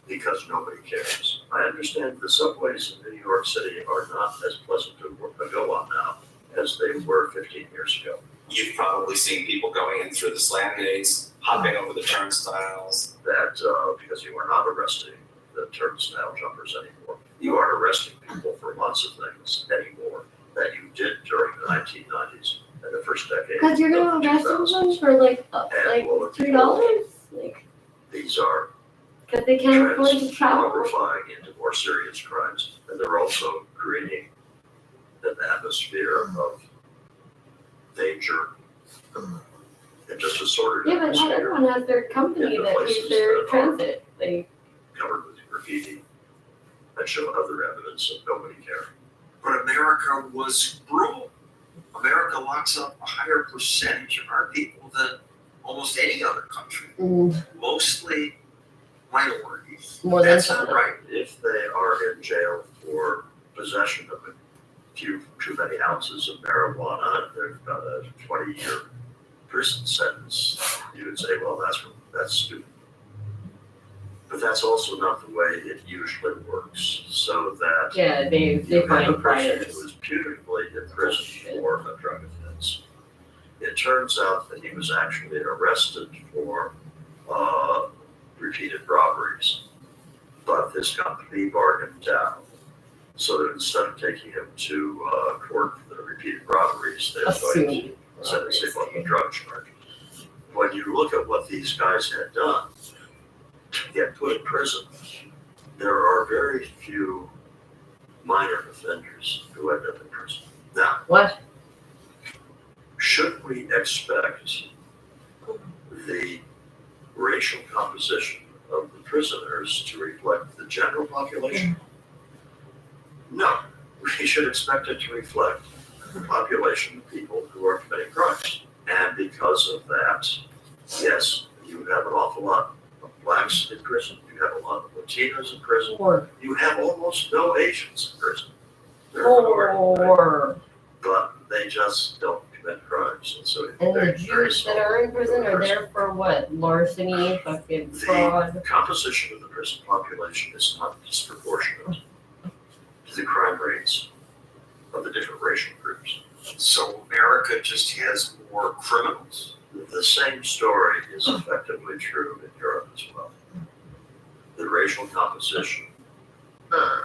Speaker 20: because nobody cares. I understand the subways in New York City are not as pleasant to go on now as they were 15 years ago.
Speaker 21: You've probably seen people going in through the slant gates, hopping over the turnstiles.
Speaker 20: That because you are not arresting the turnstile jumpers anymore. You are arresting people for lots of things anymore that you did during the 1990s and the first decade.
Speaker 1: Because you're going to arrest someone for like $3? Like,
Speaker 20: these are
Speaker 1: because they can't afford to travel.
Speaker 20: glorifying into more serious crimes, and they're also creating an atmosphere of danger and just a sort of
Speaker 1: Yeah, but not everyone has their company that pays their transit. Like,
Speaker 20: covered with graffiti that show other evidence of nobody caring.
Speaker 19: But America was brutal. America locks up a higher percentage of our people than almost any other country. Mostly minorities.
Speaker 1: More than
Speaker 19: That's not
Speaker 1: China.
Speaker 19: right.
Speaker 20: If they are in jail for possession of a few too many ounces of marijuana, they've got a 20-year prison sentence. You would say, well, that's stupid. But that's also not the way it usually works. So that
Speaker 1: yeah, they
Speaker 20: you have a
Speaker 1: find
Speaker 20: person
Speaker 1: priors.
Speaker 20: who was putatively in prison for a drug offense. It turns out that he was actually arrested for repeated robberies, but this company bargained down. So that instead of taking him to court for the repeated robberies, they're going to sentence him on the drug charge. When you look at what these guys had done to get put in prison, there are very few minor offenders who end up in prison. Now,
Speaker 1: what?
Speaker 20: Should we expect the racial composition of the prisoners to reflect the general population? No, we should expect it to reflect the population of people who are committing crimes. And because of that, yes, you have an awful lot of blacks in prison, you have a lot of Latinos in prison, you have almost no Asians in prison. But they just don't commit crimes. And so
Speaker 1: And the
Speaker 20: they're very
Speaker 1: Jews that are in prison are there for what? Larceny, fucking fraud.
Speaker 20: The composition of the prison population is not disproportionate to the crime rates of the different racial groups.
Speaker 19: So America just has more criminals.
Speaker 20: The same story is effectively true in Europe as well. The racial composition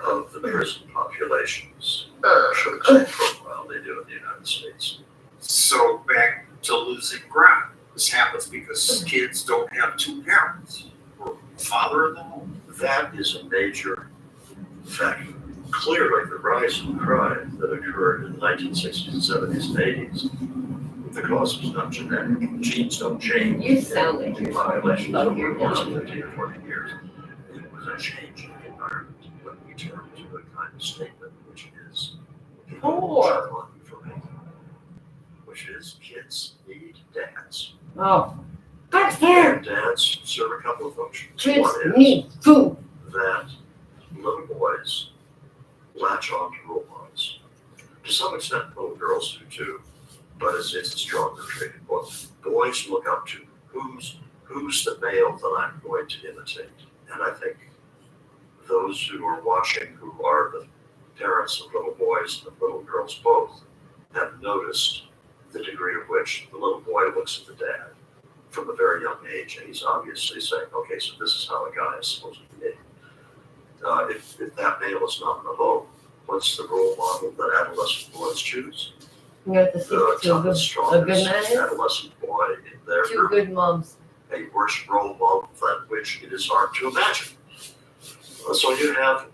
Speaker 20: of the prison populations show the same profile they do in the United States.
Speaker 19: So back to losing ground. This happens because kids don't have two parents or father in the home.
Speaker 20: That is a major factor. Clearly, the rise in crime that occurred in the 1960s and 70s and 80s, the cause was not genetic. Genes don't change.
Speaker 1: You sound like
Speaker 20: in
Speaker 1: you're
Speaker 20: population
Speaker 1: talking
Speaker 20: over
Speaker 1: about
Speaker 20: the course of
Speaker 1: your
Speaker 20: 15 or 40 years. It was a change in the environment, what we term to a kind of statement, which is which is kids need dads.
Speaker 1: Oh.
Speaker 20: And dads serve a couple of functions.
Speaker 1: Kids
Speaker 20: One is
Speaker 1: need food.
Speaker 20: that little boys latch on to role models. To some extent, little girls do too, but it's a stronger trait. Boys look up to who's the male that I'm going to imitate. And I think those who are watching, who are the parents of little boys and little girls both, have noticed the degree of which the little boy looks at the dad from a very young age, and he's obviously saying, okay, so this is how a guy is supposed to be. If that male is not in the home, what's the role model that adolescent boys choose?
Speaker 1: You have to see
Speaker 20: The
Speaker 1: two
Speaker 20: toughest,
Speaker 1: good, a good
Speaker 20: strongest
Speaker 1: man.
Speaker 20: adolescent boy in their
Speaker 1: Two
Speaker 20: group.
Speaker 1: good moms.
Speaker 20: a worse role model than which it is hard to imagine. So you have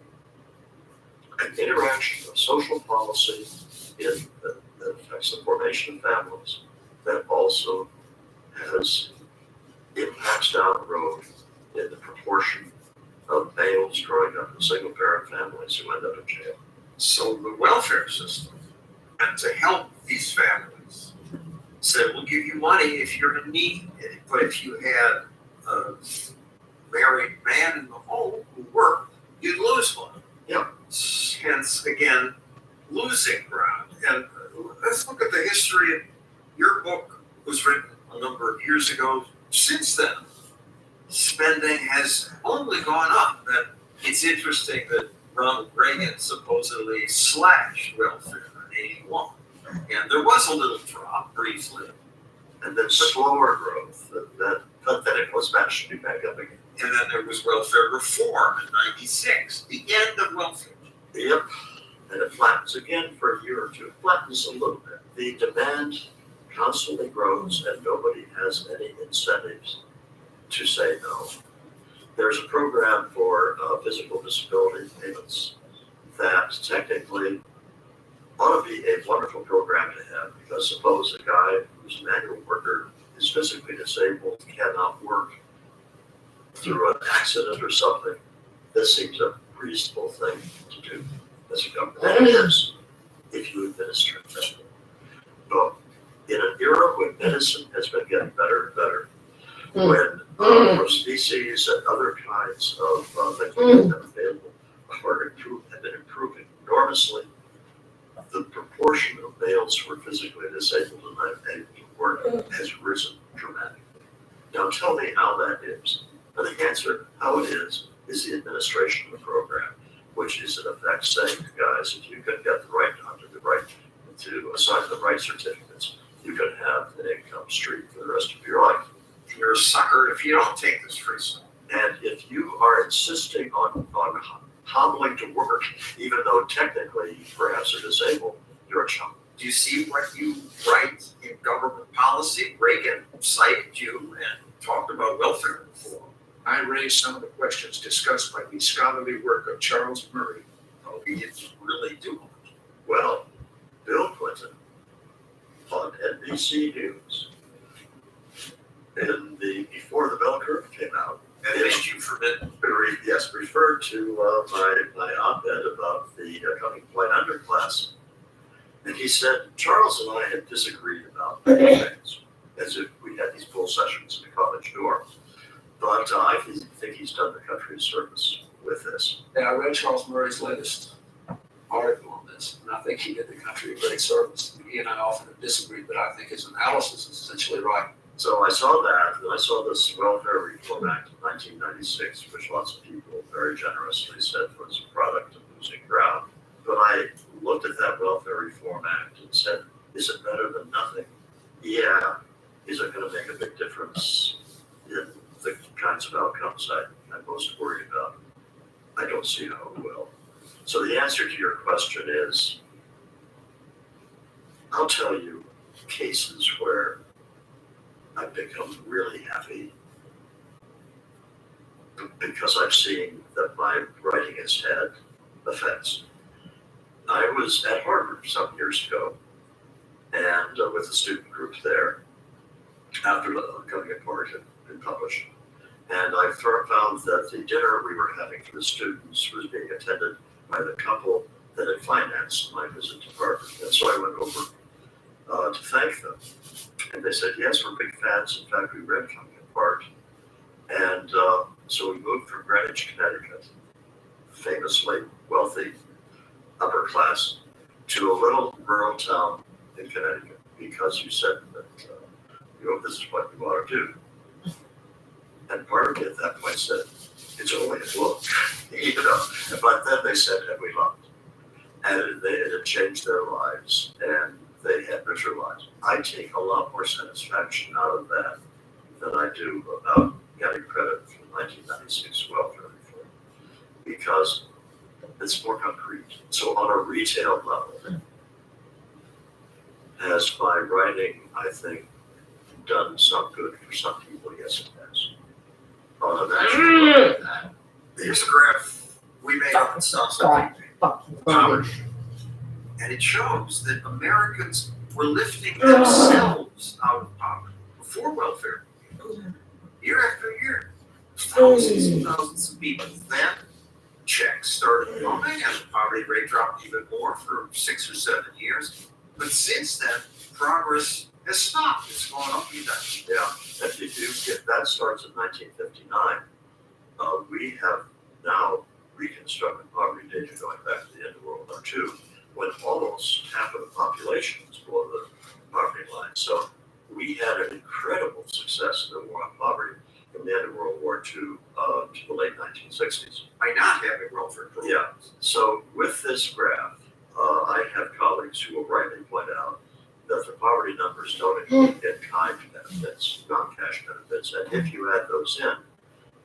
Speaker 20: an interaction of social policy that affects the formation of families, that also has impacts down the road in the proportion of males growing up in single parent families who end up in jail.
Speaker 19: So the welfare system, and to help these families, said we'll give you money if you're in need. But if you had a married man in the home who worked, you'd lose money.
Speaker 20: Yep.
Speaker 19: Hence, again, losing ground. And let's look at the history. Your book was written a number of years ago. Since then, spending has only gone up. And it's interesting that Ronald Reagan supposedly slashed welfare in '81. And there was a little drop briefly.
Speaker 20: And then slower growth, but then it goes back, should be back up again.
Speaker 19: And then there was welfare reform in '96, the end of welfare.
Speaker 20: Yep. And it flattens again for a year or two. It flattens a little bit. The demand constantly grows and nobody has any incentives to say no. There's a program for physical disability payments that technically ought to be a wonderful program to have, because suppose a guy who's a manual worker is physically disabled, cannot work through an accident or something. This seems a reasonable thing to do as a government. And it is, if you administer it. But in an era when medicine has been getting better and better, when prostheses and other kinds of things that have been available have been improving enormously, the proportion of males who are physically disabled and unable to work has risen dramatically. Now tell me how that is. And the answer, how it is the administration of the program, which is in effect saying to guys, if you can get the right doctor, the right to assign the right certificates, you can have an income stream for the rest of your life.
Speaker 19: You're a sucker if you don't take this free stuff.
Speaker 20: And if you are insisting on hobbling to work, even though technically you perhaps are disabled, you're a chump.
Speaker 19: Do you see what you write in government policy? Reagan cited you and talked about welfare reform.
Speaker 2: I raised some of the questions discussed by the scholarly work of Charles Murray.
Speaker 19: Oh, he didn't really do it.
Speaker 20: Well, Bill Clinton on NBC News before the bell curve came out,
Speaker 19: and made you forbidden.
Speaker 20: Yes, referred to my op-ed about the coming flight underclass. And he said, Charles and I had disagreed about many things, as if we had these full sessions in the college dorm. But I think he's done the country a service with this.
Speaker 2: And I read Charles Murray's latest article on this, and I think he did the country a great service. He and I often have disagreed, but I think his analysis is essentially right.
Speaker 20: So I saw that, and I saw this Welfare Reform Act of 1996, which lots of people very generously said was a product of losing ground. But I looked at that Welfare Reform Act and said, is it better than nothing? Yeah. Is it going to make a big difference in the kinds of outcomes I'm most worried about? I don't see how it will. So the answer to your question is, I'll tell you cases where I've become really happy because I've seen that my writing has had effects. I was at Harvard some years ago, and with a student group there, after coming apart and been published. And I found that the dinner we were having for the students was being attended by the couple that had financed my visit to Harvard. And so I went over to thank them. And they said, yes, we're big fans. In fact, we read Coming Apart. And so we moved from Greenwich, Connecticut, famously wealthy, upper class, to a little rural town in Connecticut because you said that, this is what we want to do. And part of me at that point said, it's only a book, But then they said, and we loved. And it had changed their lives, and they had richer lives. I take a lot more satisfaction out of that than I do about getting credit for the 1996 welfare reform, because it's more concrete. So on a retail level, has my writing, I think, done some good for some people? Yes, it has. on a national level.
Speaker 19: Here's a graph we made up in South Poverty. And it shows that Americans were lifting themselves out of poverty before welfare. Year after year. Thousands and thousands of people. Then checks started coming and the poverty rate dropped even more for 6 or 7 years. But since then, progress has stopped. It's gone up even.
Speaker 20: Yeah, and if that starts in 1959, we have now reconstructed poverty data going back to the end of World War II, when almost half of the population was below the poverty line. So we had an incredible success in the war on poverty from the end of World War II to the late 1960s.
Speaker 19: By not having welfare programs.
Speaker 20: Yeah. So with this graph, I have colleagues who will rightly point out that the poverty numbers don't include in-kind benefits, non-cash benefits, and if you add those in,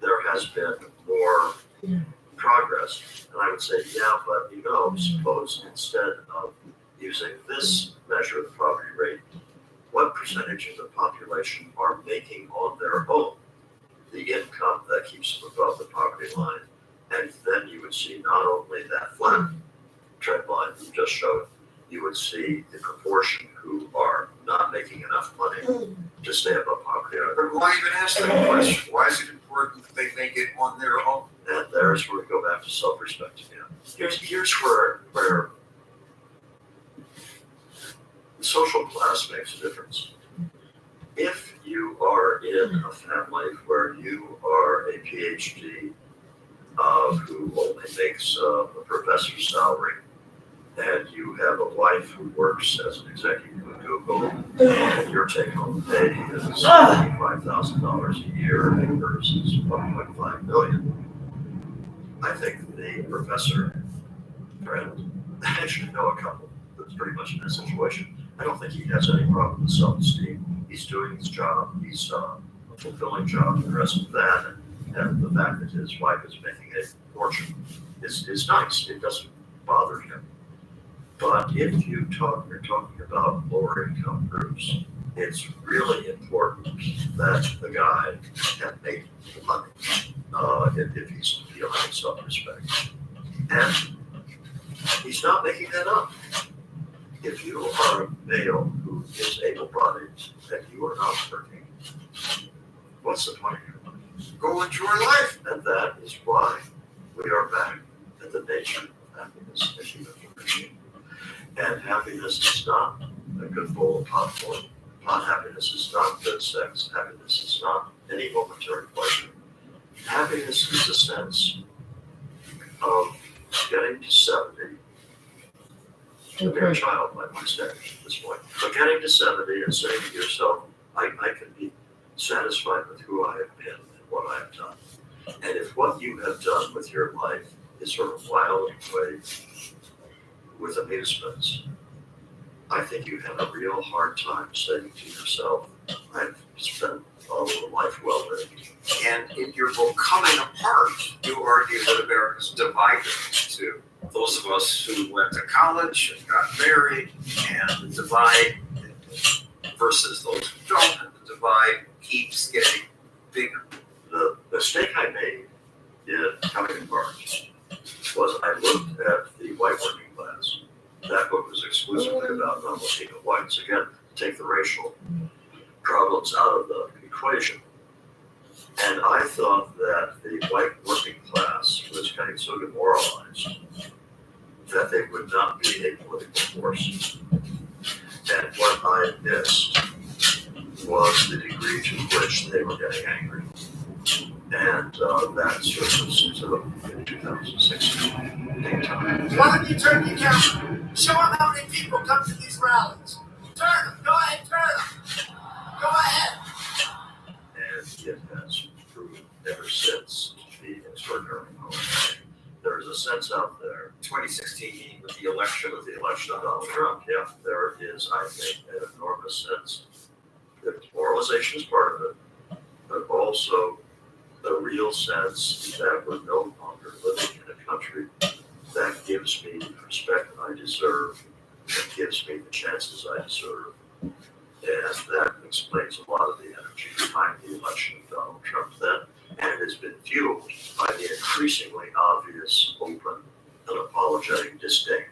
Speaker 20: there has been more progress. And I would say, yeah, but suppose instead of using this measure of the poverty rate, what percentage of the population are making on their own the income that keeps them above the poverty line? And then you would see not only that flat trend line you just showed, you would see the proportion who are not making enough money to stay above poverty.
Speaker 19: But why even ask that question? Why is it important that they make it on their own?
Speaker 20: And there's where we go back to self-respect again. Here's where social class makes a difference. If you are in a family where you are a PhD who only makes a professor's salary, and you have a wife who works as an executive at Google, and your take-home pay is $25,000 a year, and hers is $1.5 million. I think the professor friend, I actually know a couple that's pretty much in that situation. I don't think he has any problem with self-esteem. He's doing his job. He's a fulfilling job, and the rest of that, and the fact that his wife is making a fortune is nice. It doesn't bother him. But if you're talking about lower income groups, it's really important that the guy can make money if he's feeling self-respect. And he's not making that up. If you are a male who is able-bodied and you are not working, what's the point of your money?
Speaker 19: Go enjoy life.
Speaker 20: And that is why we are back at the nature of happiness as human beings. And happiness is not a good bowl of popcorn. Happiness is not good sex. Happiness is not any momentary pleasure. Happiness is a sense of getting to 70. A mere child might say at this point. But getting to 70 and saying to yourself, I can be satisfied with who I have been and what I have done. And if what you have done with your life is sort of wild away with amusements, I think you have a real hard time saying to yourself, I've spent all of a life well lived.
Speaker 19: And in your book, Coming Apart, you argue that America's divided into those of us who went to college and got married, and the divide versus those who don't, and the divide keeps getting bigger.
Speaker 20: The mistake I made in Coming Apart was I looked at the white working class. That book was exclusively about not looking at whites. Again, take the racial problems out of the equation. And I thought that the white working class was getting so demoralized that they would not be a political force. And what I missed was the degree to which they were getting angry. And that surfaced in 2016, big time.
Speaker 11: Why don't you turn your camera? Show them how many people come to these rallies. Turn them. Go ahead, turn them. Go ahead.
Speaker 20: And it has proved ever since to be extraordinarily powerful. There is a sense out there.
Speaker 19: 2016 with the election
Speaker 20: of Donald Trump, yeah, there is, I think, an enormous sense that moralization is part of it, but also the real sense that we're no longer living in a country that gives me the respect I deserve, that gives me the chances I deserve. And that explains a lot of the energy behind the election of Donald Trump then, And it has been fueled by the increasingly obvious, open, unapologetic disdain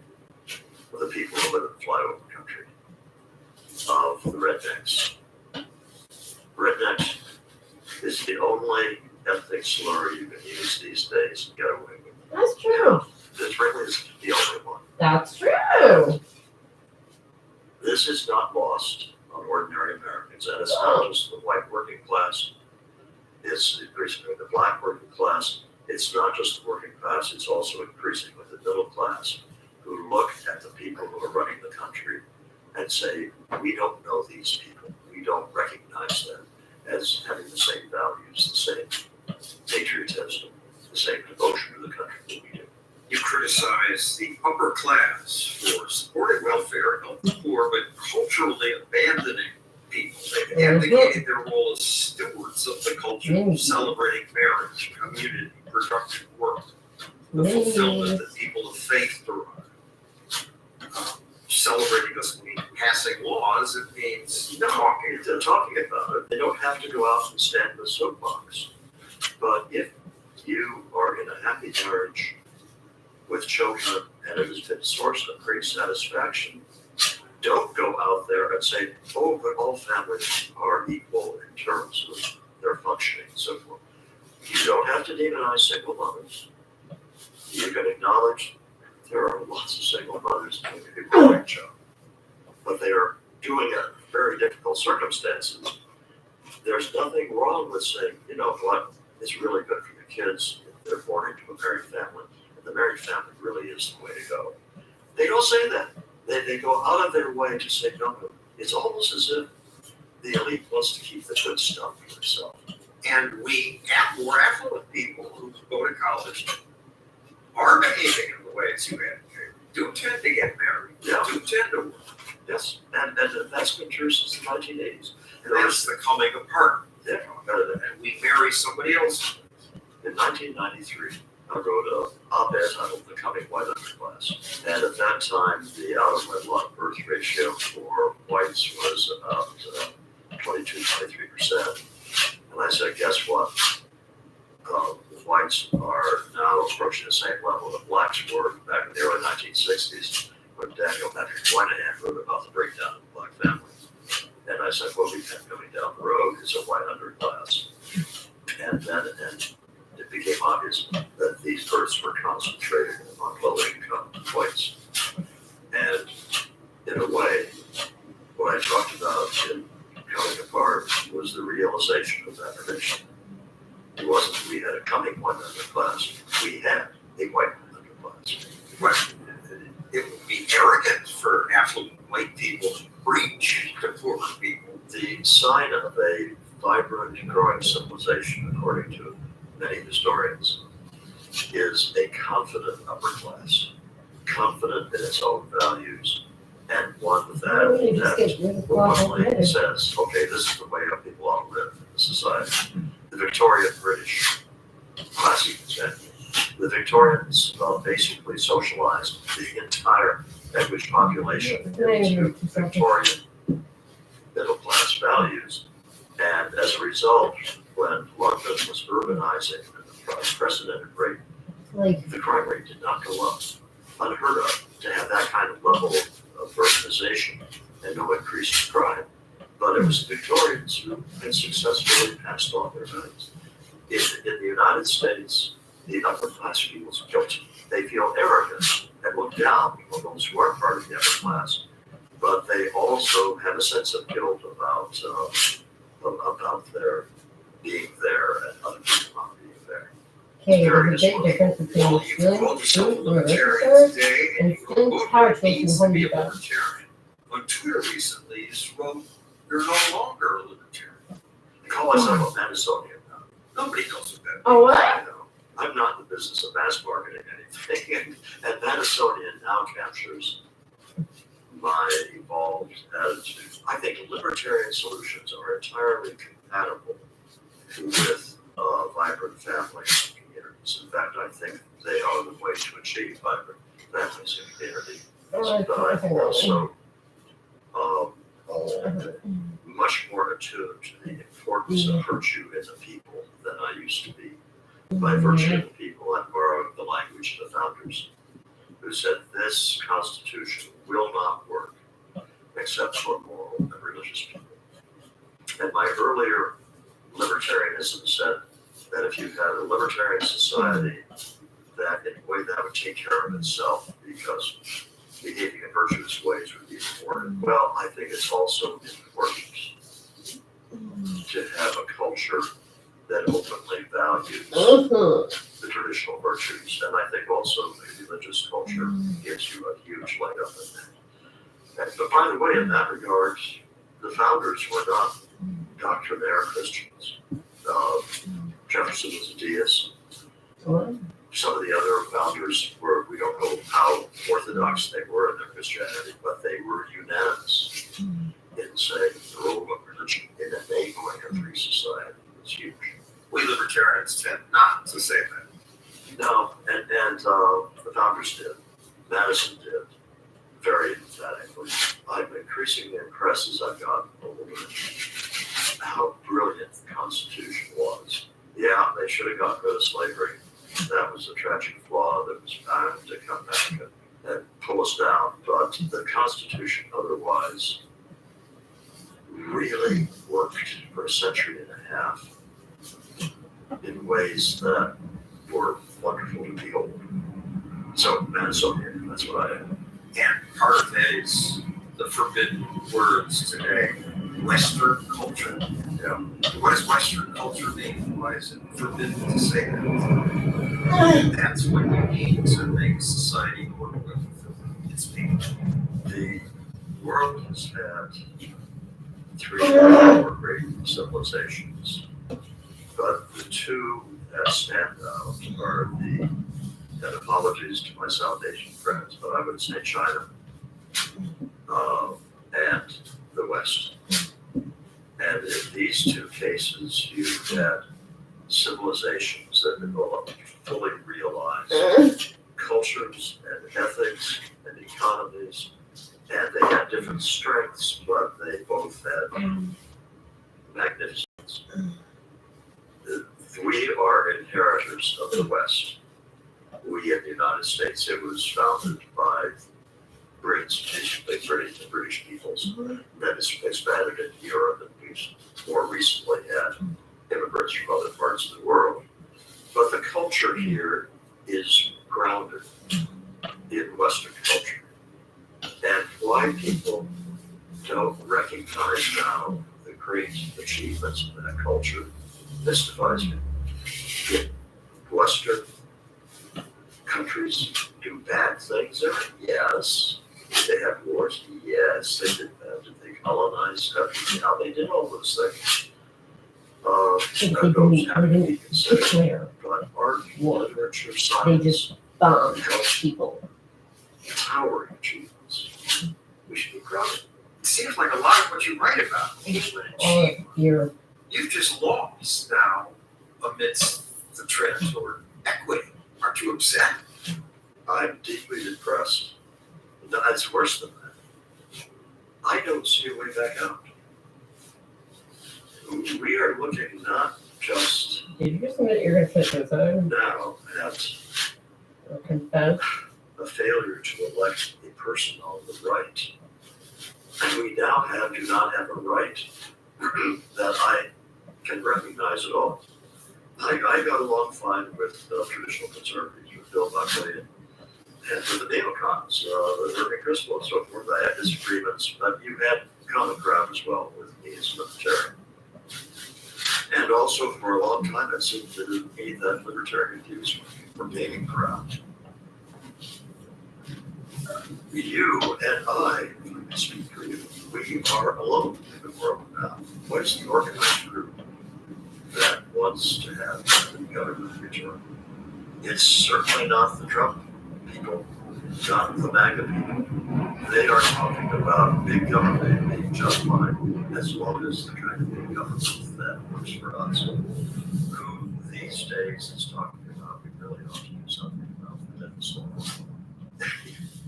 Speaker 20: for the people who live in flyover country of the rednecks. Rednecks is the only ethnic slur you can use these days and get away with.
Speaker 5: That's true.
Speaker 20: This really is the only one.
Speaker 5: That's true.
Speaker 20: This is not lost on ordinary Americans, and it's not just the white working class. It's increasingly the black working class. It's not just the working class, it's also increasingly the middle class who look at the people who are running the country and say, we don't know these people. We don't recognize them as having the same values, the same patriotism, the same devotion to the country that we do.
Speaker 19: You criticize the upper class for supporting welfare, help the poor, but culturally abandoning people. They abdicated their role as stewards of the culture, celebrating marriage, community, productive work, the fulfillment that people of faith derive. Celebrating doesn't mean passing laws, it means talking.
Speaker 20: They're talking about it. They don't have to go out and stand in the soapbox. But if you are in a happy marriage with children and it has been a source of great satisfaction, don't go out there and say, oh, but all families are equal in terms of their functioning and so forth. You don't have to demonize single mothers. You can acknowledge there are lots of single mothers doing a great job, but they are doing it in very difficult circumstances. There's nothing wrong with saying, you know what, it's really good for the kids if they're born into a married family, and the married family really is the way to go. They don't say that. They go out of their way to say, no, it's almost as if the elite wants to keep the good stuff for themselves.
Speaker 19: And we have more affluent people who go to college are behaving in the ways you advocate. Do tend to get married.
Speaker 20: Yeah.
Speaker 19: Do tend to work.
Speaker 20: Yes, and that's been true since the 1980s.
Speaker 19: And that's the coming apart.
Speaker 20: Yeah.
Speaker 19: And we marry somebody else.
Speaker 20: In 1993, I wrote an op-ed titled The Coming White Underclass. And at that time, the out-of-wedlock birth ratio for whites was about 22-23%. And I said, guess what? Whites are now approaching the same level that blacks were back in the early 1960s when Daniel Patrick Moynihan wrote about the breakdown of the black family. And I said, what we have coming down the road is a white underclass. And then it became obvious that these births were concentrated among low-income whites. And in a way, what I talked about in Coming Apart was the realization of that prediction. It wasn't that we had a coming white underclass, we had a white underclass.
Speaker 19: Right. It would be arrogant for affluent white people to preach to poorer people.
Speaker 20: The sign of a vibrant and growing civilization, according to many historians, is a confident upper class, confident in its own values, and one that openly says, okay, this is the way our people ought to live in society. The Victorian British classic example. The Victorians basically socialized the entire English population into Victorian middle class values. And as a result, when London was urbanizing at an unprecedented rate, the crime rate did not go up. Unheard of to have that kind of level of urbanization and no increase in crime. But it was the Victorians who had successfully passed on their values. In the United States, the upper class people are guilty. They feel arrogant and look down on those who are part of the upper class. But they also have a sense of guilt about their being there and other people not being there.
Speaker 5: Okay, there's a big difference between slim,
Speaker 19: Libertarian today and
Speaker 5: and thin particles in
Speaker 19: to be a
Speaker 5: Honduras.
Speaker 19: libertarian. On Twitter recently, you wrote, you're no longer a libertarian.
Speaker 20: I call myself a Madisonian now.
Speaker 19: Nobody knows what that
Speaker 5: Oh, what?
Speaker 20: I know. I'm not in the business of mass marketing anything. And Madisonian now captures my evolved attitude. I think libertarian solutions are entirely compatible with vibrant family communities. In fact, I think they are the way to achieve vibrant families and communities. But I also much more attuned to the importance of virtue in the people than I used to be. By virtue of the people, I'm borrowing the language of the founders, who said this Constitution will not work except for moral and religious people. And my earlier libertarianism said that if you had a libertarian society, that in a way that would take care of itself because behaving in virtuous ways would be important. Well, I think it's also important to have a culture that openly values the traditional virtues. And I think also the religious culture gives you a huge leg up in that. And, but by the way, in that regard, the founders were not doctrinaire Christians. Jefferson was a deist. Some of the other founders were, we don't know how orthodox they were in their Christianity, but they were unanimous in saying the role of religion in enabling a free society was huge.
Speaker 19: We libertarians tend not to say that.
Speaker 20: No, and the founders did. Madison did, very emphatically. I'm increasingly impressed as I've gotten older how brilliant the Constitution was. Yeah, they should have gotten rid of slavery. That was a tragic flaw that was bound to come back and pull us down. But the Constitution otherwise really worked for a century and a half in ways that were wonderful to behold. So, Madisonian, that's what I am.
Speaker 19: And part of that is the forbidden words today. Western culture.
Speaker 20: Yeah.
Speaker 19: What does Western culture mean? Why is it forbidden to say that? That's what you need to make society work with its people.
Speaker 20: The world has had 3 or 4 great civilizations, but the two that stand out are and apologies to my South Asian friends, but I would say China and the West. And in these 2 cases, you had civilizations that developed fully realized cultures and ethics and economies, and they had different strengths, but they both had magnificence. We are inheritors of the West. We in the United States, it was founded by British peoples, then it's expanded into Europe, and we've more recently had immigrants from other parts of the world. But the culture here is grounded in Western culture. And why people don't recognize now the great achievements of that culture mystifies me. In Western countries do bad things there? Yes. Did they have wars? Yes, they did that. Did they colonize countries? Yeah, they did all those things. Those have to be considered. But art, literature,
Speaker 5: They
Speaker 20: science,
Speaker 5: just bomb people.
Speaker 20: towering achievements. We should be proud of it.
Speaker 19: It seems like a lot of what you write about has been achieved.
Speaker 5: You're
Speaker 19: You've just lost now amidst the trend toward equity. Aren't you upset?
Speaker 20: I'm deeply depressed. No, it's worse than that. I don't see a way back out. We are looking not just
Speaker 5: Did you just admit you're gonna sit inside
Speaker 20: now at
Speaker 5: or confess?
Speaker 20: a failure to elect a person on the right. And we now do not have a right that I can recognize at all. I got along fine with traditional conservatives, with Bill Buckley and with the neocons, Irving Kristol and so forth. I had disagreements, but you had common ground as well with me as a libertarian. And also for a long time it seemed to me that libertarian views were gaining ground. You and I, if I can speak for you, we are alone in the world now. What is the organized group that wants to have the government return? It's certainly not the Trump people, not the MAGA people. They are talking about big government being just fine, as long as the kind of big government that works for us. Who these days is talking about we really ought to do something about the deficit.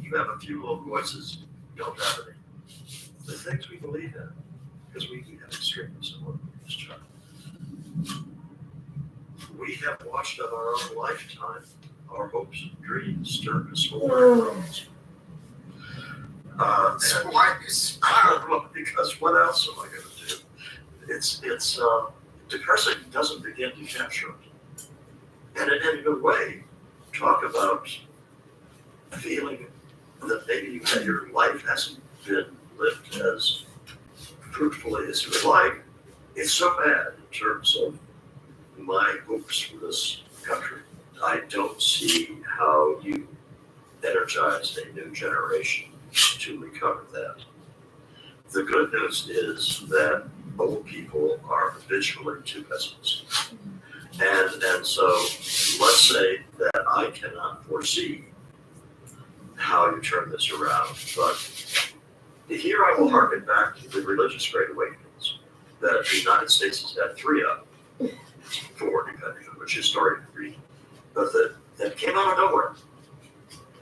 Speaker 20: You have a few little voices, you don't have any. The things we believe in. because we have extremists in this chart. We have watched in our own lifetime our hopes and dreams turn to smoldering. Because what else am I going to do? It's depressing doesn't begin to capture it. And in a way, talk about feeling that maybe your life hasn't been lived as fruitfully as you would like. It's so bad in terms of my hopes for this country. I don't see how you energize a new generation to recover that. The good news is that old people are habitually too pessimistic. And so let's say that I cannot foresee how you turn this around, but here I will harken back to the religious Great Awakenings that the United States has had 3 of, 4 depending on which historian you read, but that came out of nowhere.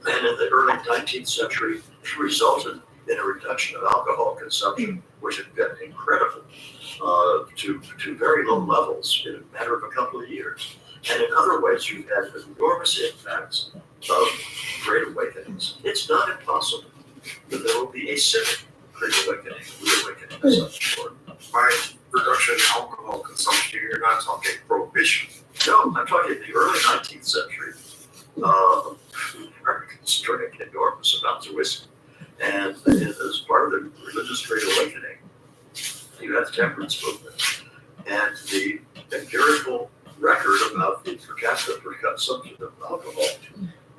Speaker 20: And in the early 19th century, it resulted in a reduction of alcohol consumption, which had been incredible, to very low levels in a matter of a couple of years. And in other ways, you've had enormous impacts of Great Awakenings. It's not impossible that there will be a civic Great Awakening, reawakening of some sort.
Speaker 19: By reduction in alcohol consumption, you're not talking prohibition.
Speaker 20: No, I'm talking the early 19th century. Americans drank enormous amounts of whiskey. And as part of the religious Great Awakening, you had the temperance movement. And the empirical record about the per capita consumption of alcohol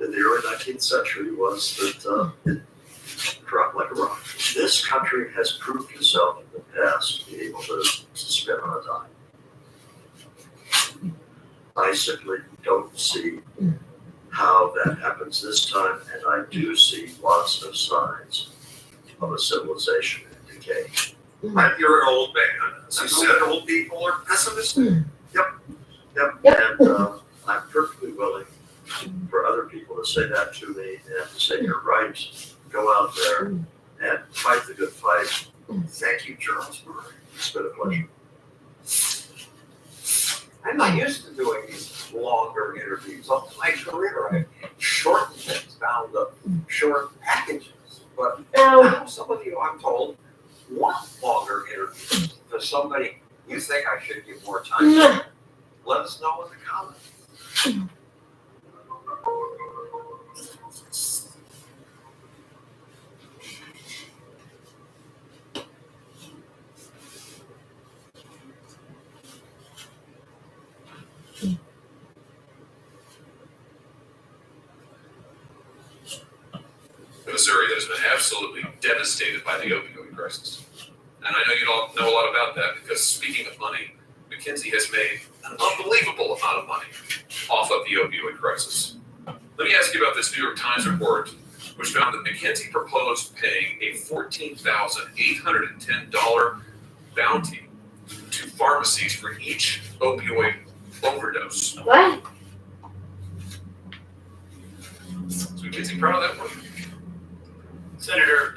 Speaker 20: in the early 19th century was that it dropped like a rock. This country has proved itself in the past to be able to spin on a dime. I simply don't see how that happens this time, and I do see lots of signs of a civilization in decay.
Speaker 19: You're an old man. As you said, old people are pessimistic.
Speaker 20: Yep. And I'm perfectly willing for other people to say that to me and to say, you're right, go out there and fight the good fight.
Speaker 19: Thank you, Charles Murray.
Speaker 20: It's been a pleasure.
Speaker 19: I'm not used to doing these longer interviews. All my career, I shortened things down to short packages. But now some of you, I'm told, want longer interviews. Does somebody you think I should give more time to? Let us know in the comments.
Speaker 3: Missouri that has been absolutely devastated by the opioid crisis. And I know you don't know a lot about that because, speaking of money, McKinsey has made an unbelievable amount of money off of the opioid crisis. Let me ask you about this New York Times report, which found that McKinsey proposed paying a $14,810 bounty to pharmacies for each opioid overdose.
Speaker 1: What?
Speaker 3: So McKinsey proud of that work?
Speaker 10: Senator,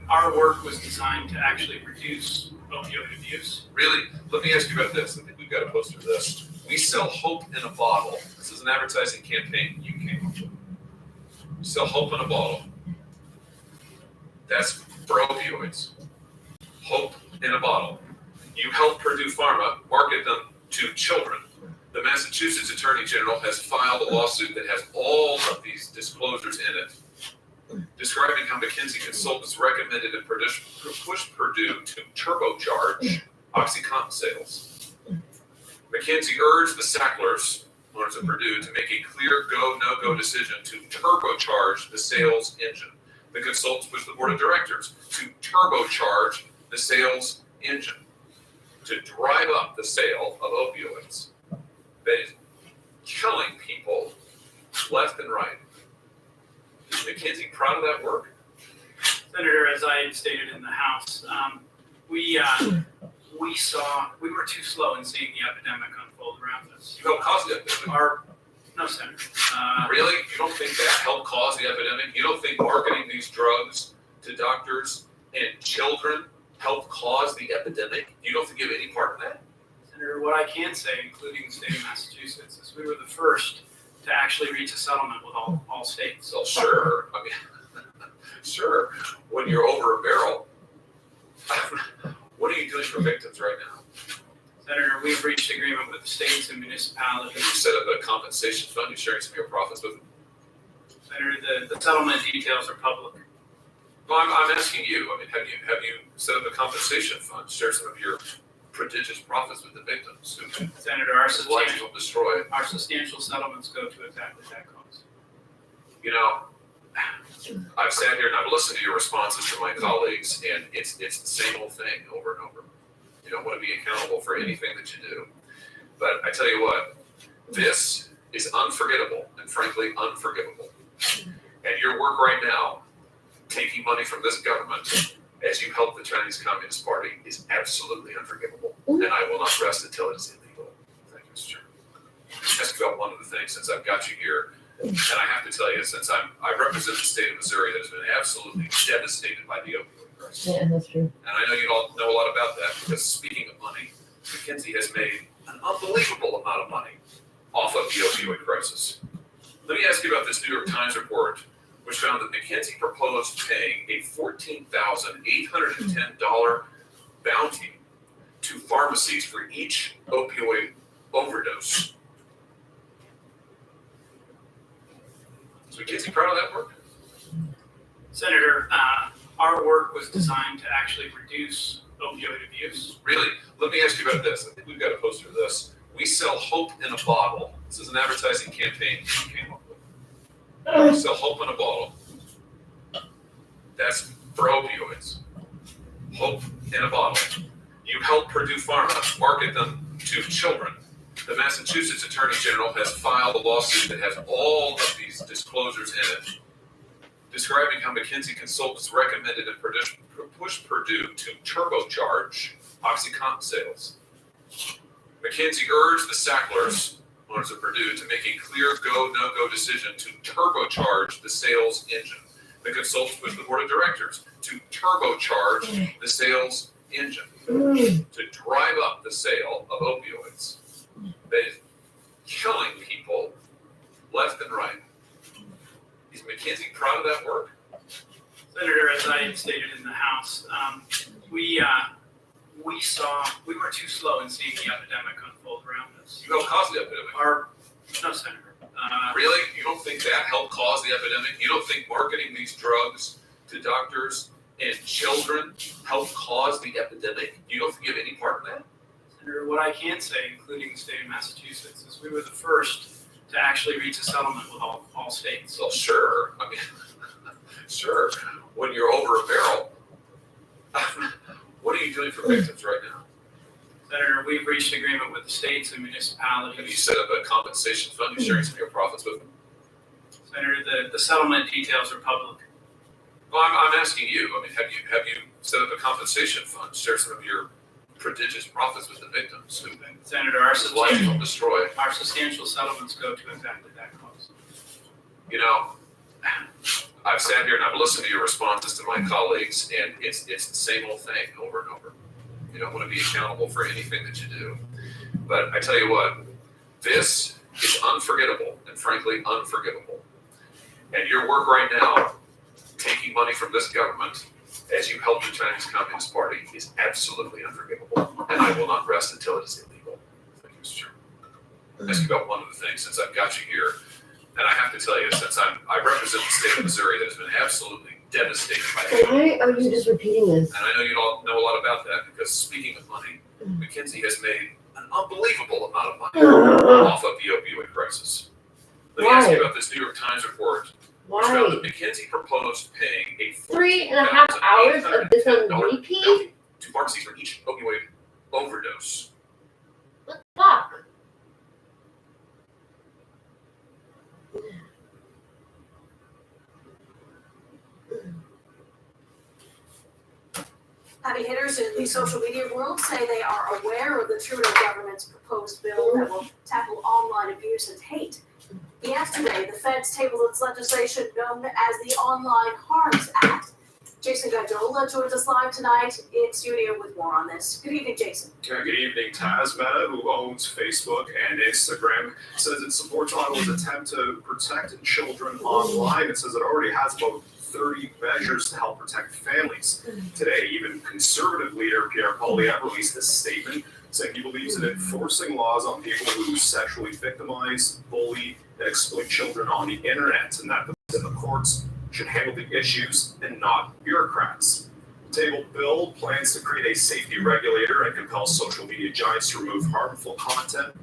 Speaker 10: our work was designed to actually reduce opioid abuse.
Speaker 3: Really? Let me ask you about this. I think we've got a poster of this. We sell hope in a bottle. This is an advertising campaign you came up with. We sell hope in a bottle. That's for opioids. Hope in a bottle. You help Purdue Pharma market them to children. The Massachusetts Attorney General has filed a lawsuit that has all of these disclosures in it, describing how McKinsey consultants recommended and pushed Purdue to turbocharge OxyContin sales. McKinsey urged the Sacklers, owners of Purdue, to make a clear go, no-go decision to turbocharge the sales engine. The consultants pushed the board of directors to turbocharge the sales engine, to drive up the sale of opioids that is killing people left and right. Is McKinsey proud of that work?
Speaker 10: Senator, as I stated in the House, we were too slow in seeing the epidemic unfold around us.
Speaker 3: You helped cause the epidemic.
Speaker 10: No, Senator.
Speaker 3: Really? You don't think that helped cause the epidemic? You don't think marketing these drugs to doctors and children helped cause the epidemic? You don't have to give any part of that?
Speaker 7: Senator, what I can say, including the state of Massachusetts, is we were the first to actually reach a settlement with all states.
Speaker 3: So sure, I mean, sure, when you're over a barrel, what are you doing for victims right now?
Speaker 7: Senator, we've reached agreement with the states and
Speaker 3: Have
Speaker 7: municipalities.
Speaker 3: you set up a compensation fund, you're sharing some of your profits with them?
Speaker 7: Senator, the settlement details are public.
Speaker 3: No, I'm asking you, I mean, have you set up a compensation fund, share some of your prodigious profits with the victims who
Speaker 7: Senator, our
Speaker 3: whose lives
Speaker 7: substantial,
Speaker 3: will destroy?
Speaker 7: our substantial settlements go to exactly that cause.
Speaker 3: You know, I've sat here and I've listened to your responses to my colleagues, and it's the same old thing over and over. You don't want to be accountable for anything that you do. But I tell you what, this is unforgettable and frankly unforgivable. And your work right now, taking money from this government as you help the Chinese Communist Party, is absolutely unforgivable. And I will not rest until it is illegal. Thank you, Mr. Chairman. Ask about one of the things since I've got you here. And I have to tell you, since I represent the state of Missouri that has been absolutely devastated by the opioid crisis.
Speaker 5: Yeah, that's true.
Speaker 3: And I know you all know a lot about that because speaking of money, McKinsey has made an unbelievable amount of money off of the opioid crisis. Let me ask you about this New York Times report, which found that McKinsey proposed paying a $14,810 bounty to pharmacies for each opioid overdose. Is McKinsey proud of that work?
Speaker 7: Senator, our work was designed to actually reduce opioid abuse.
Speaker 3: Really? Let me ask you about this. I think we've got a poster of this. We sell hope in a bottle. This is an advertising campaign we came up with. We sell hope in a bottle. That's for opioids. Hope in a bottle. You help Purdue Pharma market them to children. The Massachusetts Attorney General has filed a lawsuit that has all of these disclosures in it, describing how McKinsey consultants recommended and pushed Purdue to turbocharge OxyContin sales. McKinsey urged the Sacklers, owners of Purdue, to make a clear go, no-go decision to turbocharge the sales engine. The consultants pushed the board of directors to turbocharge the sales engine, to drive up the sale of opioids. That is killing people left and right. Is McKinsey proud of that work?
Speaker 7: Senator, as I stated in the House, we were too slow in seeing the epidemic unfold around us.
Speaker 3: You helped cause the epidemic.
Speaker 7: No, Senator.
Speaker 3: Really? You don't think that helped cause the epidemic? You don't think marketing these drugs to doctors and children helped cause the epidemic? You don't give any part in that?
Speaker 7: Senator, what I can say, including the state of Massachusetts, is we were the first to actually reach a settlement with all states.
Speaker 3: Well, sure. I mean, sure. When you're over a barrel, what are you doing for victims right now?
Speaker 7: Senator, we've reached agreement with the states and municipalities.
Speaker 3: Have you set up a compensation fund? You're sharing some of your profits with them?
Speaker 7: Senator, the settlement details are public.
Speaker 3: Well, I'm asking you. I mean, have you set up a compensation fund? Share some of your prodigious profits with the victims who
Speaker 7: Senator, our
Speaker 3: whose lives will destroy.
Speaker 7: Our substantial settlements go to exactly that cause.
Speaker 3: You know, I've sat here and I've listened to your responses to my colleagues, and it's the same old thing over and over. You don't want to be accountable for anything that you do. But I tell you what, this is unforgettable and frankly unforgivable. And your work right now, taking money from this government as you help the Chinese Communist Party, is absolutely unforgivable. And I will not rest until it is illegal. Thank you, Mr. Chairman. Ask you about one of the things since I've got you here. And I have to tell you, since I represent the state of Missouri that has been absolutely devastated by it.
Speaker 5: Why are you just repeating this?
Speaker 3: And I know you all know a lot about that because speaking of money, McKinsey has made an unbelievable amount of money off of the opioid crisis. Let me ask you about this New York Times report, which found that McKinsey proposed paying a
Speaker 5: 3.5 hours of this on repeat?
Speaker 3: to pharmacies for each opioid overdose.
Speaker 5: What the fuck?
Speaker 22: Heavy hitters in the social media world say they are aware of the Trudeau government's proposed bill that will tackle online abuse and hate. Yesterday, the feds tabled its legislation known as the Online Harms Act Jason Gajola joins us live tonight in studio with more on this. Good evening, Jason.
Speaker 4: Good evening. Taz Meta, who owns Facebook and Instagram, says it supports Ottawa's attempt to protect children online. It says it already has about 30 measures to help protect families. Today, even conservative leader Pierre Poilievre released a statement saying he believes in enforcing laws on people who sexually victimize, bully, and exploit children on the internet, and that the courts should handle the issues and not bureaucrats. The tabled bill plans to create a safety regulator and compel social media giants to remove harmful content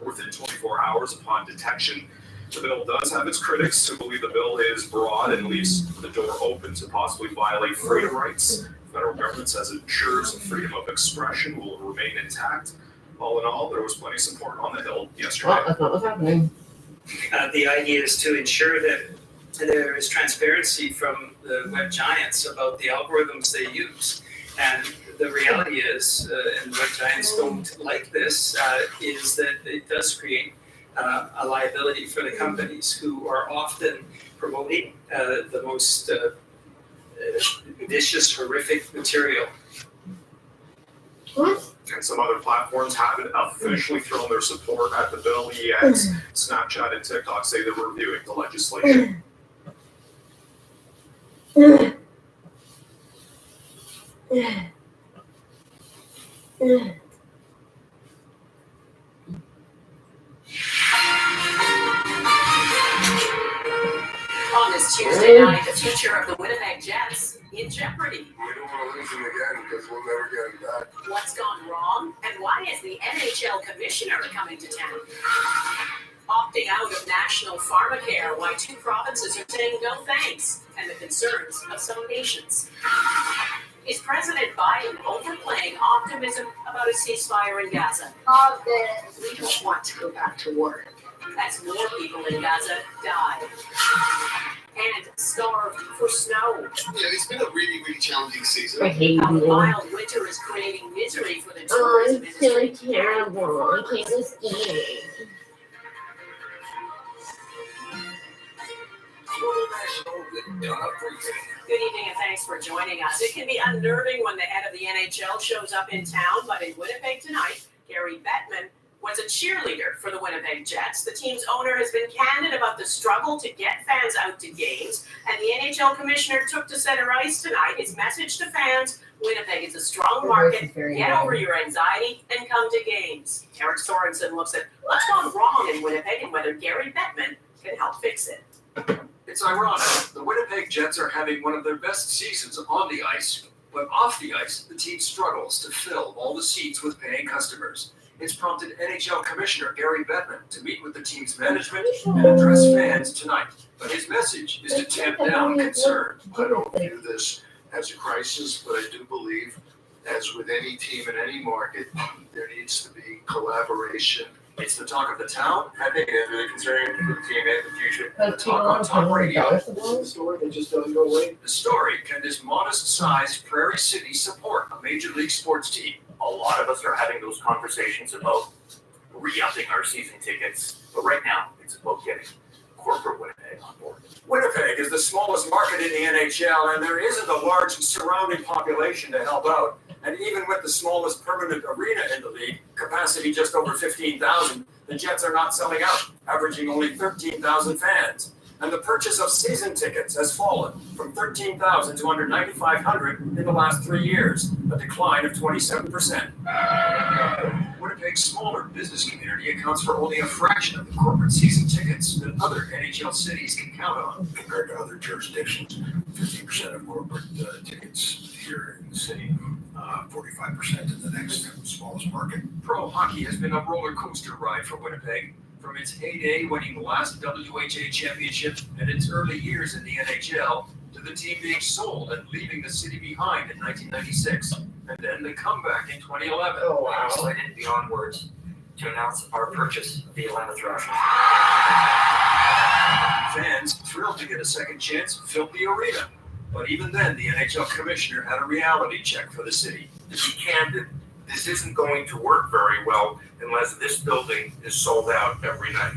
Speaker 4: within 24 hours upon detection. The bill does have its critics who believe the bill is broad and leaves the door open to possibly violate freedom rights. The federal government says it ensures freedom of expression will remain intact. All in all, there was plenty of support on the Hill yesterday.
Speaker 5: Well, that's not what's happening.
Speaker 10: The idea is to ensure that there is transparency from the web giants about the algorithms they use. And the reality is, and web giants don't like this, is that it does create a liability for the companies who are often promoting the most vicious, horrific material.
Speaker 4: And some other platforms haven't officially thrown their support at the bill yet. Snapchat and TikTok say they're reviewing the legislation.
Speaker 14: On this Tuesday night, the future of the Winnipeg Jets in jeopardy.
Speaker 11: We don't want to lose him again because we'll never get him back.
Speaker 14: What's gone wrong, and why is the NHL commissioner coming to town? Opting out of national pharmacare, why 2 provinces are saying no thanks, and the concerns of some nations. Is President Biden overplaying optimism about a ceasefire in Gaza? We don't want to go back to war as more people in Gaza die and starve for snow.
Speaker 11: Yeah, it's been a really, really challenging season.
Speaker 5: I hate
Speaker 14: How the
Speaker 5: you.
Speaker 14: mild winter is creating misery for the
Speaker 5: Oh,
Speaker 14: tourism
Speaker 5: it's so
Speaker 14: industry.
Speaker 5: terrible. I can't just eat it.
Speaker 14: Good evening and thanks for joining us. It can be unnerving when the head of the NHL shows up in town, but in Winnipeg tonight, Gary Bettman was a cheerleader for the Winnipeg Jets. The team's owner has been candid about the struggle to get fans out to games, and the NHL commissioner took to center ice tonight. His message to fans: Winnipeg is a strong market. Get over your anxiety and come to games. Eric Sorensen looks at what's gone wrong in Winnipeg and whether Gary Bettman can help fix it.
Speaker 2: It's ironic. The Winnipeg Jets are having one of their best seasons on the ice, but off the ice, the team struggles to fill all the seats with paying customers. It's prompted NHL Commissioner Gary Bettman to meet with the team's management and address fans tonight. But his message is to tamp down concern.
Speaker 11: I don't view this as a crisis, but I do believe, as with any team in any market, there needs to be collaboration.
Speaker 2: It's the talk of the town.
Speaker 6: I think it is really concerning for the team and the future.
Speaker 2: The talk on top radio.
Speaker 11: The story that just doesn't go away.
Speaker 2: The story: can this modest-sized Prairie City support a major league sports team?
Speaker 3: A lot of us are having those conversations about re-upping our season tickets, but right now it's about getting corporate Winnipeg on board.
Speaker 2: Winnipeg is the smallest market in the NHL, and there isn't a large surrounding population to help out. And even with the smallest permanent arena in the league, capacity just over 15,000, the Jets are not selling out, averaging only 13,000 fans. And the purchase of season tickets has fallen from 13,000 to under 9,500 in the last 3 years, a decline of 27%. Winnipeg's smaller business community accounts for only a fraction of the corporate season tickets that other NHL cities can count on.
Speaker 11: Compared to other jurisdictions, 50% of corporate tickets here in the city, 45% in the next smallest market.
Speaker 2: Pro hockey has been a roller coaster ride for Winnipeg. From its heyday winning the last WHA championship and its early years in the NHL, to the team being sold and leaving the city behind in 1996, and then the comeback in 2011.
Speaker 3: Oh, wow. I'm excited beyond words to announce our purchase of the Atlanta Thrashers.
Speaker 2: Fans thrilled to get a second chance filled the arena. But even then, the NHL commissioner had a reality check for the city.
Speaker 3: To be candid, this isn't going to work very well unless this building is sold out every night.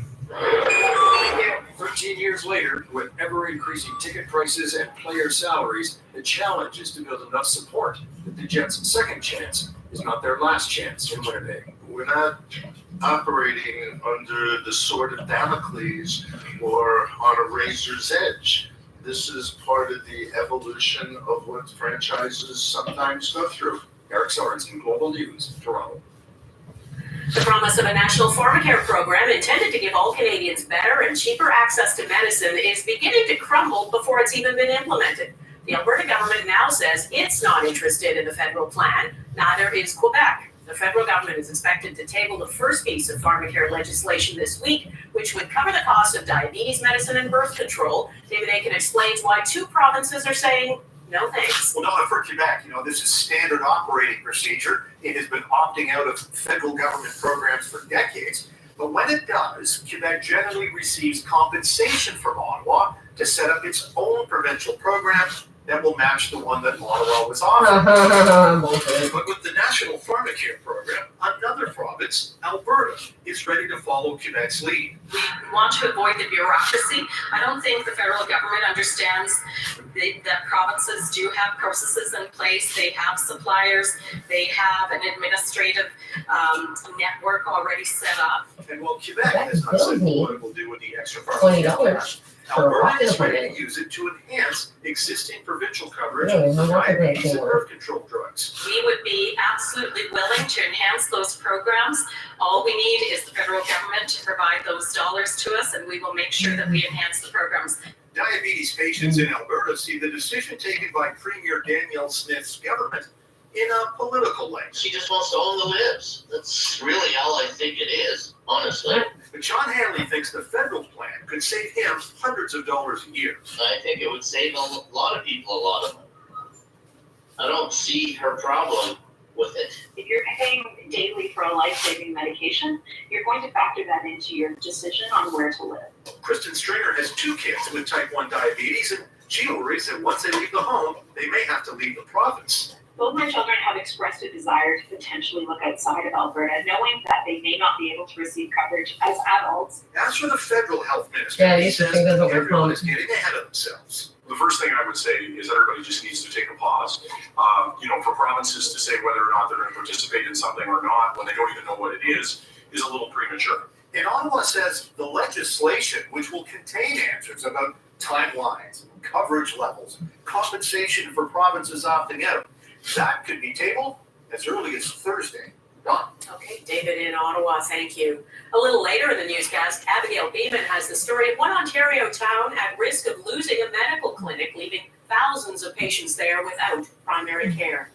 Speaker 2: 13 years later, with ever-increasing ticket prices and player salaries, the challenge is to build enough support that the Jets' second chance is not their last chance in Winnipeg.
Speaker 12: We're not operating under the sword of Damocles or on a razor's edge. This is part of the evolution of what franchises sometimes go through.
Speaker 2: Eric Sorensen, Global News, Toronto.
Speaker 14: The promise of a national pharmacare program intended to give all Canadians better and cheaper access to medicine is beginning to crumble before it's even been implemented. The Alberta government now says it's not interested in the federal plan, neither is Quebec. The federal government is expected to table the first piece of pharmacare legislation this week, which would cover the cost of diabetes medicine and birth control. David Akin explains why 2 provinces are saying no thanks.
Speaker 13: Well, not for Quebec. This is standard operating procedure. It has been opting out of federal government programs for decades. But when it does, Quebec generally receives compensation from Ottawa to set up its own provincial program that will match the one that Ottawa was offering. But with the National Pharmacare Program, another province, Alberta, is ready to follow Quebec's lead.
Speaker 23: We want to avoid the bureaucracy. I don't think the federal government understands that provinces do have processes in place. They have suppliers. They have an administrative network already set up.
Speaker 13: And while Quebec has not said what it will do with the extra
Speaker 5: $20
Speaker 13: Alberta is ready to use it to enhance existing provincial coverage
Speaker 5: Really?
Speaker 13: for
Speaker 5: Not that
Speaker 13: diabetes and
Speaker 5: big.
Speaker 13: birth control drugs.
Speaker 23: We would be absolutely willing to enhance those programs. All we need is the federal government to provide those dollars to us, and we will make sure that we enhance the programs.
Speaker 13: Diabetes patients in Alberta see the decision taken by Premier Danielle Smith's government in a political lens.
Speaker 24: She just wants to own the libs. That's really all I think it is, honestly.
Speaker 13: But John Hanley thinks the federal plan could save him hundreds of dollars a year.
Speaker 24: I think it would save a lot of people a lot of money. I don't see her problem with it.
Speaker 25: If you're paying daily for a life-saving medication, you're going to factor that into your decision on where to live.
Speaker 13: Kristen Stringer has 2 kids with type 1 diabetes, and she worries that once they leave the home, they may have to leave the province.
Speaker 25: Both my children have expressed a desire to potentially look outside of Alberta, knowing that they may not be able to receive coverage as adults.
Speaker 13: As for the federal health minister,
Speaker 5: Yeah,
Speaker 13: he
Speaker 5: you should
Speaker 13: says
Speaker 5: think that's what we're
Speaker 13: everyone
Speaker 5: calling.
Speaker 13: is getting ahead of themselves.
Speaker 4: The first thing I would say is everybody just needs to take a pause. For provinces to say whether or not they're going to participate in something or not when they don't even know what it is a little premature.
Speaker 13: And Ottawa says the legislation, which will contain answers about timelines, coverage levels, compensation for provinces opting out, that could be tabled as early as Thursday. Done.
Speaker 14: Okay, David in Ottawa, thank you. A little later in the newscast, Abigail Beeman has the story of one Ontario town at risk of losing a medical clinic, leaving thousands of patients there without primary care.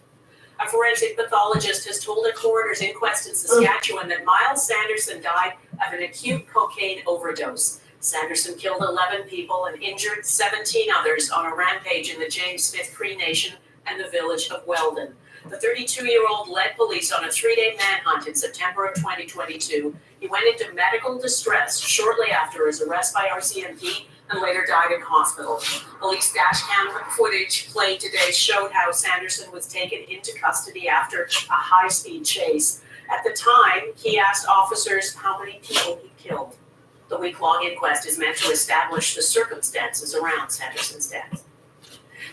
Speaker 14: A forensic pathologist has told a coroner's inquest in Saskatchewan that Miles Sanderson died of an acute cocaine overdose. Sanderson killed 11 people and injured 17 others on a rampage in the James Smith Cree Nation and the village of Weldon. The 32-year-old led police on a 3-day manhunt in September of 2022. He went into medical distress shortly after his arrest by RCMP and later died in hospital. Police dash cam footage played today showed how Sanderson was taken into custody after a high-speed chase. At the time, he asked officers how many people he killed. The week-long inquest is meant to establish the circumstances around Sanderson's death.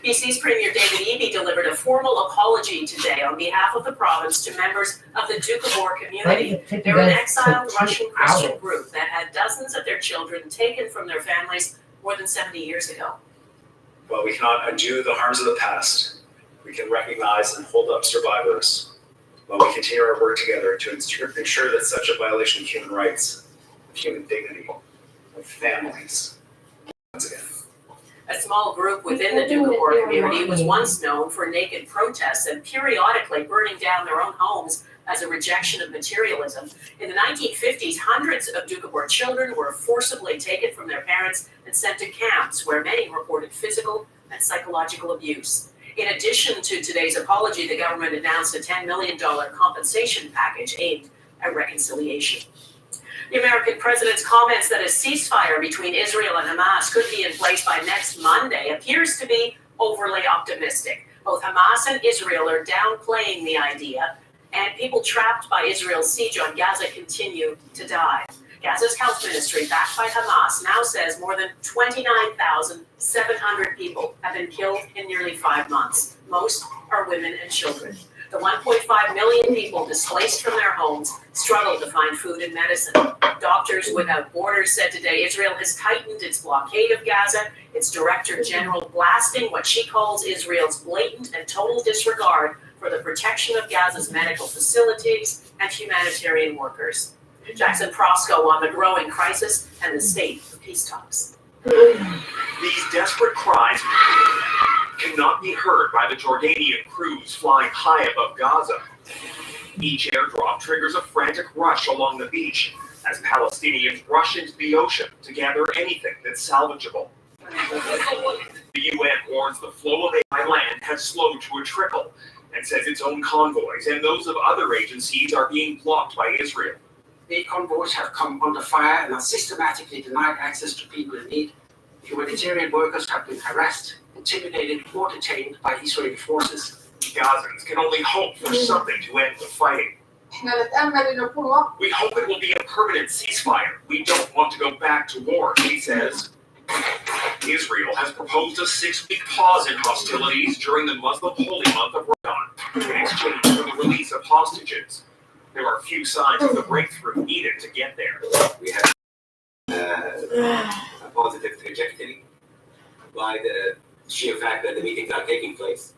Speaker 14: BC's Premier David Eby delivered a formal apology today on behalf of the province to members of the Doukhobor community. They're an exiled Russian Christian group that had dozens of their children taken from their families more than 70 years ago.
Speaker 26: While we cannot undo the harms of the past, we can recognize and hold up survivors while we continue our work together to ensure that such a violation of human rights, of human dignity, of families, once again.
Speaker 14: A small group within the Doukhobor community was once known for naked protests and periodically burning down their own homes as a rejection of materialism. In the 1950s, hundreds of Doukhobor children were forcibly taken from their parents and sent to camps where many reported physical and psychological abuse. In addition to today's apology, the government announced a $10 million compensation package aimed at reconciliation. The American president's comments that a ceasefire between Israel and Hamas could be in place by next Monday appears to be overly optimistic. Both Hamas and Israel are downplaying the idea, and people trapped by Israel's siege on Gaza continue to die. Gaza's health ministry, backed by Hamas, now says more than 29,700 people have been killed in nearly 5 months. Most are women and children. The 1.5 million people displaced from their homes struggle to find food and medicine. Doctors Without Borders said today Israel has tightened its blockade of Gaza, its director general blasting what she calls Israel's blatant and total disregard for the protection of Gaza's medical facilities and humanitarian workers. Jackson Prosco on the growing crisis and the state of peace talks.
Speaker 8: These desperate cries cannot be heard by the Jordanian crews flying high above Gaza. Each airdrop triggers a frantic rush along the beach as Palestinians rush into the ocean to gather anything that's salvageable. The UN warns the flow of aid by land has slowed to a trickle and says its own convoys and those of other agencies are being blocked by Israel.
Speaker 9: Aid convoys have come under fire and are systematically denied access to people in need. Humanitarian workers have been harassed, intimidated, or detained by Israeli forces.
Speaker 8: Gazans can only hope for something to end the fighting. We hope it will be a permanent ceasefire. We don't want to go back to war, he says. Israel has proposed a 6-week pause in hostilities during the Muslim holy month of Ramadan in exchange for the release of hostages. There are few signs of the breakthrough needed to get there.
Speaker 21: We have a positive trajectory by the sheer fact that the meetings are taking place,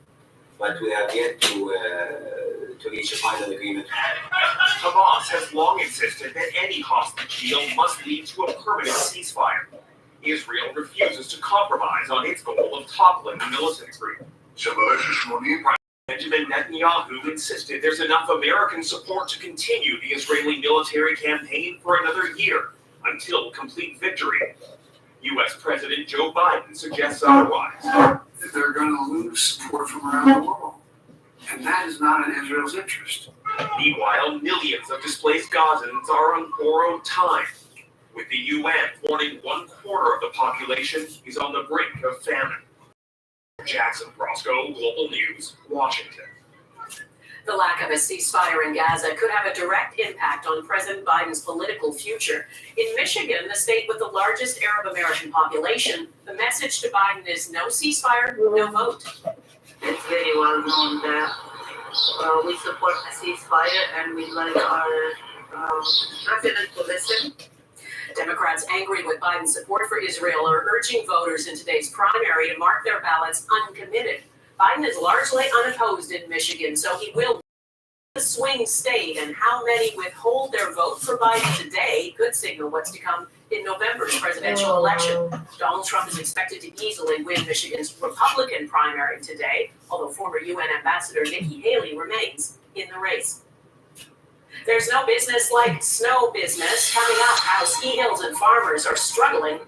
Speaker 21: but we have yet to reach a final agreement.
Speaker 8: Hamas has long insisted that any hostage deal must lead to a permanent ceasefire. Israel refuses to compromise on its goal of toppling the militant group. Benjamin Netanyahu insisted there's enough American support to continue the Israeli military campaign for another year until complete victory. U.S. President Joe Biden suggests otherwise.
Speaker 9: They're going to lose support from around the world. And that is not in Israel's interest.
Speaker 8: Meanwhile, millions of displaced Gazans are on borrowed time, with the UN warning 1/4 of the population is on the brink of famine. Jackson Prosco, Global News, Washington.
Speaker 14: The lack of a ceasefire in Gaza could have a direct impact on President Biden's political future. In Michigan, the state with the largest Arab American population, the message to Biden is no ceasefire, no vote.
Speaker 15: It's very well known that we support a ceasefire and we'd like our president to listen.
Speaker 14: Democrats angry with Biden's support for Israel are urging voters in today's primary to mark their ballots uncommitted. Biden is largely unopposed in Michigan, so he will the swing state, and how many withhold their vote for Biden today could signal what's to come in November's presidential election. Donald Trump is expected to easily win Michigan's Republican primary today, although former UN Ambassador Nikki Haley remains in the race. There's no business like snow business. Coming up, how ski hills and farmers are struggling